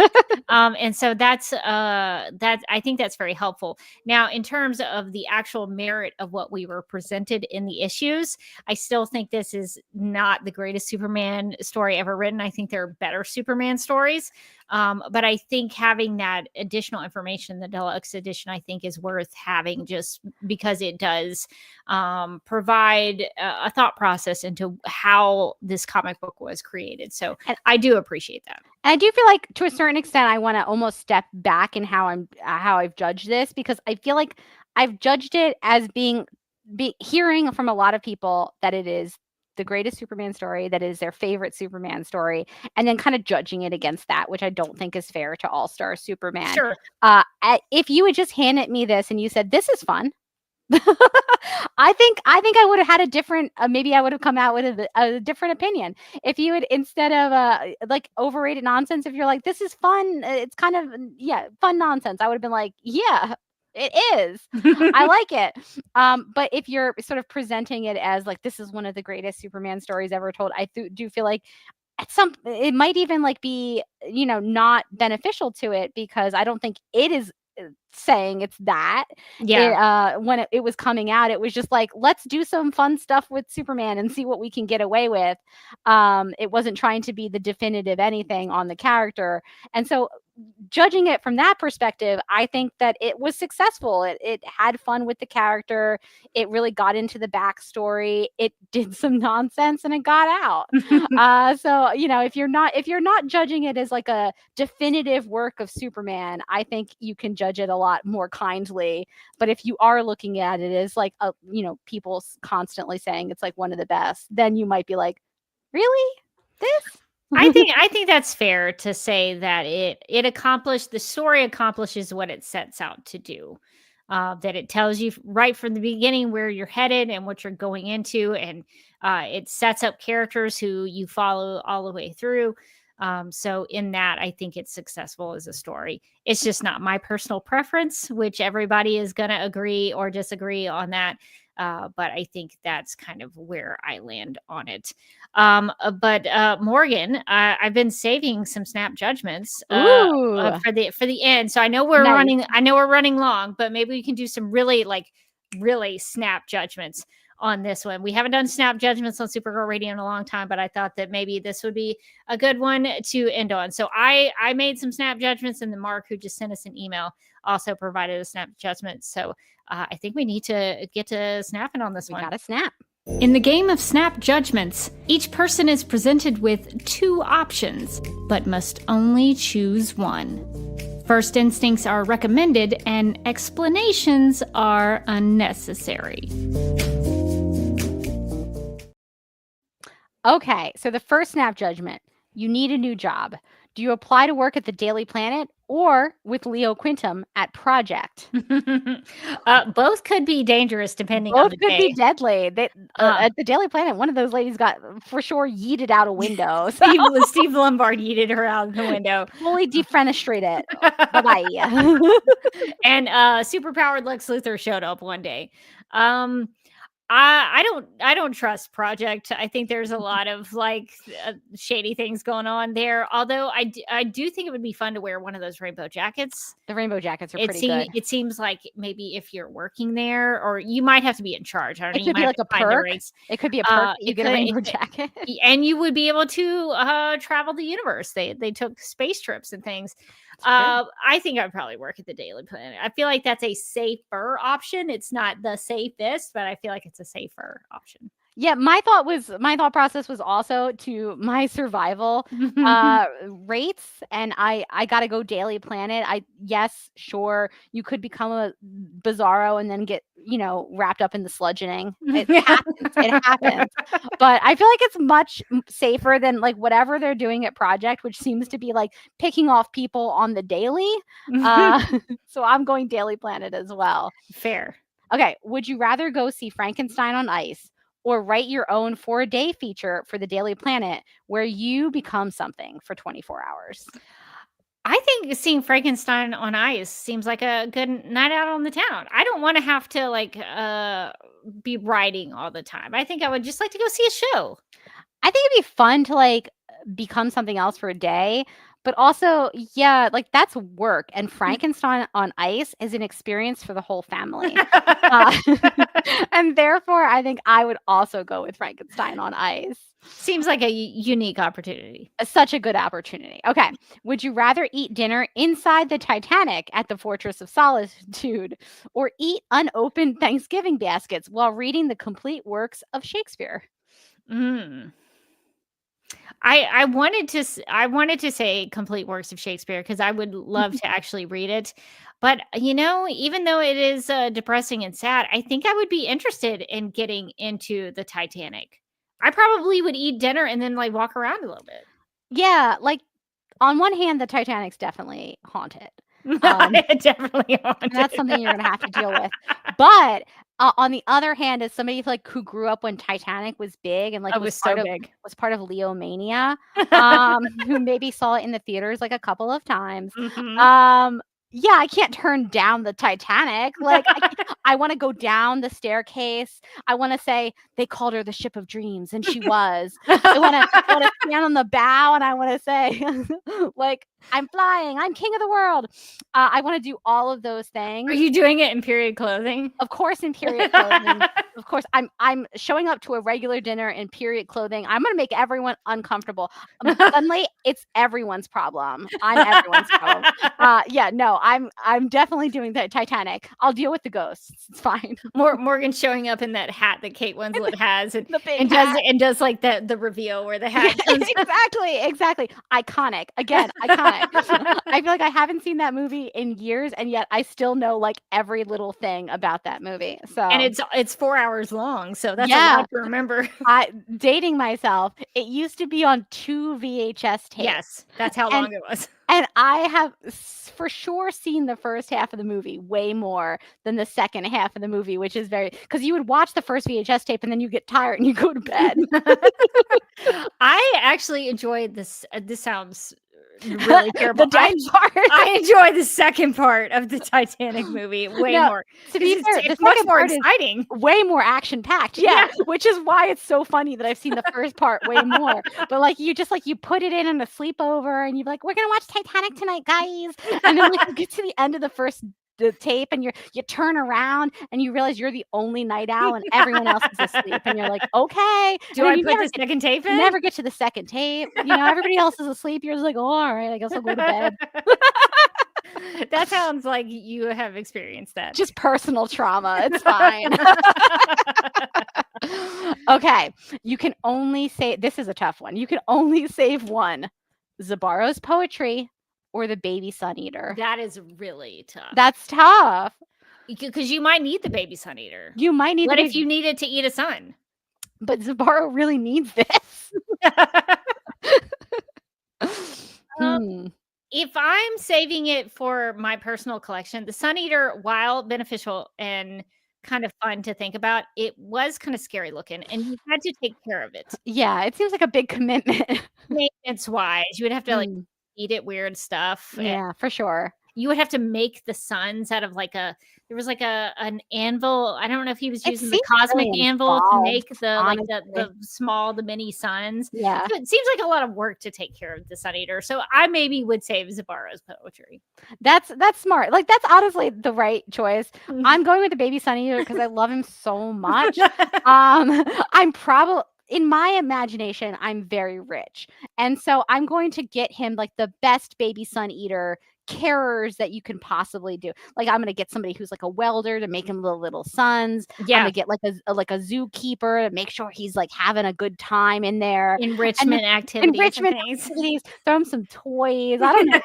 And so that's I think that's very helpful. Now, in terms of the actual merit of what we were presented in the issues, I still think this is not the greatest Superman story ever written. I think there are better Superman stories. But I think having that additional information, the deluxe edition, I think is worth having, just because it does provide a thought process into how this comic book was created. So I do appreciate that. And I do feel like to a certain extent, I want to almost step back in how I've judged this, because I feel like I've judged it as hearing from a lot of people that it is the greatest Superman story, that is their favorite Superman story, and then kind of judging it against that, which I don't think is fair to All-Star Superman. Sure. If you had just handed me this and you said, this is fun, I think I would have had a different, maybe I would have come out with a different opinion. If you had, instead of like overrated nonsense, if you're like, this is fun, it's kind of, fun nonsense, I would have been like, yeah, It is. I like it. But if you're sort of presenting it as like this is one of the greatest Superman stories ever told, I do feel like it might even like be not beneficial to it, because I don't think it is saying it's that. When it was coming out, it was just like, let's do some fun stuff with Superman and see what we can get away with. It wasn't trying to be the definitive anything on the character. And so judging it from that perspective, I think that it was successful. It had fun with the character. It really got into the backstory. It did some nonsense and it got out. So if you're not judging it as like a definitive work of Superman, I think you can judge it a lot more kindly. But if you are looking at it as like people constantly saying it's like one of the best, then you might be like, really, this? I think that's fair to say that the story accomplishes what it sets out to do. That it tells you right from the beginning where you're headed and what you're going into, and it sets up characters who you follow all the way through. So in that, I think it's successful as a story. It's just not my personal preference, which everybody is going to agree or disagree on that. But I think that's kind of where I land on it. But Morgan, I've been saving some snap judgments for the end. So I know we're running long, but maybe we can do some really snap judgments on this one. We haven't done snap judgments on Supergirl Radio in a long time, but I thought that maybe this would be a good one to end on. So I made some snap judgments, and then Mark, who just sent us an email, also provided a snap judgment. So I think we need to get to snapping on this one. We got to snap. In the game of snap judgments, each person is presented with 2 options, but must only choose one. First instincts are recommended, and explanations are unnecessary. Okay, so the first snap judgment: you need a new job. Do you apply to work at the Daily Planet or with Leo Quintum at Project? Both could be dangerous depending on the day. Both could be deadly. At the Daily Planet, one of those ladies got for sure yeeted out a window. Steve Lombard yeeted her out the window. Fully defenestrated. Bye-bye. And superpowered Lex Luthor showed up one day. I don't trust Project. I think there's a lot of shady things going on there. Although I do think it would be fun to wear one of those rainbow jackets. The rainbow jackets are pretty good. It seems like maybe if you're working there, or you might have to be in charge. I don't know. It could be like a perk. It could be a perk. You get a rainbow jacket, and you would be able to travel the universe. They took space trips and things. I think I'd probably work at the Daily Planet. I feel like that's a safer option. It's not the safest, but I feel like it's a safer option. Yeah, my thought process was also to my survival rates, and I gotta go Daily Planet. Yes, sure, you could become a Bizarro and then get wrapped up in the sludgeoning. It happens. It happens. But I feel like it's much safer than whatever they're doing at Project, which seems to be picking off people on the daily. So I'm going Daily Planet as well. Fair. Okay, would you rather go see Frankenstein on Ice, or write your own 4-day feature for the Daily Planet where you become something for 24 hours? I think seeing Frankenstein on Ice seems like a good night out on the town. I don't want to have to be writing all the time. I think I would just like to go see a show. I think it'd be fun to become something else for a day. But also, yeah, that's work. And Frankenstein on Ice is an experience for the whole family. And therefore, I think I would also go with Frankenstein on Ice. Seems like a unique opportunity. Such a good opportunity. Okay. Would you rather eat dinner inside the Titanic at the Fortress of Solitude, or eat unopened Thanksgiving baskets while reading the complete works of Shakespeare? I wanted to say complete works of Shakespeare because I would love to actually read it. But, even though it is depressing and sad, I think I would be interested in getting into the Titanic. I probably would eat dinner and then walk around a little bit. Yeah. On one hand, the Titanic's definitely haunted. Definitely haunted. And that's something you're going to have to deal with. But on the other hand, as somebody who grew up when Titanic was big and was part of Leo Mania, who maybe saw it in the theaters a couple of times. yeah, I can't turn down the Titanic. Like, I want to go down the staircase. I want to say they called her the ship of dreams, and she was. I want to stand on the bow, and I want to say, like, I'm flying. I'm king of the world. I want to do all of those things. Are you doing it in period clothing? Of course, in period clothing. Of course, I'm showing up to a regular dinner in period clothing. I'm gonna make everyone uncomfortable. Suddenly, it's everyone's problem. I'm everyone's problem. Yeah, no, I'm definitely doing the Titanic. I'll deal with the ghosts. It's fine. Morgan showing up in that hat that Kate Winslet has, and, The big and hat. does like the reveal where the hat comes. Exactly. Iconic. Again, iconic. I feel like I haven't seen that movie in years, and yet I still know like every little thing about that movie. So, And it's 4 hours long, so that's a Yeah. lot to remember. dating myself, it used to be on 2 VHS tapes. Yes, that's how long it was. And I have for sure seen the first half of the movie way more than the second half of the movie, which is because you would watch the first VHS tape and then you get tired and you go to bed. I actually enjoyed this. This sounds really terrible. The dead part. I enjoy the second part of the Titanic movie way No, more. To be 'Cause fair, it's the much second more part is exciting. way more action packed. Yeah, which is why it's so funny that I've seen the first part way more. But like you put it in a sleepover and you're like, we're gonna watch Titanic tonight, guys. And then like you get to the end of the tape and you turn around and you realize you're the only night owl and everyone else is asleep and you're like, okay. Do And I then you put the second tape you in? never get to the second tape. Everybody else is asleep. You're just like, oh, all right, I guess I'll go to bed. That sounds like you have experienced that. Just personal trauma. It's fine. Okay. You can only say, this is a tough one. You can only save one: Zabaro's poetry or the baby sun eater. That is really tough. That's tough. Because you might need the baby sun eater. You might need What the if you needed to eat a sun? but Zabaro really needs this. If I'm saving it for my personal collection, the Sun Eater, while beneficial and kind of fun to think about, it was kind of scary looking, and you had to take care of it. Yeah, it seems like a big commitment. Maintenance wise, you would have to like eat it weird stuff. and Yeah, for sure. You would have to make the suns out of there was like an anvil. I don't know if he was It using the seems cosmic really anvil to involved, make the mini suns. Yeah. So it seems like a lot of work to take care of the Sun Eater. So I maybe would save Zabaro's poetry. That's smart. Like that's honestly the right choice. I'm going with the baby sun eater because I love him so much. I'm probably in my imagination, I'm very rich. And so I'm going to get him like the best baby sun eater carers that you can possibly do. Like I'm going to get somebody who's like a welder to make him the little suns. Yeah. I'm going to get like a zookeeper to make sure he's like having a good time in there. Enrichment activities. Activities. Throw him some toys. I don't know.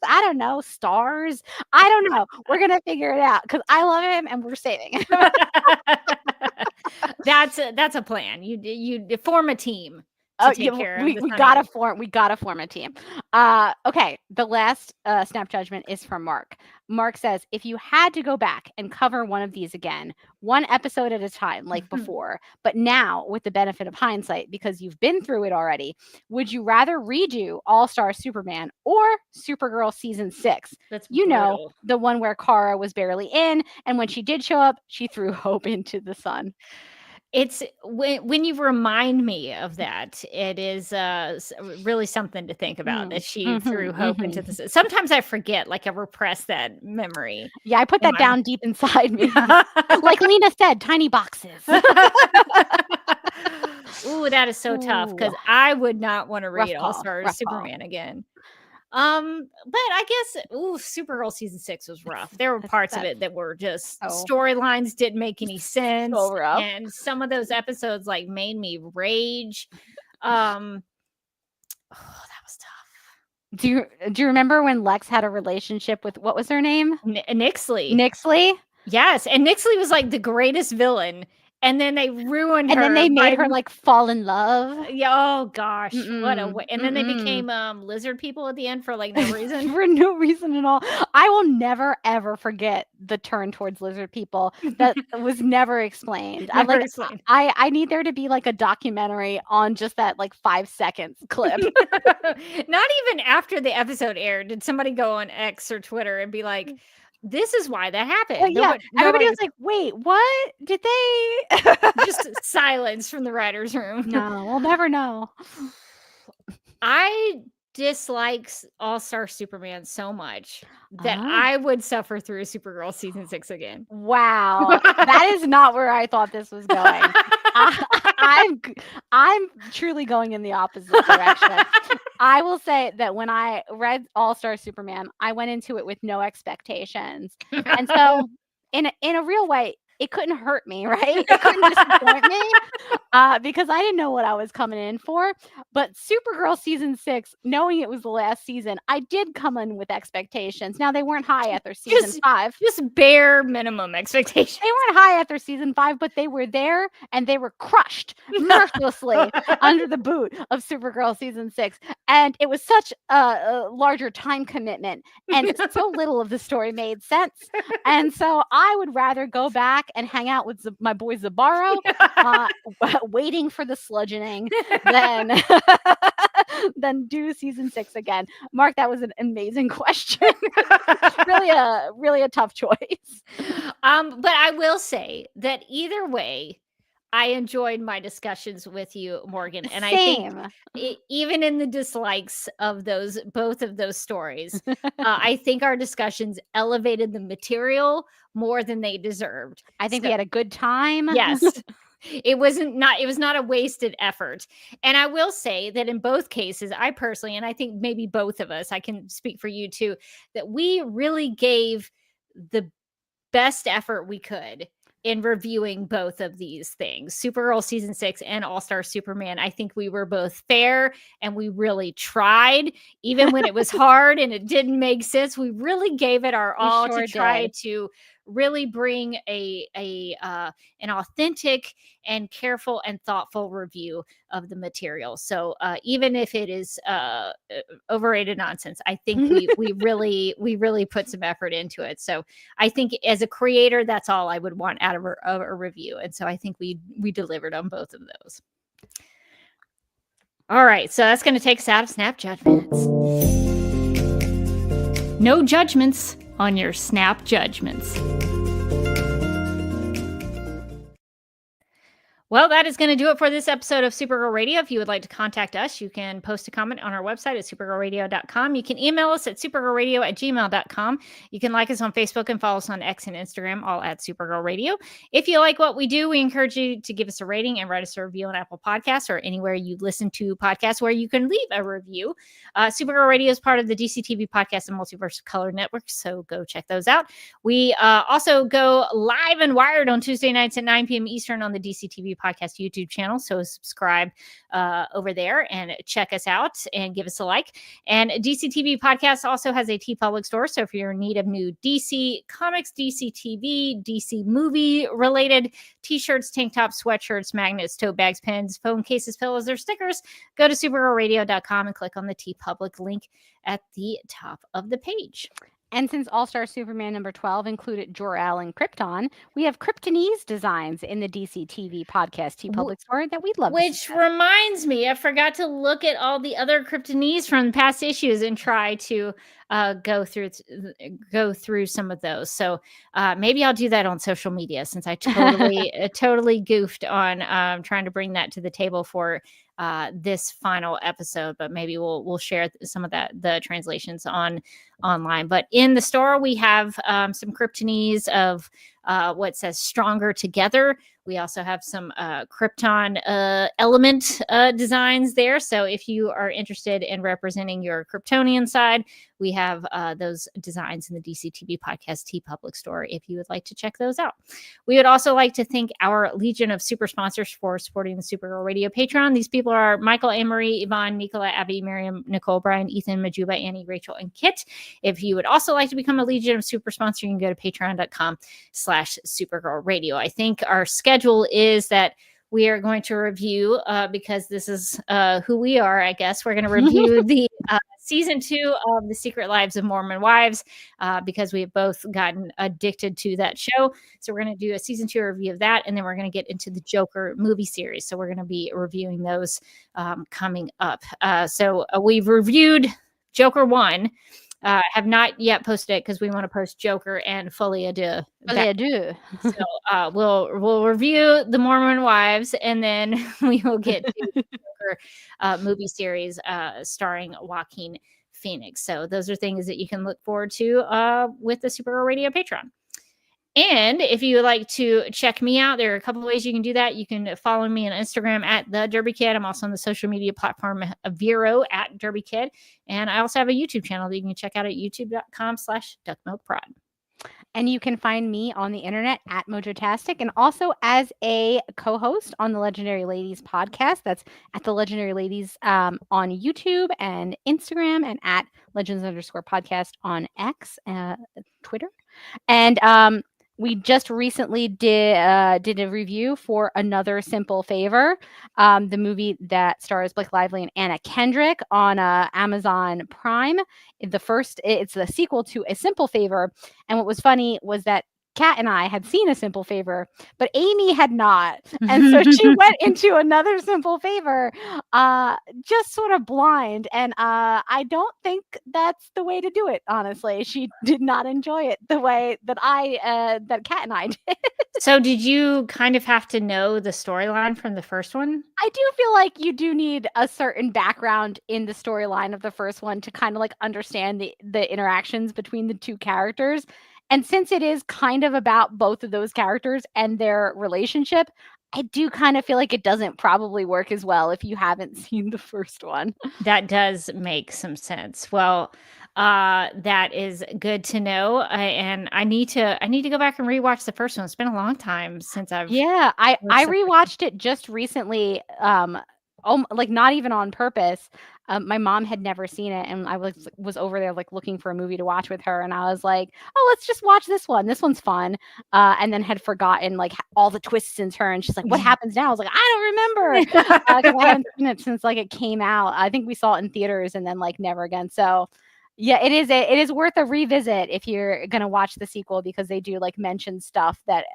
I don't know. Stars. I don't know. We're going to figure it out because I love him and we're saving him. That's a plan. You form a team. We gotta form a team. Okay, the last snap judgment is from Mark. Mark says, if you had to go back and cover one of these again, one episode at a time, like before, but now with the benefit of hindsight, because you've been through it already, would you rather redo All-Star Superman or Supergirl season 6? That's the one where Kara was barely in, and when she did show up, she threw hope into the sun. It's when you remind me of that, it is really something to think about that she threw hope into this. Sometimes I forget, like I repress that memory. Yeah, I put that down deep inside me. Like Lena said, tiny boxes. Ooh, that is so tough because I would not want to read All-Star Superman again. But I guess Supergirl season 6 was rough. There were parts of it that were just storylines didn't make any sense. So rough. And some of those episodes like made me rage. That was tough. Do you remember when Lex had a relationship with what was her name? Nixley. Nixley? Yes, and Nixley was like the greatest villain And then they ruined And her. then they made her like fall in love. Yeah, oh gosh, what a Mm-mm, way. And then they mm-mm. became lizard people at the end for like no reason. For no reason at all. I will never ever forget the turn towards lizard people that was never explained. I'm Never like, explained. I need there to be like a documentary on just that like 5 seconds clip. Not even after the episode aired did somebody go on X or Twitter and be like, this is why that happened. Well, yeah, Nobody everybody was like, wait, what? Did they? just silence from the writer's room. No, we'll never know. I dislike All-Star Superman so much that Oh. I would suffer through Supergirl season 6 again. Wow, that is not where I thought this was going. I'm truly going in the opposite direction. I will say that when I read All-Star Superman, I went into it with no expectations, and so in a real way, it couldn't hurt me, right? It couldn't disappoint me because I didn't know what I was coming in for. But Supergirl season 6, knowing it was the last season, I did come in with expectations. Now they weren't high after season 5. Just bare minimum expectations. They weren't high after season 5, but they were there and they were crushed mercilessly under the boot of Supergirl season 6. And it was such a larger time commitment, and so little of the story made sense. And so I would rather go back and hang out with my boy Zabaro, waiting for the sludgeoning than do season 6 again. Mark, that was an amazing question. really a tough choice. But I will say that either way, I enjoyed my discussions with you, Morgan, and Same. I think even in the dislikes of both of those stories, I think our discussions elevated the material more than they deserved. I think we had a good time. Yes. It was not a wasted effort. And I will say that in both cases, I personally, and I think maybe both of us, I can speak for you too, that we really gave the best effort we could in reviewing both of these things, Supergirl season 6 and All-Star Superman. I think we were both fair and we really tried, even when it was hard and it didn't make sense. We really gave it our all to try to really bring an authentic and careful and thoughtful review of the material. So even if it is overrated nonsense, I think we really put some effort into it. So I think as a creator, that's all I would want out of a review. And so I think we delivered on both of those. All right, so that's going to take us out of Snap Judgments. No judgments on your Snap Judgments. Well, that is going to do it for this episode of Supergirl Radio. If you would like to contact us, you can post a comment on our website at supergirlradio.com. You can email us at supergirlradio@gmail.com. You can like us on Facebook and follow us on X and Instagram, all at Supergirl Radio. If you like what we do, we encourage you to give us a rating and write us a review on Apple Podcasts or anywhere you listen to podcasts where you can leave a review. Supergirl Radio is part of the DCTV Podcast and Multiverse Color Network, so go check those out. We also go live and wired on Tuesday nights at 9 p.m. Eastern on the DCTV Podcast YouTube channel, so subscribe over there and check us out and give us a like. And DCTV Podcast also has a TeePublic store, so if you're in need of new DC comics, DC TV, DC movie related t-shirts, tank tops, sweatshirts, magnets, tote bags, pens, phone cases, pillows, or stickers, go to supergirlradio.com and click on the TeePublic link at the top of the page. And since All-Star Superman number 12 included Jor-El and Krypton, we have Kryptonese designs in the DC TV Podcast TeePublic store that we'd love to see. Which reminds me, I forgot to look at all the other Kryptonese from past issues and try to go through some of those. So maybe I'll do that on social media, since I totally goofed on trying to bring that to the table for this final episode, but maybe we'll share some of the translations online. But in the store, we have some Kryptonese of what says "Stronger Together." We also have some Krypton element designs there. So if you are interested in representing your Kryptonian side, we have those designs in the DCTV Podcast TeePublic store if you would like to check those out. We would also like to thank our Legion of super sponsors for supporting the Supergirl Radio Patreon. These people are Michael, Anne-Marie, Yvonne, Nicola, Abby, Miriam, Nicole, Brian, Ethan, Majuba, Annie, Rachel, and Kit. If you would also like to become a Legion of super sponsor, you can go to patreon.com/ YouTube.com/Supergirl Radio. I think our schedule is that we are going to review, because this is who we are, I guess. We're going to review the season 2 of The Secret Lives of Mormon Wives, because we have both gotten addicted to that show. So we're going to do a season 2 review of that, and then we're going to get into the Joker movie series. So we're going to be reviewing those coming up. So we've reviewed Joker 1. Have not yet posted it because we want to post Joker and Folie à Deux. Folie à Deux. So we'll review the Mormon Wives, and then we will get to the Joker movie series starring Joaquin Phoenix. So those are things that you can look forward to with the Supergirl Radio Patreon. And if you would like to check me out, there are a couple of ways you can do that. You can follow me on Instagram at the Derby Kid. I'm also on the social media platform Vero at Derby Kid. And I also have a YouTube channel that you can check out at youtube.com/duckmilkprod. And you can find me on the internet at Mojotastic, and also as a co-host on the Legendary Ladies podcast. That's at the Legendary Ladies on YouTube and Instagram, and at Legends_podcast on X, Twitter. And we just recently did a review for Another Simple Favor, the movie that stars Blake Lively and Anna Kendrick on Amazon Prime. It's the sequel to A Simple Favor. And what was funny was that Kat and I had seen A Simple Favor, but Amy had not. And so she went into Another Simple Favor just sort of blind. And I don't think that's the way to do it, honestly. She did not enjoy it the way that that Kat and I did. So did you kind of have to know the storyline from the first one? I do feel like you do need a certain background in the storyline of the first one to kind of like understand the interactions between the two characters. And since it is kind of about both of those characters and their relationship, I do kind of feel like it doesn't probably work as well if you haven't seen the first one. That does make some sense. Well, that is good to know. And I need to go back and rewatch the first one. It's been a long time since I've I rewatched it just recently. Like not even on purpose. My mom had never seen it, and I was over there like looking for a movie to watch with her, and I was like, "Oh, let's just watch this one. This one's fun." And then had forgotten like all the twists and turns. She's like, "What happens now?" I was like, "I don't remember." 'Cause I haven't seen it since like it came out. I think we saw it in theaters and then like never again. So yeah, it is worth a revisit if you're gonna watch the sequel, because they do like mention stuff that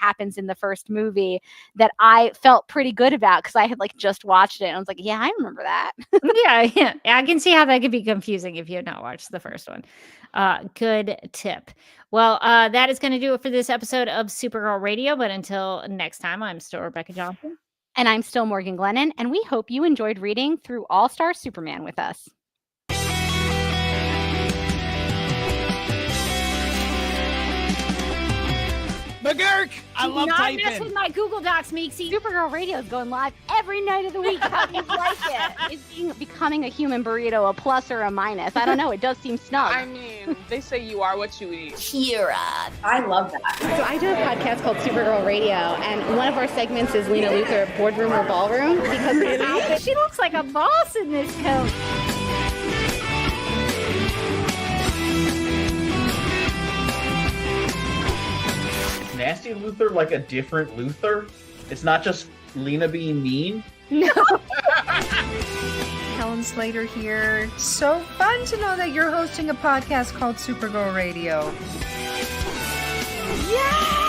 happens in the first movie that I felt pretty good about because I had like just watched it and I was like, yeah, I remember that. Yeah, I can see how that could be confusing if you had not watched the first one. Good tip. Well, that is going to do it for this episode of Supergirl Radio. But until next time, I'm still Rebecca Johnson. And I'm still Morgan Glennon. And we hope you enjoyed reading through All-Star Superman with us. McGurk! I love typing. Not mess with my Google Docs, Meeksy. Supergirl Radio is going live every night of the week. How do you like it? Is becoming a human burrito a plus or a minus? I don't know. It does seem snug. I mean, they say you are what you eat. Kira. I love that. So I do a podcast called Supergirl Radio, and one of our segments is Lena Luthor, Boardroom or Ballroom, because she looks like a boss in this coat. Nasty Luthor like a different Luthor? It's not just Lena being mean? No. Helen Slater here. So fun to know that you're hosting a podcast called Supergirl Radio. Yeah!